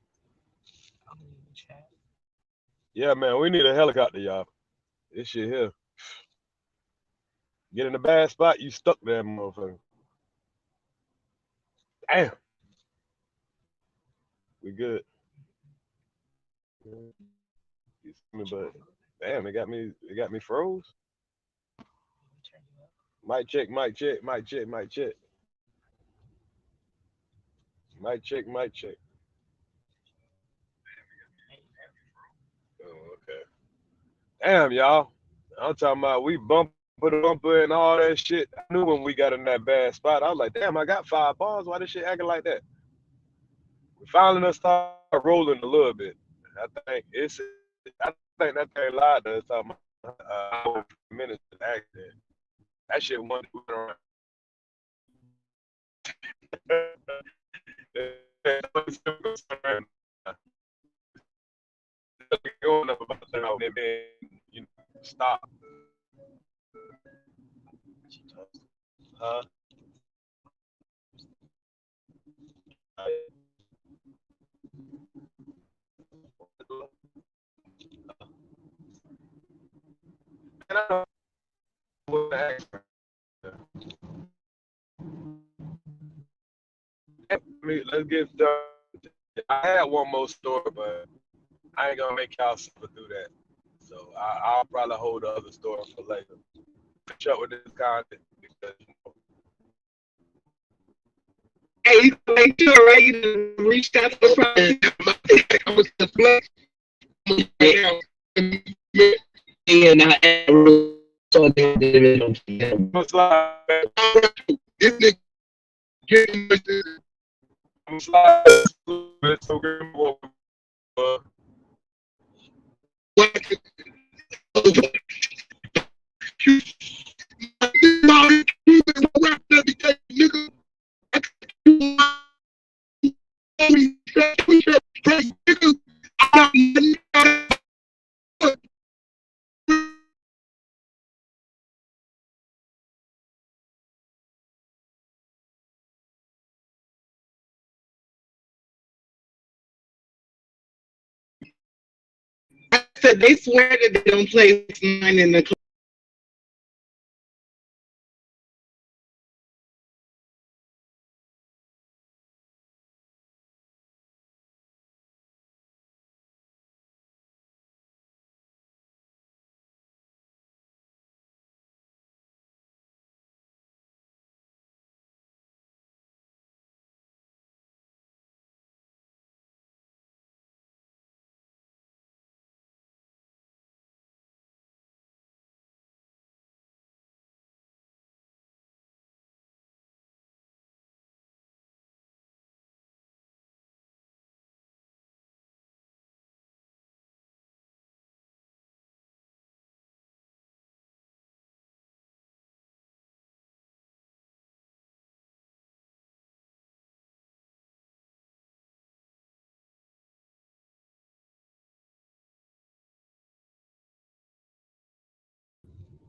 Yeah, man, we need a helicopter, y'all. This shit here. Get in a bad spot, you stuck there, motherfucker. Damn. We good. You see me, but damn, it got me froze. Mic check. Mic check. Oh, okay. Damn, y'all. I'm talking about we bumper and all that shit. I knew when we got in that bad spot, I was like, damn, I got 5 bars. Why this shit acting like that? We finally done start rolling a little bit. I think that thing lied to us talking about minutes of accident. That shit went around. Going up about that, and then stop. Huh? Let's get started. I had one more story, but I ain't gonna make y'all suffer through that. So I'll probably hold the other story for later. Catch up with this content because hey, you make sure, right? You reached out to the project. I was the flex. And I saw this nigga getting I'm sliding so good. I said they swear that they don't play 9 in the club.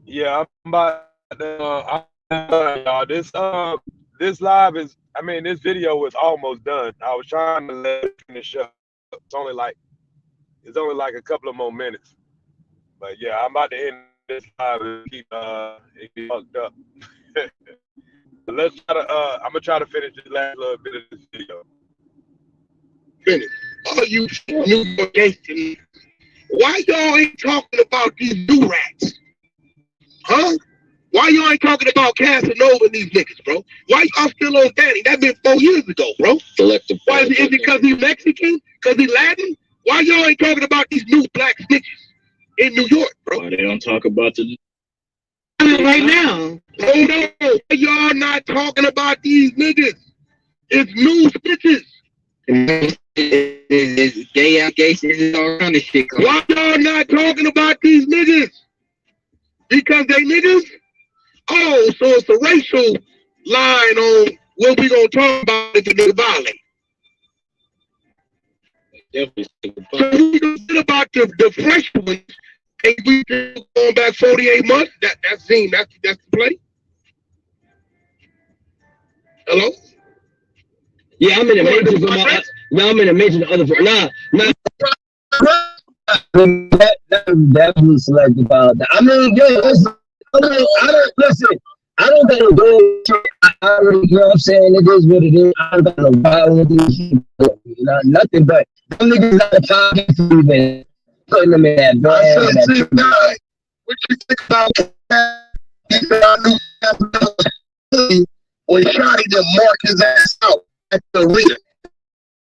Yeah, I'm about to, y'all. This live is, this video was almost done. I was trying to let it finish up. It's only like a couple of more minutes. But yeah, I'm about to end this live and keep it fucked up. But let's try to I'm gonna try to finish this last little bit of this video. Finish. All you New York gangsters, why y'all ain't talking about these new rats? Huh? Why y'all ain't talking about Casanova and these niggas, bro? Why y'all still on Danny? That been 4 years ago, bro. Selective. Why is it because he's Mexican? Because he's Latin? Why y'all ain't talking about these new black snitches in New York, bro? Why they don't talk about the right now? Hold on. Why y'all not talking about these niggas? It's new snitches. Gay allegations and all kind of shit. Why y'all not talking about these niggas? Because they niggas? Oh, so it's a racial line on what we gonna talk about if the nigga violate. So we gonna talk about the fresh ones, and we going back 48 months. That's the play. Hello? Yeah, I'm in the matrix. No, I'm gonna mention the other. Nah. That was selected about that. I mean, yo, I don't listen. I don't got no good. I already, you know what I'm saying? It is what it is. I don't got no problem with this shit. Nothing but them niggas not the podcast even putting them in that bag. What you think about when Shotty them mark his ass out at the arena?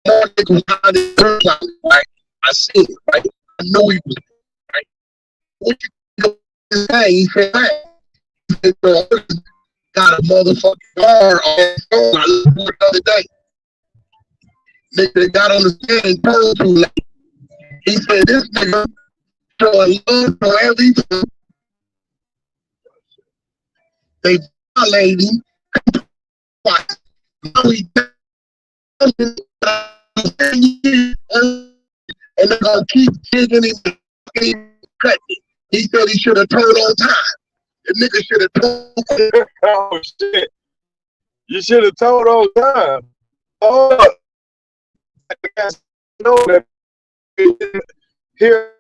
Mark was behind his curve line, right? I seen it, right? I know he was right. What you think of his thing? He said, hey, got a motherfucking guard on his phone. I looked for it the other day. Nigga got on the stand and told too late. He said, this nigga showing love for everything. They violated him twice. Now he and they're gonna keep digging him and cutting him. He said he should have turned on time. The nigga should have told. Oh shit! You should have told on time. Oh, I know that here.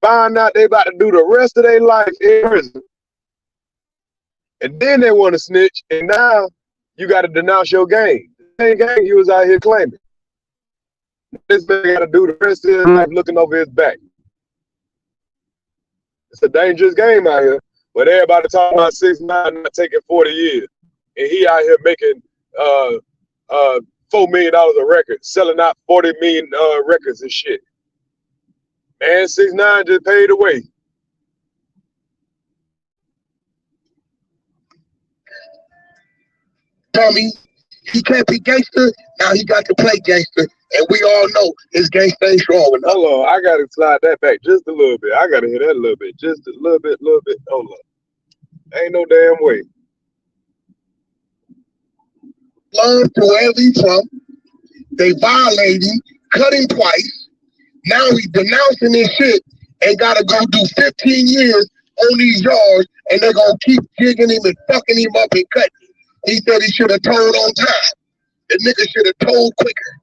Find out they about to do the rest of their life in prison, and then they want to snitch, and now you got to denounce your game. The same game you was out here claiming. This man got to do the rest of his life looking over his back. It's a dangerous game out here, but everybody talking about 6ix9ine not taking 40 years, and he out here making $4 million a record, selling out 40 million records and shit. Man, 6ix9ine just paid away. Tommy, he can't be gangster. Now he got to play gangster, and we all know his gangster ain't strong enough. Hold on, I gotta slide that back just a little bit. I gotta hear that a little bit, just a little bit. Hold on, ain't no damn way. Learn to wherever he's from. They violated him, cut him twice. Now he's denouncing this shit and gotta go do 15 years on these yards, and they're gonna keep jigging him and fucking him up and cutting him. He said he should have told on time. The nigga should have told quicker.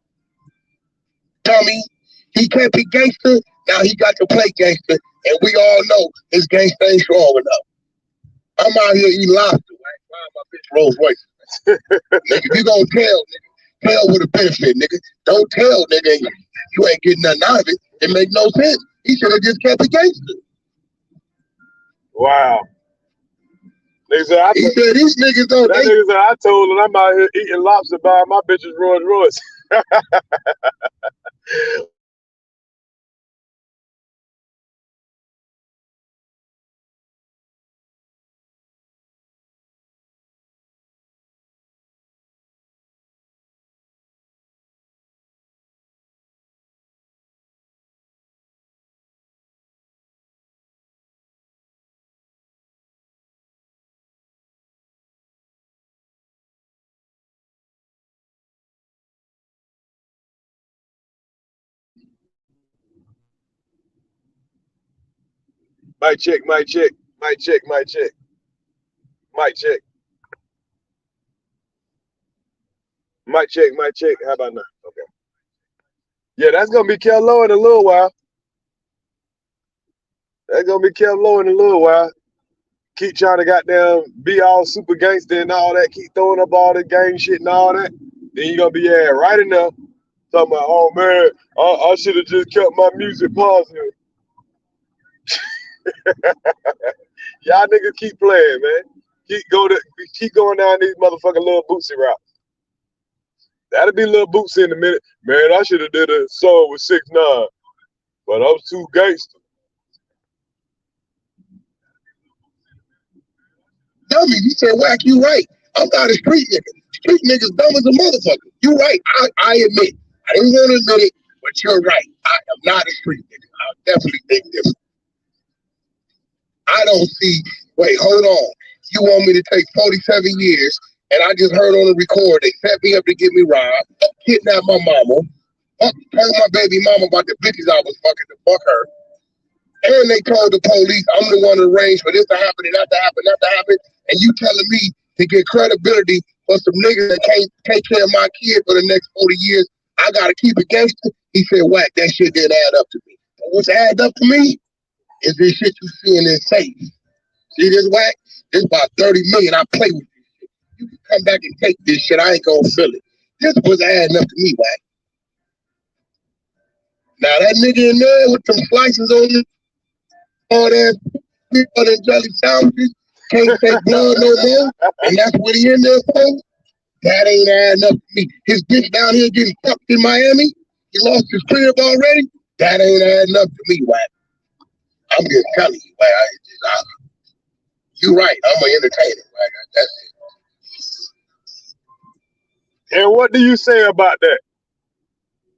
Tommy, he can't be gangster. Now he got to play gangster, and we all know his gangster ain't strong enough. I'm out here eating lobster. Right? Buying my bitch Rolls Royce. Nigga, if you gonna tell with a benefit, nigga. Don't tell, nigga. You ain't getting nothing out of it. It make no sense. He should have just kept it gangster. Wow. He said, these niggas don't. That nigga said, I told him I'm out here eating lobster buying my bitches Rolls Royce. Mic check. Mic check. How about now? Okay. Yeah, that's gonna be kept low in a little while. Keep trying to goddamn be all super gangster and all that. Keep throwing up all the gang shit and all that. Then you're gonna be right enough. Talking about, oh man, I should have just kept my music positive. Y'all niggas keep playing, man. Keep going down these motherfucking little Bootsy routes. That'll be Lil Bootsy in a minute. Man, I should have did a song with 6ix9ine, but I was too gangster. Dummy, you said whack, you right. I'm not a street nigga. Street niggas dumb as a motherfucker. You right. I admit. I didn't want to admit it, but you're right. I am not a street nigga. I definitely think different. I don't see, wait, hold on. You want me to take 47 years and I just heard on the record they set me up to get me robbed, kidnapped my mama, told my baby mama about the bitches I was fucking to fuck her, and they told the police I'm the one to arrange for this to happen and that to happen, and you telling me to get credibility for some niggas that can't take care of my kid for the next 40 years, I gotta keep it gangster? He said, whack, that shit didn't add up to me. But what's add up to me is this shit you see in this safe. See this whack? This about 30 million. I play with this shit. You can come back and take this shit. I ain't gonna feel it. This was adding up to me, whack. Now that nigga in there with some slices on it, all that peanut and jelly sandwiches, can't take blood no more, and that's what he in there for? That ain't adding up to me. His bitch down here getting fucked in Miami, he lost his crib already, that ain't adding up to me, whack. I'm just telling you, whack. You right, I'm an entertainer, whack. That's it. And what do you say about that?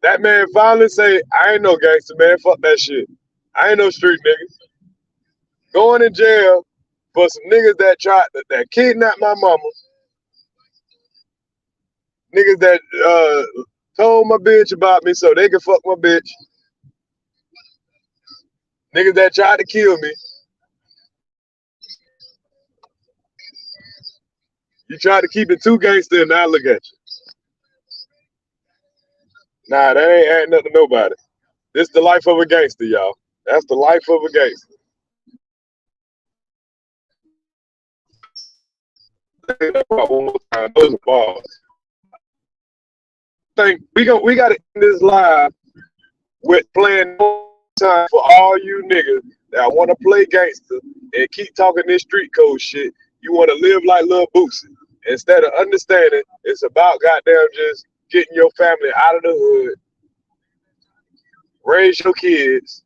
That man finally say, I ain't no gangster, man. Fuck that shit. I ain't no street nigga. Going in jail for some niggas that tried that kidnapped my mama. Niggas that told my bitch about me so they could fuck my bitch. Niggas that tried to kill me. You try to keep it too gangster and now look at you. Nah, that ain't adding up to nobody. This the life of a gangster, y'all. That's the life of a gangster. One more time, those are balls. Think we gotta end this live with playing time for all you niggas that want to play gangster and keep talking this street code shit. You want to live like Lil Boosie instead of understanding it's about goddamn just getting your family out of the hood, raise your kids,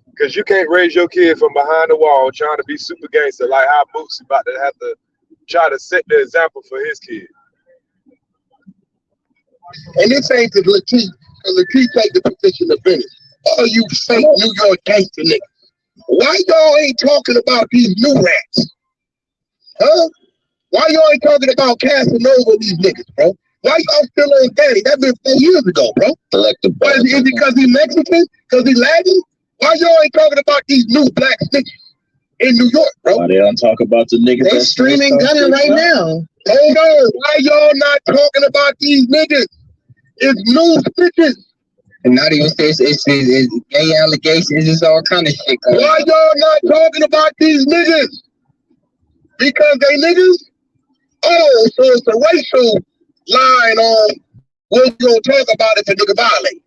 because you can't raise your kid from behind the wall trying to be super gangster like how Boosie about to have to try to set the example for his kid. And this ain't the Latif, because Latif take the position of business. All you fake New York gangster niggas. Why y'all ain't talking about these new rats? Huh? Why y'all ain't talking about Casanova these niggas, bro? Why y'all still on Danny? That been 4 years ago, bro. Why is it because he Mexican? Because he Latin? Why y'all ain't talking about these new black snitches in New York, bro? Why they don't talk about the niggas They streaming gunning right now. Hold on. Why y'all not talking about these niggas? It's new snitches. And not even say it's gay allegations, it's all kind of shit. Why y'all not talking about these niggas? Because they niggas? Oh, so it's a racial line on what you gonna talk about if a nigga violate.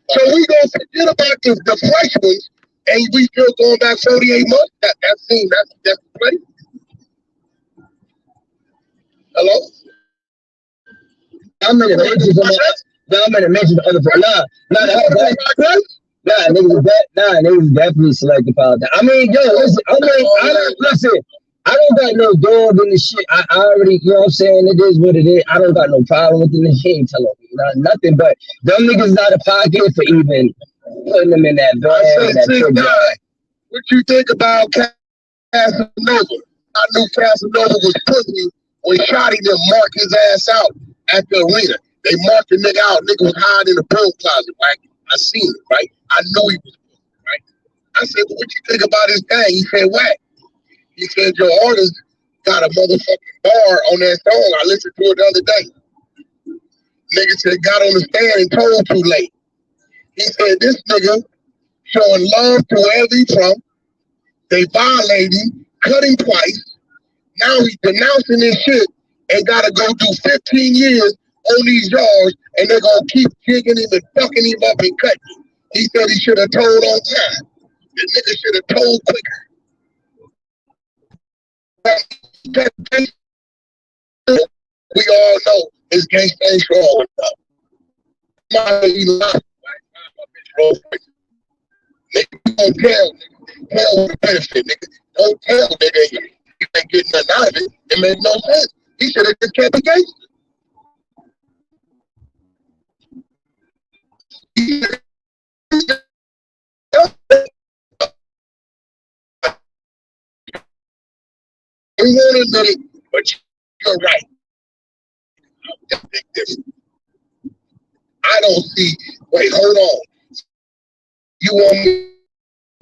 So we gonna forget about the fresh ones and we still going back 48 months? That's the place. Hello? I'm gonna mention the other part. Niggas definitely selected politics. I mean, yo, listen, I don't got no dog in the shit. I already, you know what I'm saying? It is what it is. I don't got no problem with the shit. Ain't telling me nothing, but them niggas not a pocket for even putting them in that bag. What you think about Casanova? I knew Casanova was pussy when Shotty them marked his ass out at the arena. They marked the nigga out. Nigga was hiding in the broom closet, right? I seen it, right? I knew he was pussy, right? I said, well, what you think about his thing? He said, whack. He said, your artist got a motherfucking bar on that song. I listened to it the other day. Nigga said, got on the stand and told too late. He said, this nigga showing love to wherever he from. They violating, cut him twice. Now he's denouncing this shit and gotta go do 15 years on these yards, and they're gonna keep jigging him and fucking him up and cutting him. He said he should have told on time. The nigga should have told quicker. We all know his gangsta ain't strong enough. Nigga, you don't tell, nigga. Tell the benefit, nigga. Don't tell, nigga. You ain't getting nothing out of it. It made no sense. He should have just kept the gangster. We want another, but you're right. That's a big difference. I don't see. Wait, hold on. You want me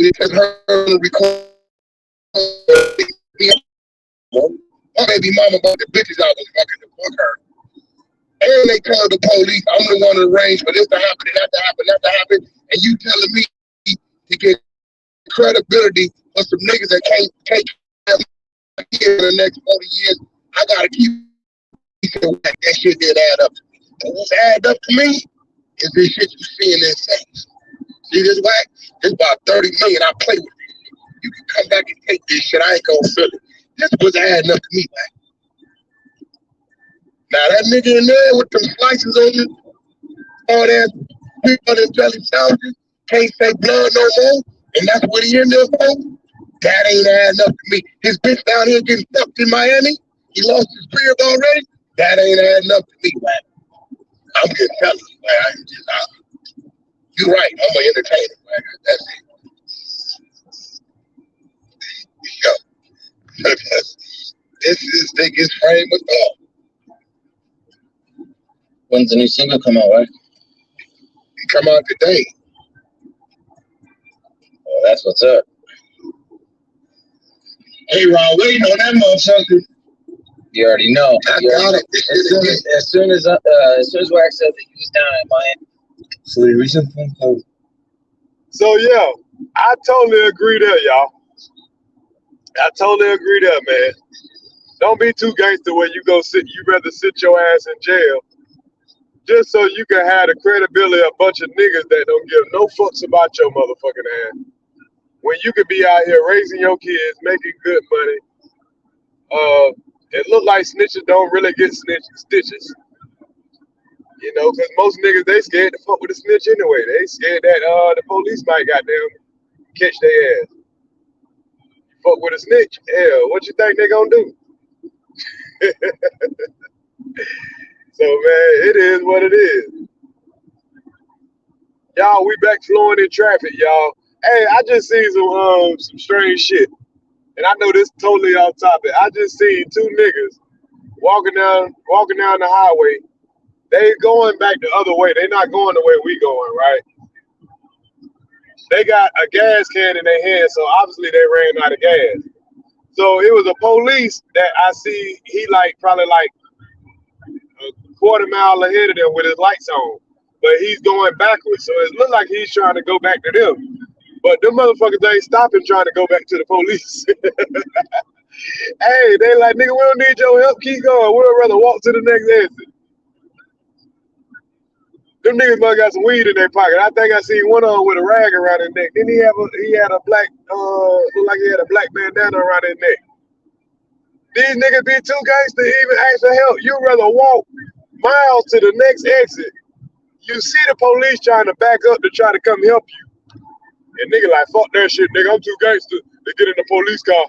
to tell her to record? My baby mama about the bitches I was fucking to fuck her. And they tell the police I'm the one to arrange for this to happen, and that to happen, that to happen. And you telling me to get credibility for some niggas that can't here in the next 40 years. I gotta keep that shit did add up to me. And what's add up to me is this shit you see in this sentence. See this whack? It's about 30 million. I play with it. You can come back and take this shit. I ain't gonna feel it. This was adding up to me, man. Now that nigga in there with them slices on it, all that people in belly sandwiches, can't say blood no more, and that's what he in there for. That ain't adding up to me. His bitch down here getting fucked in Miami. He lost his crib already. That ain't adding up to me, man. I'm just telling you, man. You're right. I'm an entertainer, man. That's it. Yo. This is the biggest frame of thought. When's the new single come out, right? It come out today. Well, that's what's up. Hey, Ron, waiting on that motherfucker. You already know. I got it. As soon as Wax said that he was down in Miami. So the recent phone call. So yeah, I totally agree there, y'all. I totally agree there, man. Don't be too gangster when you go sit. You rather sit your ass in jail just so you can have the credibility of a bunch of niggas that don't give no fucks about your motherfucking ass. When you could be out here raising your kids, making good money. It look like snitches don't really get stitches. You know, because most niggas, they scared to fuck with a snitch anyway. They scared that the police might goddamn catch their ass. Fuck with a snitch, hell, what you think they gonna do? So, man, it is what it is. Y'all, we back flowing in traffic, y'all. Hey, I just seen some strange shit. And I know this totally off topic. I just seen two niggas walking down the highway. They going back the other way. They not going the way we going, right? They got a gas can in their hand, so obviously they ran out of gas. So it was a police that I see, he probably a quarter mile ahead of them with his lights on. But he's going backwards, so it looked like he's trying to go back to them. But them motherfuckers ain't stopping trying to go back to the police. Hey, they like, nigga, we don't need your help. Keep going. We'd rather walk to the next exit. Them niggas must got some weed in their pocket. I think I seen one of them with a rag around his neck. Then he had a black, looked like he had a black bandana around his neck. These niggas be too gangster to even ask for help. You'd rather walk miles to the next exit. You see the police trying to back up to try to come help you. And nigga like, fuck that shit, nigga. I'm too gangster to get in the police car.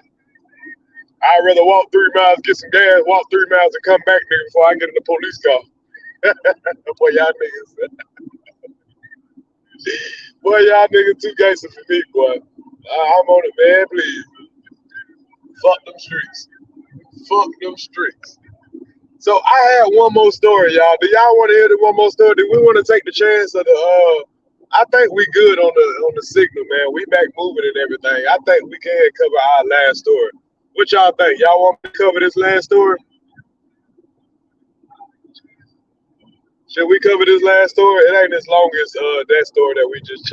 I'd rather walk 3 miles, get some gas, walk 3 miles, and come back, nigga, before I get in the police car. Boy, y'all niggas. Boy, y'all niggas too gangster for me, boy. I'm on it, man, please. Fuck them streets. Fuck them streets. So I had one more story, y'all. Do y'all want to hear the one more story? Do we want to take the chance of the I think we good on the signal, man. We back moving and everything. I think we can cover our last story. What y'all think? Y'all want me to cover this last story? Should we cover this last story? It ain't as long as that story that we just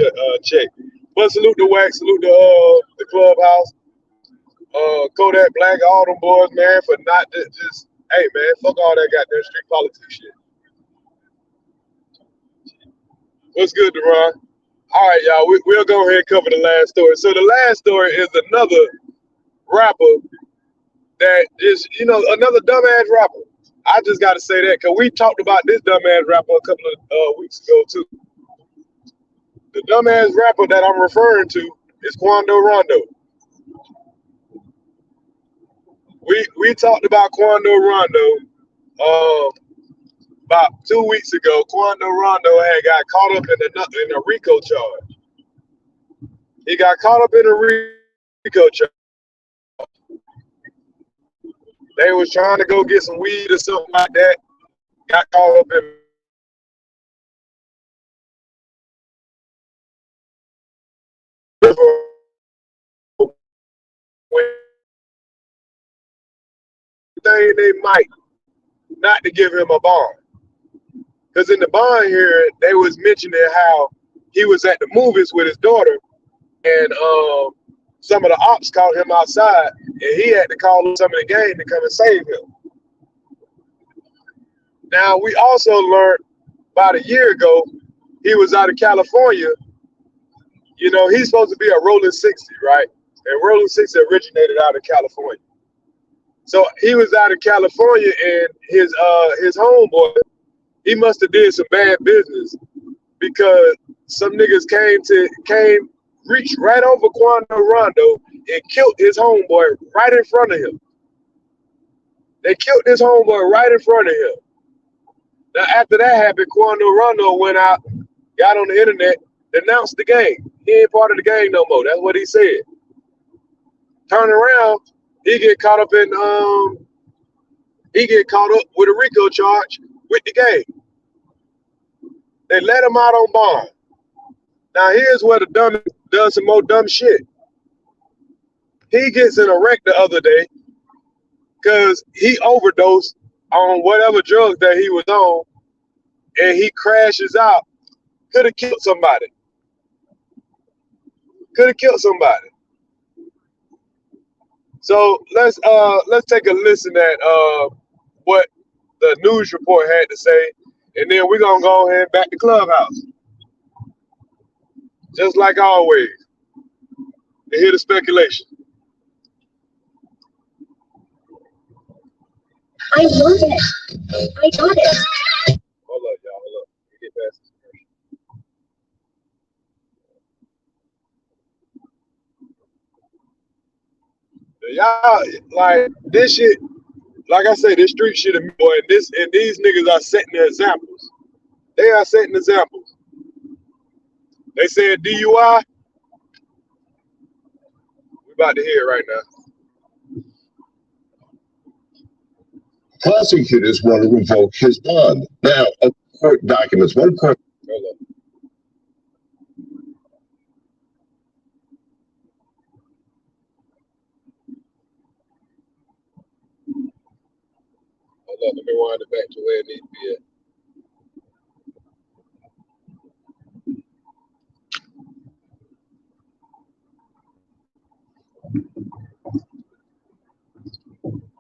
checked. But salute the Wax, salute the Clubhouse, Kodak Black, all them boys, man, for not just hey, man, fuck all that goddamn street politics shit. What's good, Deron? All right, y'all, we'll go ahead and cover the last story. So the last story is another rapper that is, another dumbass rapper. I just got to say that because we talked about this dumbass rapper a couple of weeks ago, too. The dumbass rapper that I'm referring to is Quando Rondo. We talked about Quando Rondo about 2 weeks ago. Quando Rondo had got caught up in a RICO charge. He got caught up in a RICO charge. They was trying to go get some weed or something like that. Got caught up in thing they might not to give him a bond. Because in the bond here, they was mentioning how he was at the movies with his daughter, and some of the ops caught him outside, and he had to call some of the gang to come and save him. Now, we also learned about a year ago, he was out of California. You know, he's supposed to be a rolling 60, right? And rolling 60 originated out of California. So he was out of California, and his homeboy, he must have did some bad business, because some niggas reached right over Quando Rondo and killed his homeboy right in front of him. They killed his homeboy right in front of him. Now, after that happened, Quando Rondo went out, got on the internet, denounced the gang. He ain't part of the gang no more. That's what he said. Turn around, he get caught up with a RICO charge with the gang. They let him out on bond. Now here's where the dummy does some more dumb shit. He gets in a wreck the other day because he overdosed on whatever drugs that he was on, and he crashes out. Could have killed somebody. So let's take a listen at what the news report had to say, and then we're gonna go ahead back to Clubhouse. Just like always. To hear the speculation. I got it. Hold up, y'all. Hold up. Let me get past this. Y'all, like, this shit, like I say, this street shit, boy, and these niggas are setting the examples. They are setting examples. They said DUI. We about to hear it right now. Prosecutors want to revoke his bond. Now, court documents, one court. Hold up. Let me wind it back to where it needs to be at.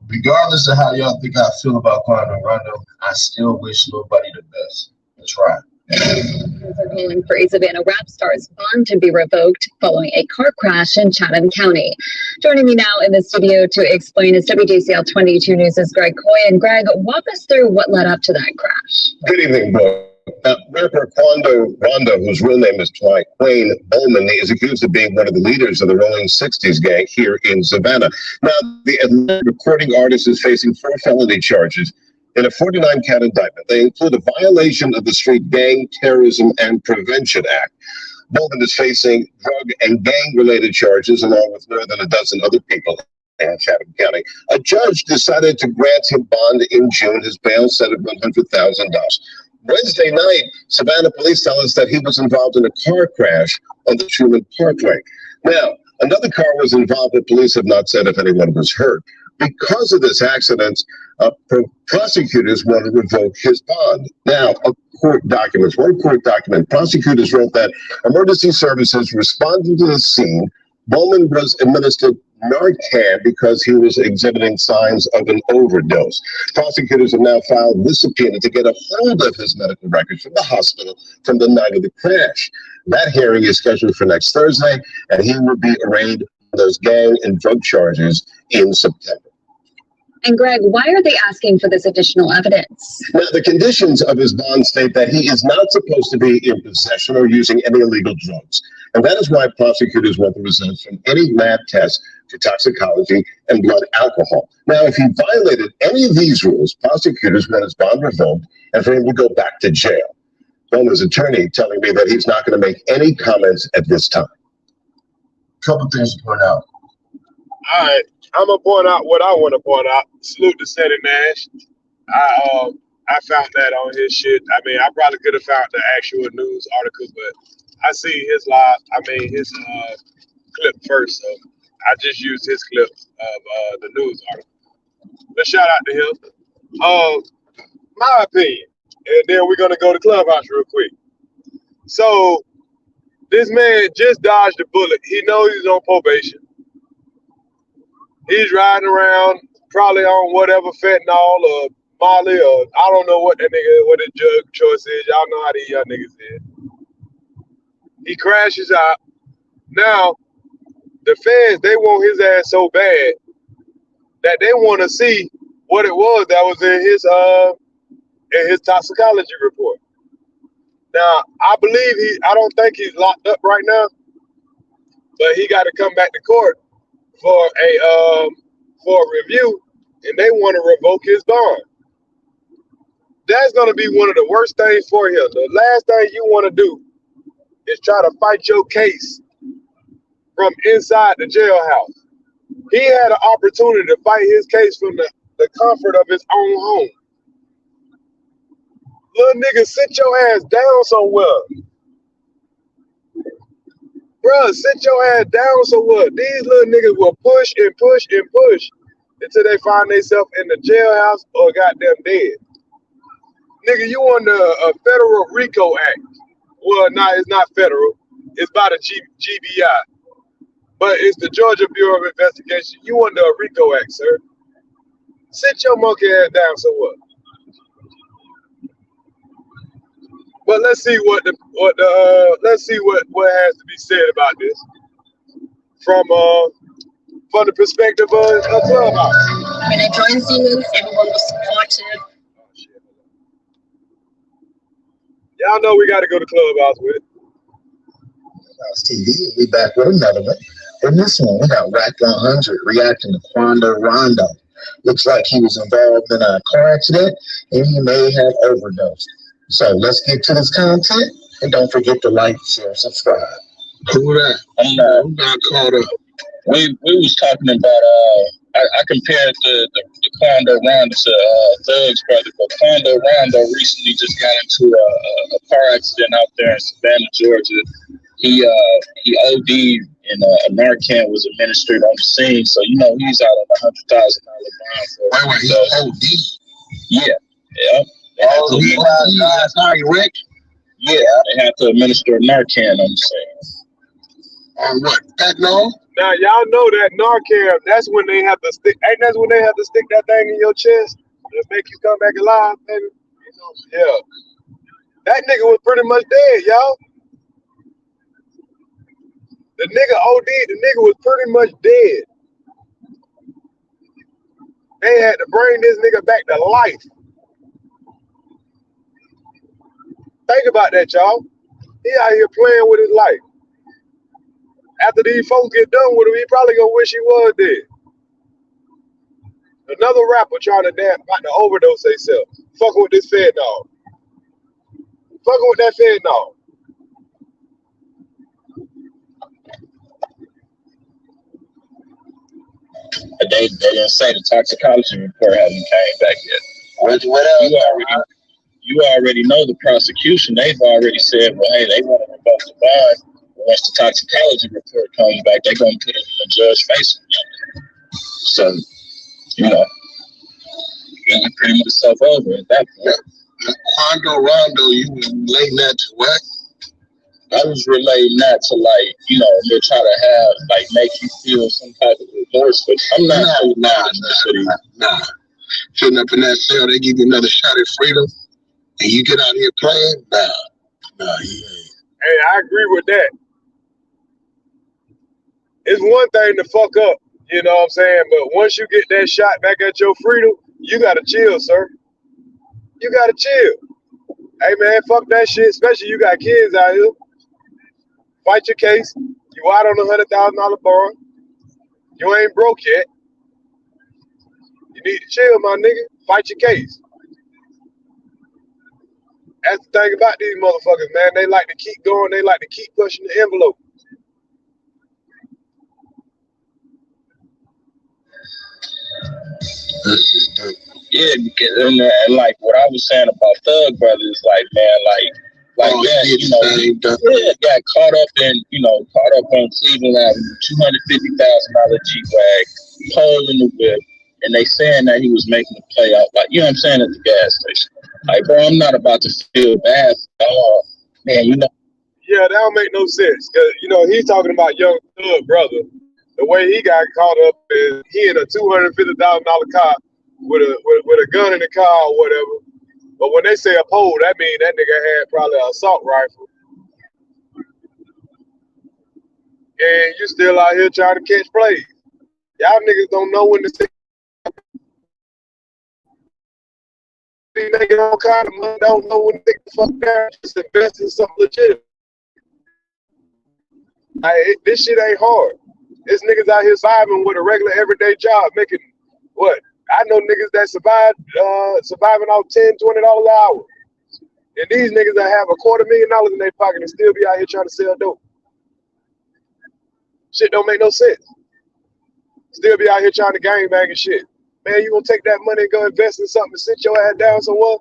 Regardless of how y'all think I feel about Quando Rondo, I still wish nobody the best. That's right. Are calling for a Savannah rap star's bond to be revoked following a car crash in Chatham County. Joining me now in the studio to explain is WJCL 22 News' Greg Coy. And Greg, walk us through what led up to that crash. Good evening, bro. Rapper Quando Rondo, whose real name is Wayne Bowman, is accused of being one of the leaders of the Rolling 60s gang here in Savannah. Now, the recording artist is facing 4 felony charges in a 49-count indictment. They include a violation of the Street Gang Terrorism and Prevention Act. Bowman is facing drug and gang-related charges along with more than a dozen other people in Chatham County. A judge decided to grant him bond in June, his bail set at $100,000. Wednesday night, Savannah police tell us that he was involved in a car crash on the Truman Parkway. Now, another car was involved, but police have not said if anyone was hurt. Because of this accident, prosecutors want to revoke his bond. Now, one court document, prosecutors wrote that emergency services responding to the scene. Bowman was administered Narcan because he was exhibiting signs of an overdose. Prosecutors have now filed this subpoena to get a hold of his medical records from the hospital from the night of the crash. That hearing is scheduled for next Thursday, and he will be arraigned on those gang and drug charges in September. And Greg, why are they asking for this additional evidence? Now, the conditions of his bond state that he is not supposed to be in possession or using any illegal drugs. And that is why prosecutors want the results from any lab test for toxicology and blood alcohol. Now, if he violated any of these rules, prosecutors want his bond revoked and for him to go back to jail. Bowman's attorney telling me that he's not going to make any comments at this time. Couple things to point out. All right, I'm gonna point out what I want to point out. Salute to Seti Nash. I found that on his shit. I mean, I probably could have found the actual news article, but I see his his clip first, so I just used his clip of the news article. But shout out to him. My opinion, and then we're gonna go to Clubhouse real quick. So this man just dodged a bullet. He knows he's on probation. He's riding around, probably on whatever fentanyl or Molly or I don't know what his drug choice is. Y'all know how these young niggas is. He crashes out. Now, the feds, they want his ass so bad that they want to see what it was that was in his toxicology report. Now, I don't think he's locked up right now, but he got to come back to court for a review, and they want to revoke his bond. That's going to be one of the worst things for him. The last thing you want to do is try to fight your case from inside the jailhouse. He had an opportunity to fight his case from the comfort of his own home. Little nigga, sit your ass down somewhere. Bruh, sit your ass down somewhere. These little niggas will push and push and push until they find themselves in the jailhouse or goddamn dead. Nigga, you under a federal RICO Act. Well, no, it's not federal. It's by the GBI. But it's the Georgia Bureau of Investigation. You under a RICO Act, sir. Sit your monkey ass down somewhere. But let's see what has to be said about this from the perspective of Clubhouse. When I joined Siemens, everyone was supportive. Y'all know we got to go to Clubhouse with it. Clubhouse TV, we back with another one. In this one, we got Rack 100 reacting to Quando Rondo. Looks like he was involved in a car accident and he may have overdosed. So let's get to this content and don't forget to like, share, subscribe. Who that? Who got caught up? We was talking about I compared the Quando Rondo to Thug's brother, but Quando Rondo recently just got into a car accident out there in Savannah, Georgia. He OD'd and a Narcan was administered on the scene, so he's out on $100,000 bond. Wait, he OD'd? Yeah. Oh, he Rick? Yeah, they have to administer a Narcan on the scene. On what? Fentanyl? Now y'all know that Narcan. That's when they have to stick. Ain't that when they have to stick that thing in your chest to make you come back alive, baby? Yeah. That nigga was pretty much dead, y'all. The nigga OD'd. The nigga was pretty much dead. They had to bring this nigga back to life. Think about that, y'all. He out here playing with his life. After these folks get done with him, he probably gonna wish he was dead. Another rapper trying to about to overdose themselves. Fucking with this fentanyl. Fucking with that fentanyl. They didn't say the toxicology report hasn't came back yet. What else? You already know the prosecution. They've already said, well, hey, they want to revoke the bond. Once the toxicology report comes back, they're going to put it in the judge's face. So, it's pretty much stuff over at that point. Quando Rondo, you relating that to what? I was relating that to they're trying to make you feel some type of remorse, but I'm not. Nah. Sitting up in that cell, they give you another shot at freedom, and you get out here playing? Nah, he ain't. Hey, I agree with that. It's one thing to fuck up, you know what I'm saying? But once you get that shot back at your freedom, you gotta chill, sir. You gotta chill. Hey man, fuck that shit, especially you got kids out here. Fight your case. You out on $100,000 bond. You ain't broke yet. You need to chill, my nigga. Fight your case. That's the thing about these motherfuckers, man. They like to keep going. They like to keep pushing the envelope. Yeah, because and like what I was saying about Thug Brothers, like man, like got caught up on Cleveland Avenue, $250,000 G-Wag, pole in the whip, and they saying that he was making a play out, like, you know what I'm saying, at the gas station. Like, bro, I'm not about to feel bad at all. Man, you know. Yeah, that don't make no sense. Cause he's talking about young Thug brother. The way he got caught up is he in a $250,000 car with a gun in the car or whatever. But when they say a pole, that means that nigga had probably an assault rifle. And you still out here trying to catch plays. Y'all niggas don't know when to say. Be making all kind of money, don't know when to take the fuck down, just invest in something legit. This shit ain't hard. There's niggas out here surviving with a regular everyday job, making what? I know niggas that surviving off $10, $20 an hour. And these niggas that have $250,000 in their pocket and still be out here trying to sell dope. Shit don't make no sense. Still be out here trying to gangbang and shit. Man, you gonna take that money and go invest in something and sit your ass down somewhere?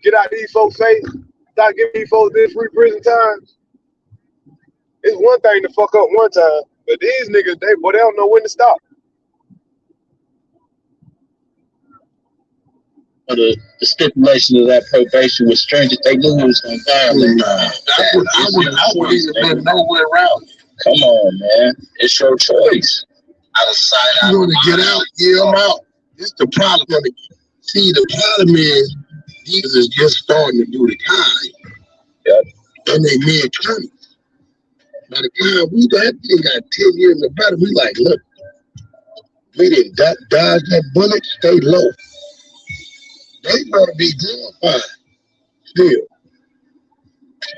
Get out these folks' face. Start giving these folks this free prison time. It's one thing to fuck up one time, but these niggas, they don't know when to stop. The stipulation of that probation was stringent. They knew it was going to violate. I wouldn't even been nowhere around. Come on, man. It's your choice. Out of sight. You want to get out? Yeah, I'm out. This the problem. See, the problem is these is just starting to do the time. Yep. And they mid-20s. By the time we got 10 years or better, we like, look, we didn't dodge that bullet, stay low. They better be glorified still.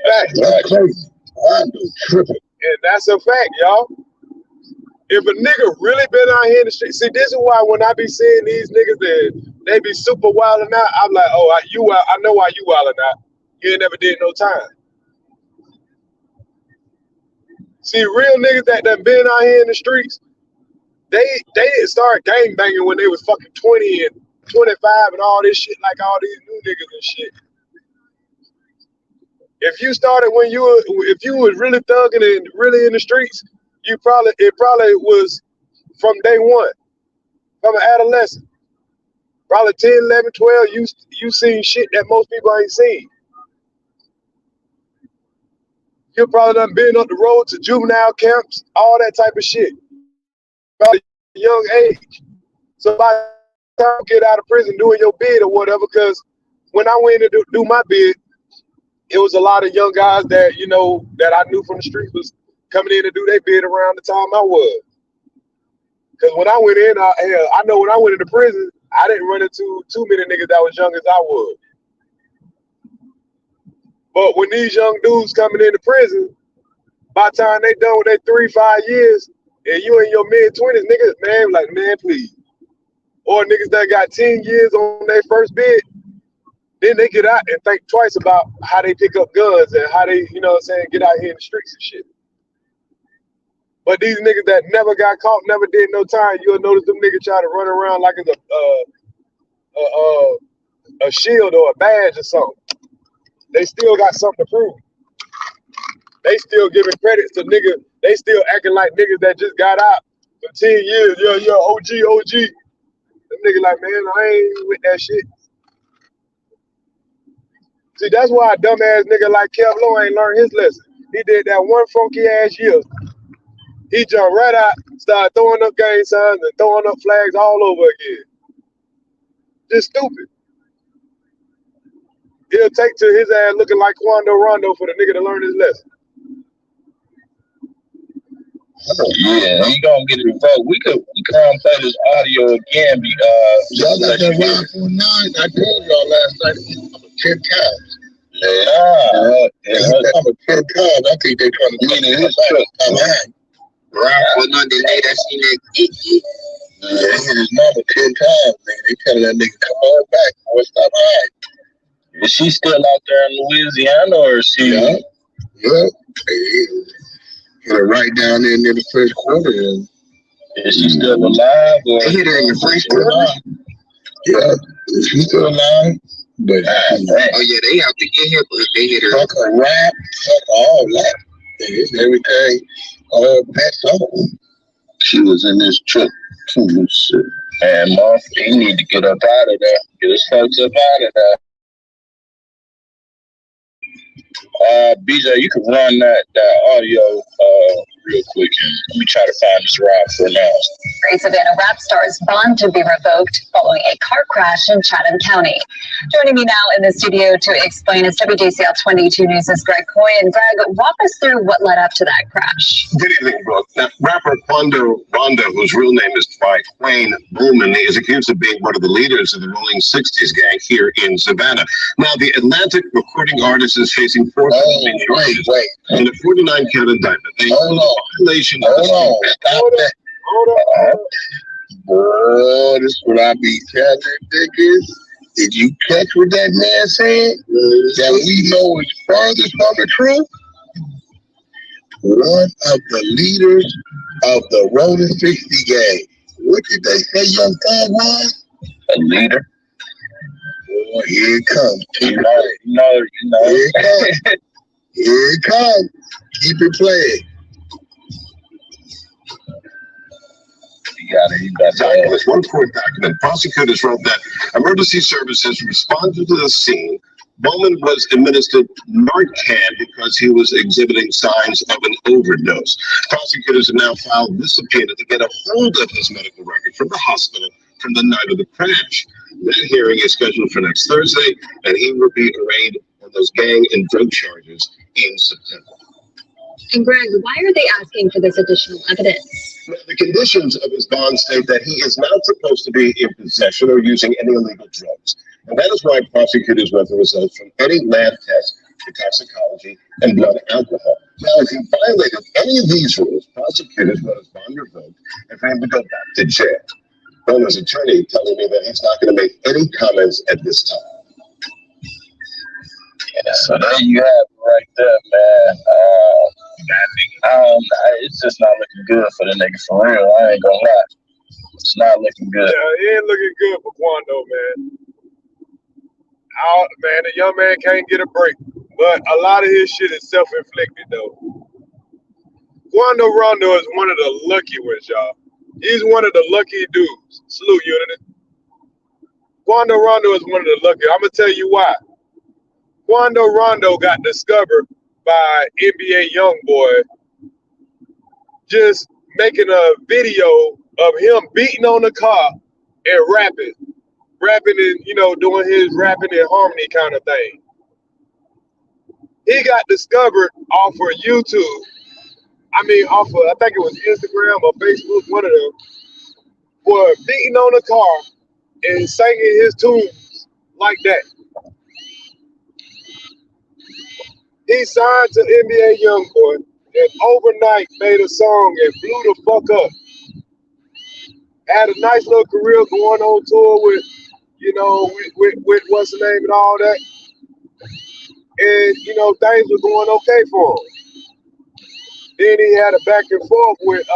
That's crazy. I'm tripping. And that's a fact, y'all. If a nigga really been out here in the street, see, this is why when I be seeing these niggas that they be super wilding out, I'm like, oh, I know why you wilding out. You ain't never did no time. See, real niggas that done been out here in the streets, they didn't start gang banging when they was fucking 20 and 25 and all this shit like all these new niggas and shit. If you started if you was really thugging and really in the streets, it probably was from day one, from an adolescent. Probably 10, 11, 12, you seen shit that most people ain't seen. You probably done been up the road to juvenile camps, all that type of shit. Probably a young age. So by the time you get out of prison doing your bid or whatever, because when I went to do my bid, it was a lot of young guys that, that I knew from the streets was coming in to do their bid around the time I was. Because when I went in, I know when I went into prison, I didn't run into too many niggas that was young as I was. But when these young dudes coming into prison, by the time they done with their 3-5 years, and you in your mid-20s, niggas, man, like, man, please. Or niggas that got 10 years on their first bid, then they get out and think twice about how they pick up guns and how they, get out here in the streets and shit. But these niggas that never got caught, never did no time, you'll notice them niggas try to run around like it's a shield or a badge or something. They still got something to prove. They still giving credits to niggas. They still acting like niggas that just got out for 10 years. Yo, OG. Them niggas like, man, I ain't with that shit. See, that's why a dumbass nigga like Kevlo ain't learned his lesson. He did that one funky ass year. He jumped right out, started throwing up gang signs and throwing up flags all over again. Just stupid. He'll take to his ass looking like Quando Rondo for the nigga to learn his lesson. Yeah, he gonna get it revoked. We could play this audio again. Y'all got that ride for 9. I told y'all last night I'm 10 times. Yeah. I'm 10 times. I think they're trying to mean it. Ride for 9. They made that scene that. Yeah, he hit his mama 10 times, man. They telling that nigga come on back. Boy, stop hiding. Is she still out there in Louisiana, or is she? Yeah. Hit her right down there near the first quarter. And yeah, Is she still alive? Or they hit her in the freestyle. Yeah, she's still alive. But oh yeah, they have to get her, but they hit her. Fuck her rap, fuck all that. It's everything. That's all. She was in this truck too. Shit. And Mark, he need to get up out of there. Get his folks up out of there. BJ, you can run that audio real quick. Let me try to find this rap for now. Great Savannah rap star's bond to be revoked following a car crash in Chatham County. Joining me now in the studio to explain is WJCL 22 News' Greg Coy. And Greg, walk us through what led up to that crash. Good evening, Brooke. Now, rapper Quando Rondo, whose real name is Quayne Bowman, is accused of being one of the leaders of the Rolling 60s gang here in Savannah. Now, the Atlantic recording artist is facing 4 charges and a 49-count indictment. Hold on. Stop that. Oh, this is what I be telling niggas. Did you catch what that man said? That we know is furthest from the truth? One of the leaders of the Rolling 60 gang. What did they say Young Thug was? A leader? Boy, here it comes. You know. Here it comes. Here it comes. Keep it playing. Documents, one court document. Prosecutors wrote that emergency services responded to the scene. Bowman was administered Narcan because he was exhibiting signs of an overdose. Prosecutors have now filed this subpoena to get a hold of his medical record from the hospital from the night of the crash. That hearing is scheduled for next Thursday, and he will be arraigned on those gang and drug charges in September. And Greg, why are they asking for this additional evidence? The conditions of his bond state that he is not supposed to be in possession or using any illegal drugs. And that is why prosecutors want the results from any lab test for toxicology and blood alcohol. Now, if he violated any of these rules, prosecutors want his bond revoked and for him to go back to jail. Bowman's attorney telling me that he's not going to make any comments at this time. Yeah, so there you have it right there, man. It's just not looking good for the nigga, for real. I ain't gonna lie. It's not looking good. Yeah, it ain't looking good for Quando, man. Man, the young man can't get a break. But a lot of his shit is self-inflicted, though. Quando Rondo is one of the lucky ones, y'all. He's one of the lucky dudes. Salute, Unity. Quando Rondo is one of the lucky. I'm going to tell you why. Quando Rondo got discovered by NBA YoungBoy just making a video of him beating on the car and rapping and, doing his rapping in harmony kind of thing. He got discovered off of YouTube. I think it was Instagram or Facebook, one of them, for beating on the car and singing his tunes like that. He signed to NBA YoungBoy and overnight made a song and blew the fuck up. Had a nice little career going on tour with what's the name and all that. And, things were going okay for him. Then he had a back and forth with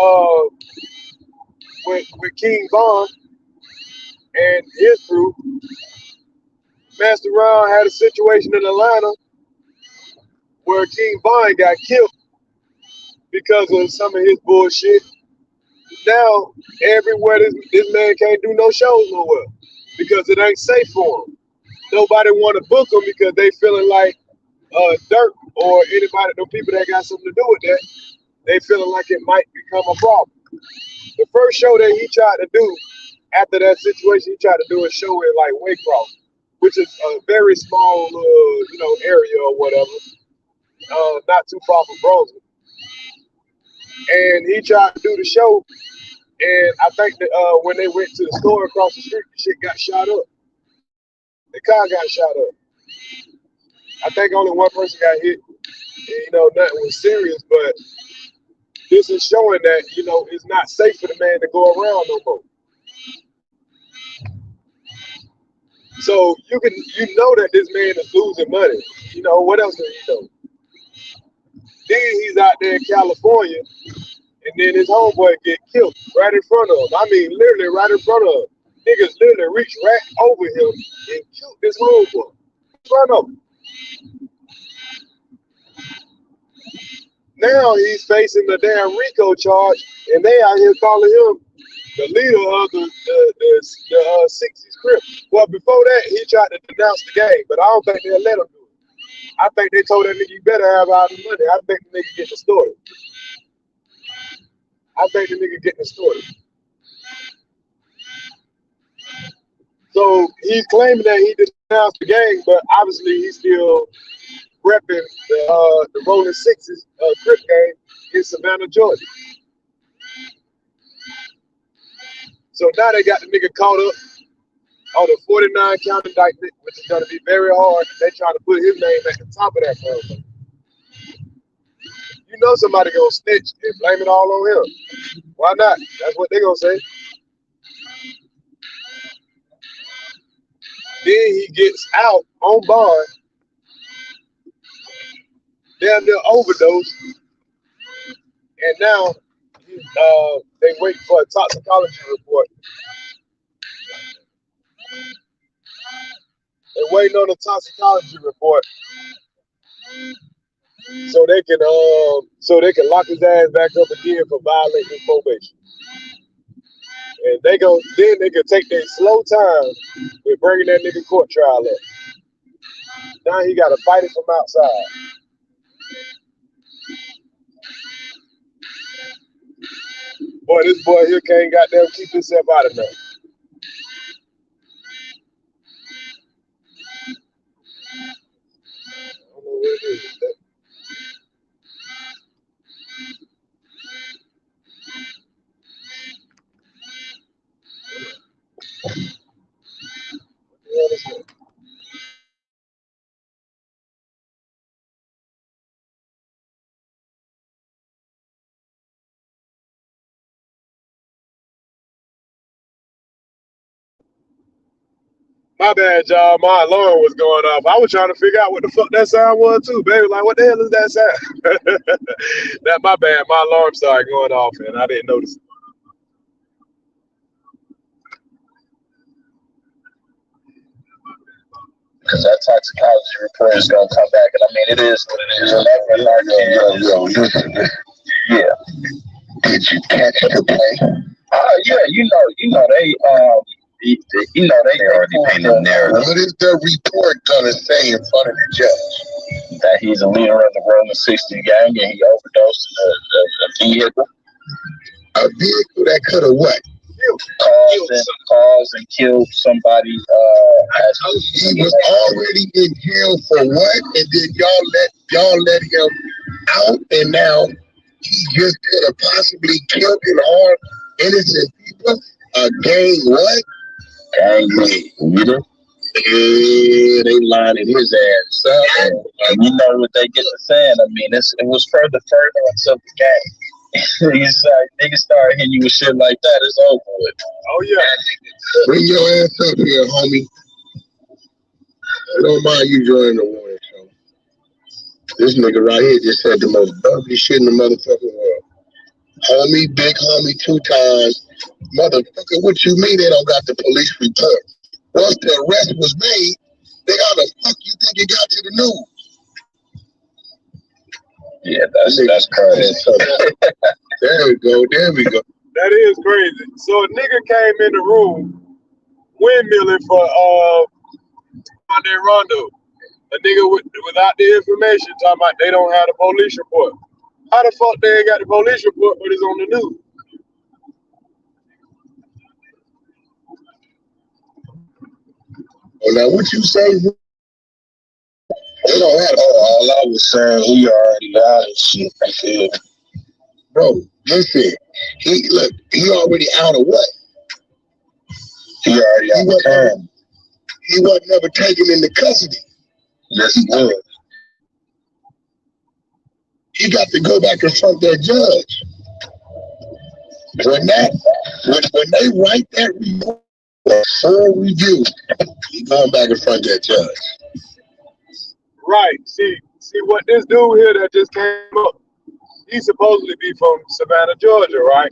King Von and his crew. Messed around, had a situation in Atlanta where King Von got killed because of some of his bullshit. Now, everywhere this man can't do no shows nowhere because it ain't safe for him. Nobody want to book him because they feeling like Dirk or anybody, the people that got something to do with that, they feeling like it might become a problem. The first show that he tried to do after that situation, he tried to do a show in like Waycross, which is a very small, area or whatever, not too far from Brunswick. And he tried to do the show, and I think that when they went to the store across the street, the shit got shot up. The car got shot up. I think only one person got hit. And, nothing was serious, but this is showing that, it's not safe for the man to go around no more. So you know that this man is losing money. What else do you know? Then he's out there in California, and and then his homeboy get killed right in front of him. I mean, literally right in front of him. Niggas literally reached right over him and killed his homeboy in front of him. Now he's facing the damn RICO charge, and they out here calling him the leader of the 60s Crip. Well, before that, he tried to denounce the game, but I don't think they'll let him do it. I think they told that nigga, you better have all the money. I think the nigga get distorted. So he's claiming that he denounced the gang, but obviously he's still repping the Rolling Sixes Crip game in Savannah, Georgia. So now they got the nigga caught up on the 49 count indictment, which is going to be very hard. They trying to put his name at the top of that motherfucker. You know somebody gonna snitch and blame it all on him. Why not? That's what they gonna say. Then he gets out on bond, damn near overdose, and now they wait for a toxicology report. They're waiting on a toxicology report so they can lock his ass back up again for violating his probation. And they can take their slow time with bringing that nigga court trial up. Now he got to fight it from outside. Boy, this boy here can't goddamn keep himself out of there. I don't know what it is. My bad, y'all. My alarm was going off. I was trying to figure out what the fuck that sound was too, baby. Like, what the hell is that sound? That my bad. My alarm started going off, and I didn't notice it. Because that toxicology report is going to come back. And I mean, it is what it is. Yeah. Did you catch the play? Yeah, you know, they already painted the narrative. What is the report going to say in front of the judge? That he's a leader of the Rolling 60 gang and he overdosed a vehicle. A vehicle that could have what? Caused and killed somebody. He was already in jail for what? And then y'all let him out, and now he just could have possibly killed and harmed innocent people. A gang what? Gang leader. Yeah, they lining his ass up. And you know what they get to saying. I mean, it was further furtherance of the game. Niggas start hitting you with shit like that, it's over with. Oh yeah. Bring your ass up here, homie. I don't mind you joining the warning show. This nigga right here just said the most ugly shit in the motherfucking world. Homie, big homie, 2 times. Motherfucker, what you mean they don't got the police report? Once the arrest was made, they how the fuck you think it got to the news? Yeah, that's crazy. There we go. That is crazy. So a nigga came in the room windmilling for Rondo. A nigga without the information talking about they don't have the police report. How the fuck they ain't got the police report but it's on the news? Oh, now what you say? They don't have all I was saying, we already got this shit. Bro, listen, he already out of what? He already out of time. He wasn't never taken into custody. Yes, he was. He got to go back in front of that judge. When they write that report, full review, he going back in front of that judge. Right. See what this dude here that just came up, He's supposedly be from Savannah, Georgia, right?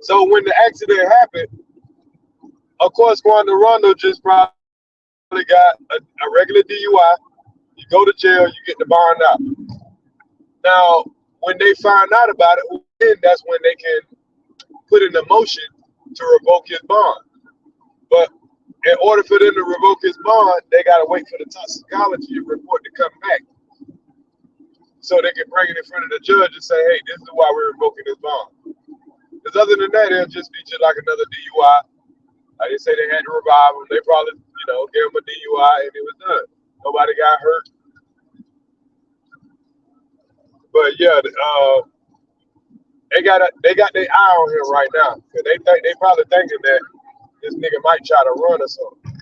So when the accident happened, of course, Quando Rondo just probably got a regular DUI. You go to jail, you get the bond out. Now, when they find out about it, then that's when they can put in a motion to revoke his bond. But in order for them to revoke his bond, they got to wait for the toxicology report to come back, so they can bring it in front of the judge and say, hey, this is why we're revoking his bond. Because other than that, it'll just be just like another DUI. Like they say they had to revive him. They probably, gave him a DUI and it was done. Nobody got hurt. But yeah, they got their eye on him right now. Cause they probably thinking that this nigga might try to run or something.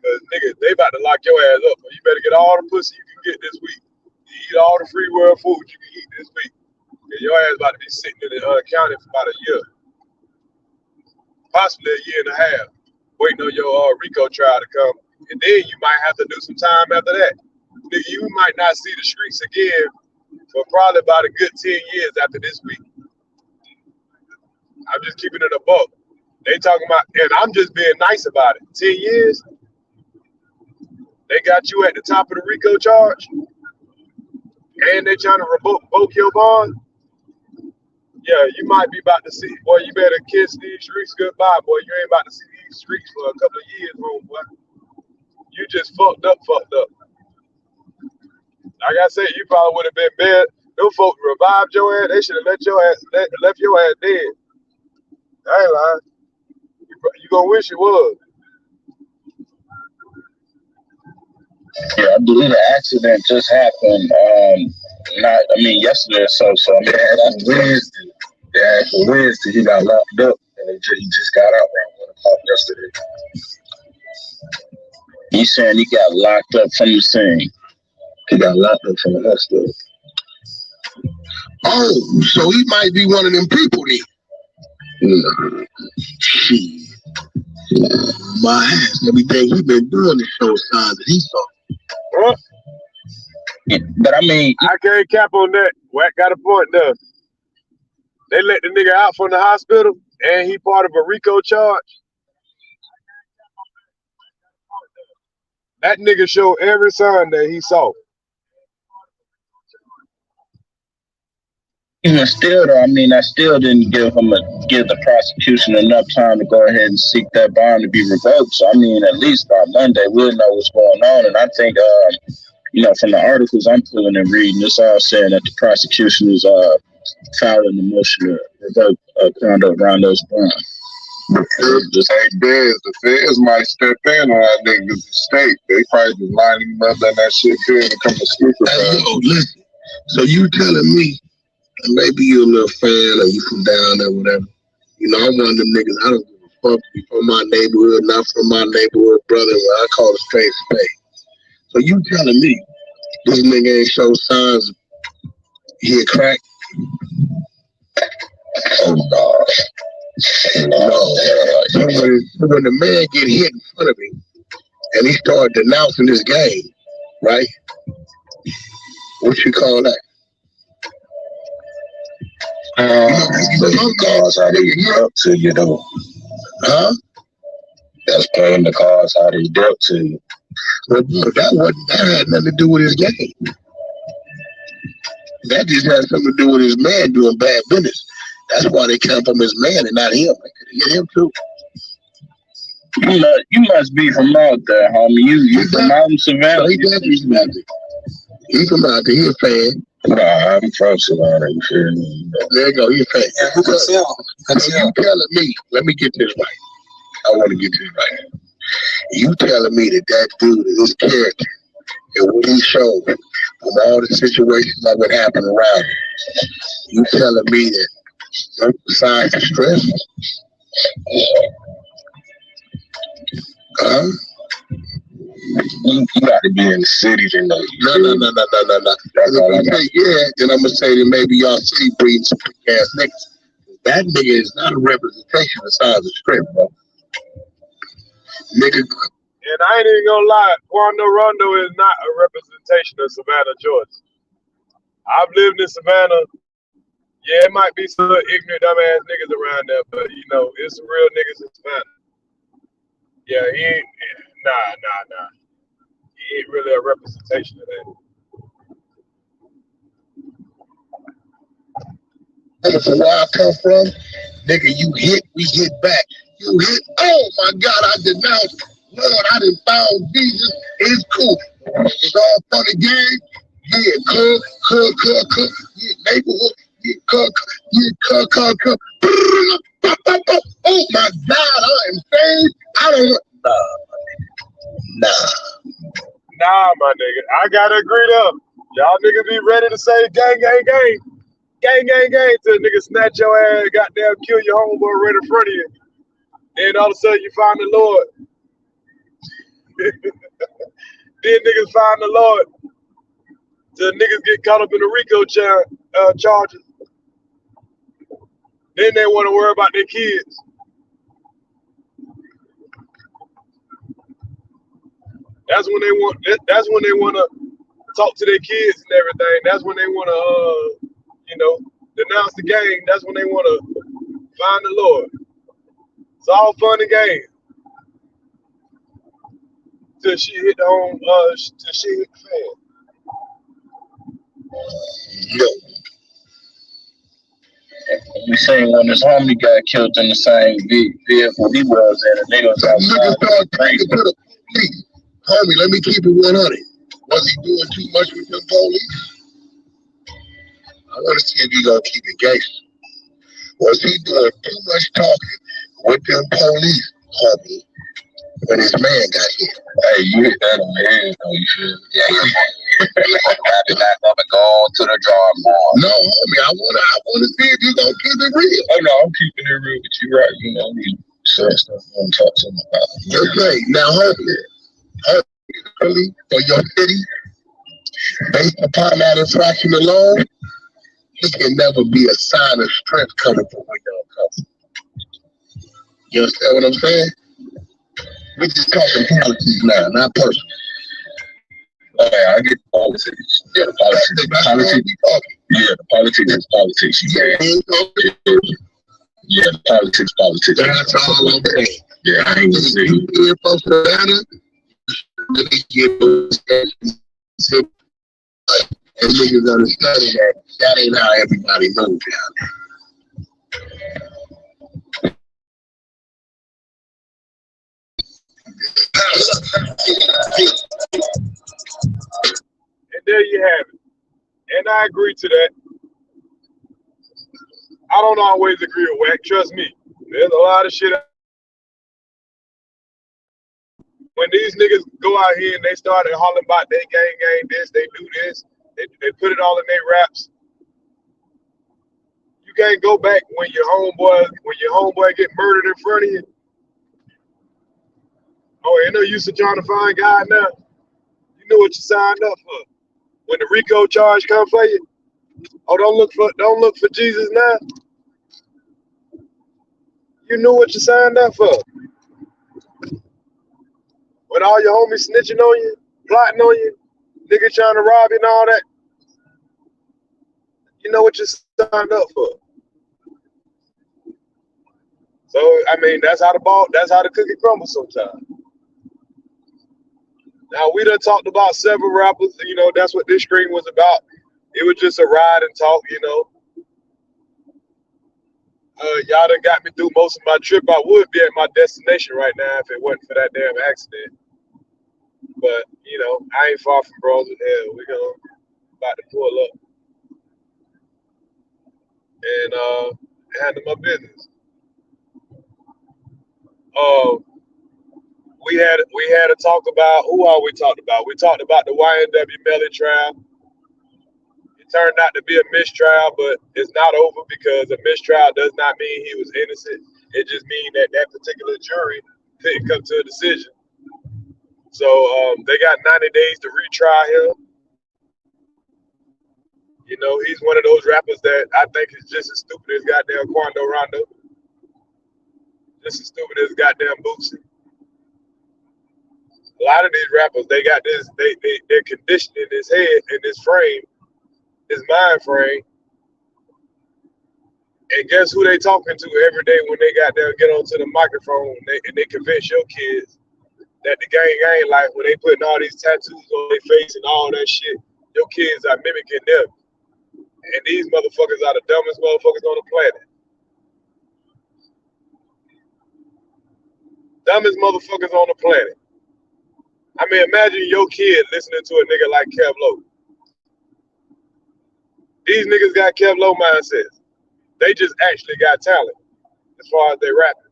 Cause nigga, they about to lock your ass up. But you better get all the pussy you can get this week. You eat all the free world food you can eat this week. Cause your ass about to be sitting in the county for about a year. Possibly a year and a half. Waiting on your RICO trial to come. And then you might have to do some time after that. Nigga, you might not see the streets again for probably about a good 10 years after this week. I'm just keeping it a buck. They talking about, and I'm just being nice about it. 10 years? They got you at the top of the RICO charge? And they trying to revoke your bond? Yeah, you might be about to see, boy, you better kiss these streets goodbye, boy. You ain't about to see these streets for a couple of years, boy. You just fucked up. Like I said, you probably would have been bad. Them folks revived your ass. They should have left your ass dead. I ain't lying. You gonna wish it was. Yeah, I believe the accident just happened. Yesterday or so. So I mean, that's Wednesday. Yeah, for Wednesday he got locked up, and he just got out around 1 o'clock yesterday. He's saying he got locked up from the scene. He got locked up from the hospital. Oh, so he might be one of them people then. Nah, shit. My ass, everything he been doing to show signs that he saw. Huh? Yeah, but I mean, I can't cap on that. Wack got a point there. They let the nigga out from the hospital, and he part of a RICO charge. That nigga showed every sign that he saw. even still, though, I mean, I still didn't give the prosecution enough time to go ahead and seek that bond to be revoked. So I mean, at least by Monday we'll know what's going on. And I think, from the articles I'm pulling and reading, it's all saying that the prosecution is filing the motion to revoke Rondo's bond. The feds might step in on that nigga's estate. They probably just lining him up and that shit could become a super. Listen. So you telling me, maybe you're a little fan or you from down there, whatever. You know, I'm one of them niggas. I don't give a fuck if you from my neighborhood, not from my neighborhood, brother. I call it straight spade. So you telling me this nigga ain't show signs he a crack? Oh God. No. So when the man get hit in front of me and he started denouncing this game, right? What you call that? The cards how they dealt to you though. Huh? That's playing the cards how they dealt to you. But that had nothing to do with his game. That just had something to do with his man doing bad business. That's why they come from his man and not him. They could get him too. You must be from out there, homie. You from out in Savannah. He definitely from out there. He from out there. He a fan. Nah, I'm from Savannah. You feel me? There you go. He a fan. Yeah, who can tell? You telling me? Let me get this right. I want to get this right. You telling me that dude is his character and what he showed from all the situations that would happen around him. You telling me that besides the stress? You got to be in the city to know. No. If you say yeah, then I'm going to say that maybe y'all city breeding some ass niggas. That nigga is not a representation of size of script, bro. Nigga. And I ain't even gonna lie, Quando Rondo is not a representation of Savannah, Georgia. I've lived in Savannah. Yeah, it might be some ignorant, dumbass niggas around there, but you know, it's some real niggas in Savannah. Yeah, he ain't. Nah. He ain't really a representation of that. From where I come from, nigga, you hit, we hit back. You hit, oh my God, I denounce. Lord, I done found Jesus. It's cool. It's all for the game. Yeah, cook. Yeah, neighborhood. Yeah, cook. Oh my God, I am saved. I don't. Nah, my nigga. I gotta agree though. Y'all niggas be ready to say gang, till a nigga snatch your ass, goddamn kill your homeboy right in front of you. Then all of a sudden you find the Lord. Then niggas find the Lord. Till niggas get caught up in the RICO charges. Then they want to worry about their kids. That's when they want to talk to their kids and everything. That's when they want to, denounce the gang. That's when they want to find the Lord. It's all fun and games. Till she hit the home, till she hit the fan. Yo. We seen when this homie got killed in the same vehicle he was in, and they was outside. Homie, let me keep it 100. Was he doing too much with them police? I want to see if he gonna keep it gangster. Was he doing too much talking with them police, homie, when his man got hit? Hey, you hit that on the head, though, you feel? Yeah, wrap it back up and go on to the drawing board. No, homie, I wanna see if you gonna keep it real. Oh no, I'm keeping it real with you, right? You know, you say stuff you want to talk to him about. Okay, now homie, really, for your city, based upon that infraction alone, it can never be a sign of strength coming from where y'all come. You understand what I'm saying? We're just talking politics now, not personal. Okay, I get politics. Yeah, the politics. Yeah, the politics is politics. Yeah, the politics. That's all I'm saying. Yeah, I ain't gonna say you here from Savannah. Let me get those and niggas understand that ain't how everybody moves down there. And there you have it. And I agree to that. I don't always agree with Wack. Trust me. There's a lot of shit. When these niggas go out here and they started hollering about they gang this, they do this, they put it all in their raps. You can't go back when your homeboy get murdered in front of you. Oh, ain't no use of trying to find God now. You know what you signed up for. When the RICO charge come for you, oh, don't look for Jesus now. You knew what you signed up for. When all your homies snitching on you, plotting on you, nigga trying to rob you and all that, you know what you signed up for. So I mean, that's how the cookie crumbles sometimes. Now, we done talked about several rappers, that's what this stream was about. It was just a ride and talk, Y'all done got me through most of my trip. I would be at my destination right now if it wasn't for that damn accident. But, I ain't far from bros in hell. We about to pull up and handle my business. We had to talk about, who all we talked about? We talked about the YNW Melly trial. It turned out to be a mistrial, but it's not over because a mistrial does not mean he was innocent. It just means that particular jury couldn't come to a decision. So they got 90 days to retry him. He's one of those rappers that I think is just as stupid as goddamn Quando Rondo. Just as stupid as goddamn Bootsy. A lot of these rappers, they got this, they're conditioned in his head, in his frame, his mind frame. And guess who they talking to every day when they got there, get onto the microphone and they convince your kids that the gang ain't life, when they putting all these tattoos on their face and all that shit, your kids are mimicking them. And these motherfuckers are the dumbest motherfuckers on the planet. Dumbest motherfuckers on the planet. I mean, imagine your kid listening to a nigga like Kev Low. These niggas got Kev Low mindsets. They just actually got talent as far as they rapping.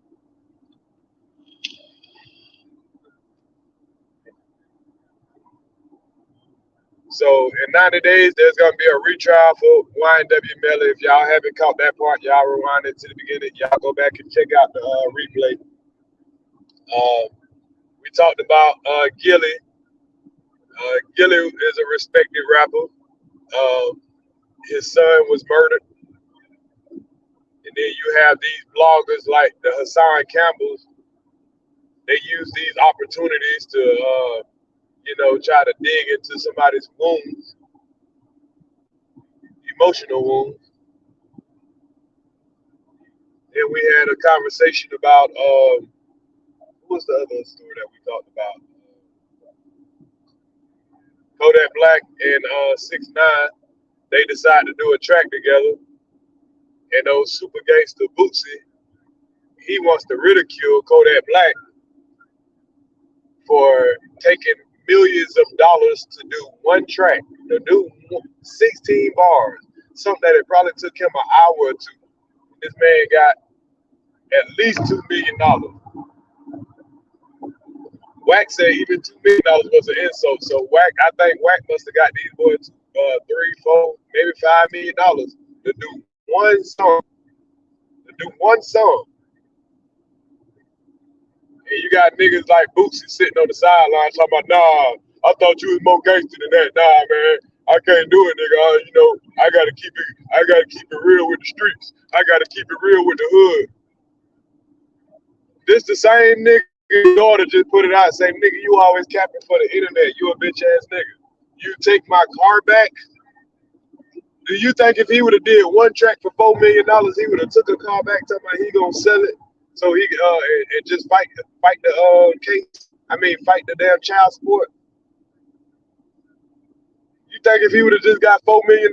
So in 90 days, there's gonna be a retrial for YNW Melly. If y'all haven't caught that part, y'all rewind it to the beginning. Y'all go back and check out the replay. We talked about Gilly. Gilly is a respected rapper. His son was murdered. And then you have these bloggers like the Hassan Campbells. They use these opportunities to, try to dig into somebody's wounds, emotional wounds. Then we had a conversation about, what was the other story that we talked about? Kodak Black and 6ix9ine, they decided to do a track together. And those super gangster Bootsy, he wants to ridicule Kodak Black for taking millions of dollars to do one track, to do 16 bars, something that it probably took him an hour or two. This man got at least $2 million. Wack said even $2 million was an insult. So I think Wack must have got these boys $3, $4, maybe $5 million to do one song. And you got niggas like Bootsy sitting on the sideline talking about, nah, I thought you was more gangster than that. Nah, man, I can't do it, nigga. I gotta keep it real with the streets. I gotta keep it real with the hood. This the same nigga daughter just put it out saying, nigga, you always capping for the internet. You a bitch ass nigga. You take my car back. Do you think if he would have did one track for $4 million, he would have took a car back, talking about he gonna sell it so he and just fight the case? I mean, fight the damn child support. You think if he would have just got $4 million,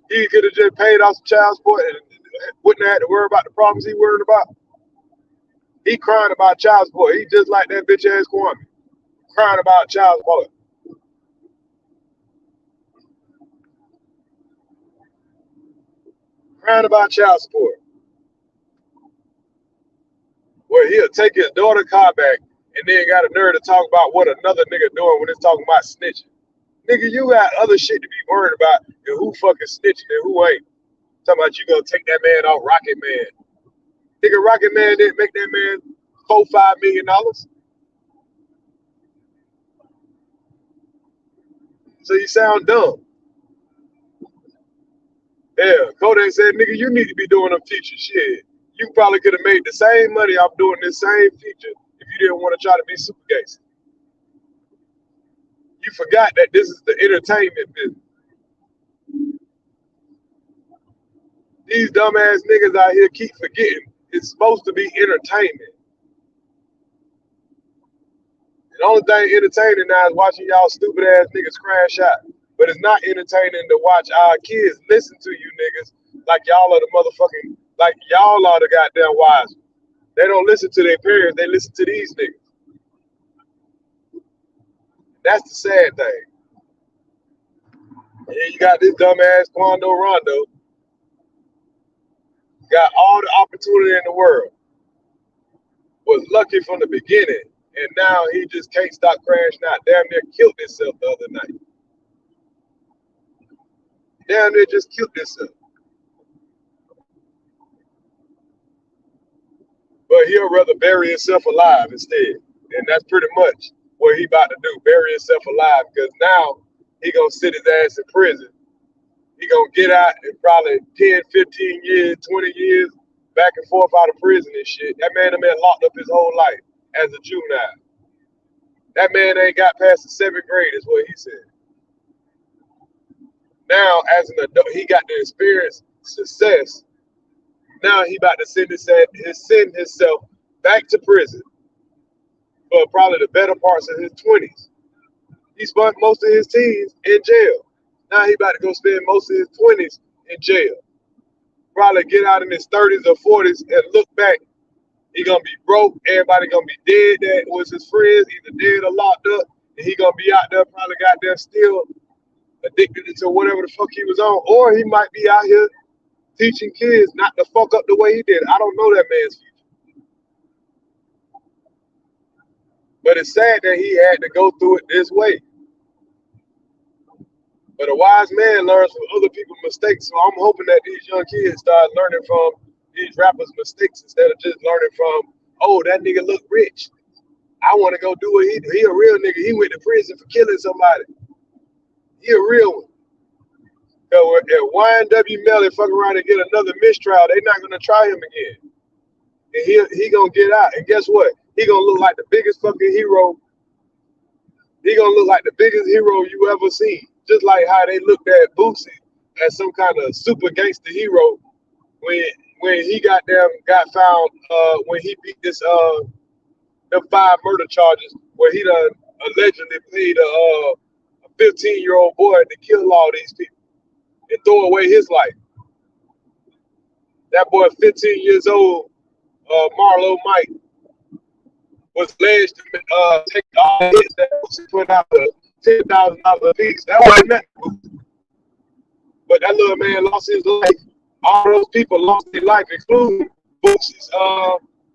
he could have just paid off some child support and wouldn't have had to worry about the problems he worried about? He crying about child support. He just like that bitch ass Kwame, crying about child support. Crying about child support. Well, he'll take his daughter's car back and then got a nerve to talk about what another nigga doing when it's talking about snitching. Nigga, you got other shit to be worried about and who fucking snitching and who ain't. Talking about you gonna take that man off Rocket Man. Nigga, Rocket Man didn't make that man $4-5 million. So you sound dumb. Yeah, Kodak said, nigga, you need to be doing them features. Shit. You probably could have made the same money off doing this same feature if you didn't want to try to be super gangster. You forgot that this is the entertainment business. These dumbass niggas out here keep forgetting it's supposed to be entertainment. The only thing entertaining now is watching y'all stupid ass niggas crash out. But it's not entertaining to watch our kids listen to you niggas like y'all are the motherfucking, like y'all are the goddamn wise. They don't listen to their parents, they listen to these niggas. That's the sad thing. And then you got this dumbass Quando Rondo. Got all the opportunity in the world. Was lucky from the beginning. And now he just can't stop crashing out. Damn near killed himself the other night. Damn near just killed himself. But he'll rather bury himself alive instead. And that's pretty much what he about to do. Bury himself alive. Because now he gonna sit his ass in prison. He gonna get out in probably 10, 15 years, 20 years, back and forth out of prison and shit. That man have been locked up his whole life as a juvenile. That man ain't got past the 7th grade, is what he said. Now, as an adult, he got to experience success. Now he about to send himself back to prison for probably the better parts of his 20s. He spent most of his teens in jail. Now he about to go spend most of his 20s in jail. Probably get out in his 30s or 40s and look back. He gonna be broke. Everybody gonna be dead that was his friends, either dead or locked up. And he gonna be out there probably goddamn still addicted to whatever the fuck he was on. Or he might be out here teaching kids not to fuck up the way he did. I don't know that man's future. But it's sad that he had to go through it this way. But a wise man learns from other people's mistakes. So I'm hoping that these young kids start learning from these rappers' mistakes instead of just learning from, oh, that nigga look rich. I want to go do it. He a real nigga. He went to prison for killing somebody. He a real one. So if YNW Melly fuck around and get another mistrial, they not gonna try him again. And he gonna get out. And guess what? He gonna look like the biggest fucking hero. He gonna look like the biggest hero you ever seen. Just like how they looked at Boosie as some kind of super gangster hero when he got found when he beat this the 5 murder charges where he done allegedly paid a 15-year-old boy to kill all these people and throw away his life. That boy, 15 years old, Marlo Mike, was alleged to take all the hits that Boosie put out for $10,000 a piece. That wasn't nothing. But that little man lost his life. All those people lost their life, including Boosie's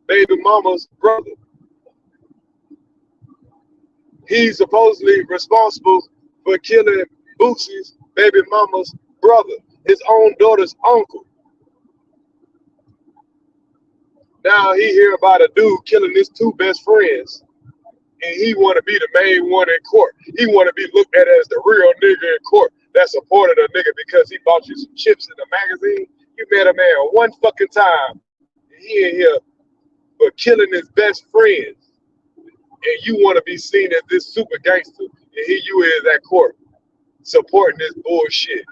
baby mama's brother. He's supposedly responsible for killing Boosie's baby mama's brother, his own daughter's uncle. Now he hear about a dude killing his 2 best friends, and he want to be the main one in court. He want to be looked at as the real nigga in court that supported a nigga because he bought you some chips in the magazine. You met a man one fucking time, and he in here for killing his best friends, and you want to be seen as this super gangster, and here you is at court supporting this bullshit,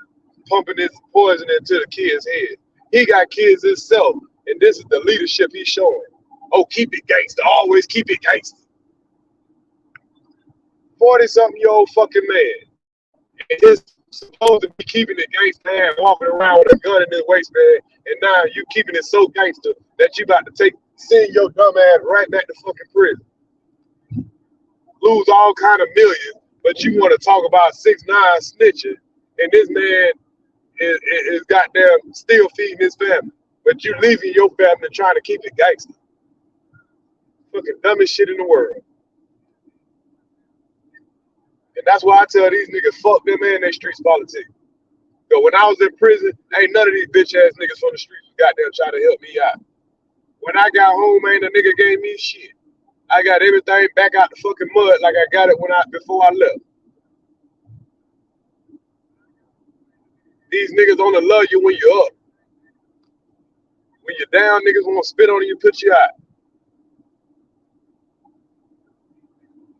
pumping this poison into the kid's head. He got kids himself, and this is the leadership he's showing. Oh, keep it gangster, always keep it gangster. 40-something-year-old fucking man, and he's supposed to be keeping it gangster and walking around with a gun in his waistband, and now you keeping it so gangster that you about to send your dumb ass right back to fucking prison. Lose all kind of millions, but you want to talk about 6ix9ine snitching, and this man is goddamn still feeding his family, but you leaving your family trying to keep it gangster. Fucking dumbest shit in the world. And that's why I tell these niggas, fuck them and their streets politics. Because when I was in prison, ain't none of these bitch ass niggas from the streets goddamn trying to help me out. When I got home, ain't a nigga gave me shit. I got everything back out the fucking mud like I got it before I left. These niggas only love you when you're up. When you're down, niggas want to spit on you and put you out.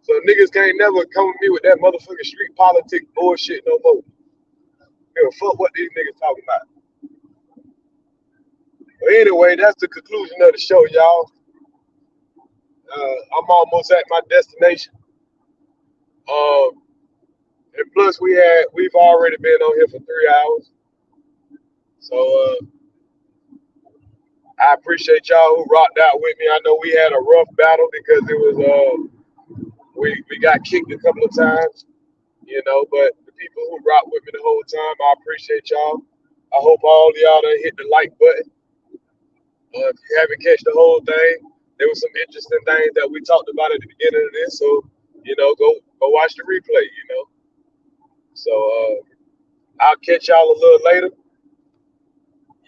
So niggas can't never come with me with that motherfucking street politics bullshit no more. Give a fuck what these niggas talking about. But anyway, that's the conclusion of the show, y'all. I'm almost at my destination. And plus we've already been on here for 3 hours. So I appreciate y'all who rocked out with me. I know we had a rough battle because it was we got kicked a couple of times, you know, but the people who rocked with me the whole time, I appreciate y'all. I hope all of y'all done hit the like button. If you haven't catch the whole thing, there was some interesting things that we talked about at the beginning of this, so you know, go watch the replay, you know. So I'll catch y'all a little later.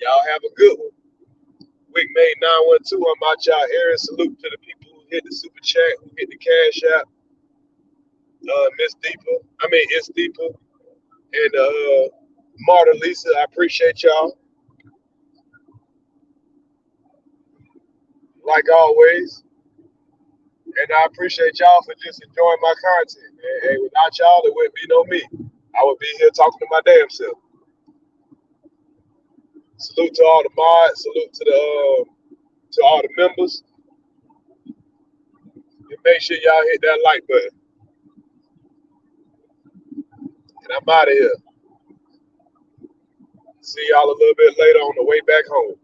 Y'all have a good one. Week made 912. I'm out, y'all. Earz, salute to the people who hit the super chat, who hit the cash app. It's Deepa, and Marta Lisa. I appreciate y'all. Like always, And I appreciate y'all for just enjoying my content, man. Hey, without y'all, it wouldn't be no me. I would be here talking to my damn self. Salute to all the mods. Salute to all the members. And make sure y'all hit that like button. And I'm out of here. See y'all a little bit later on the way back home.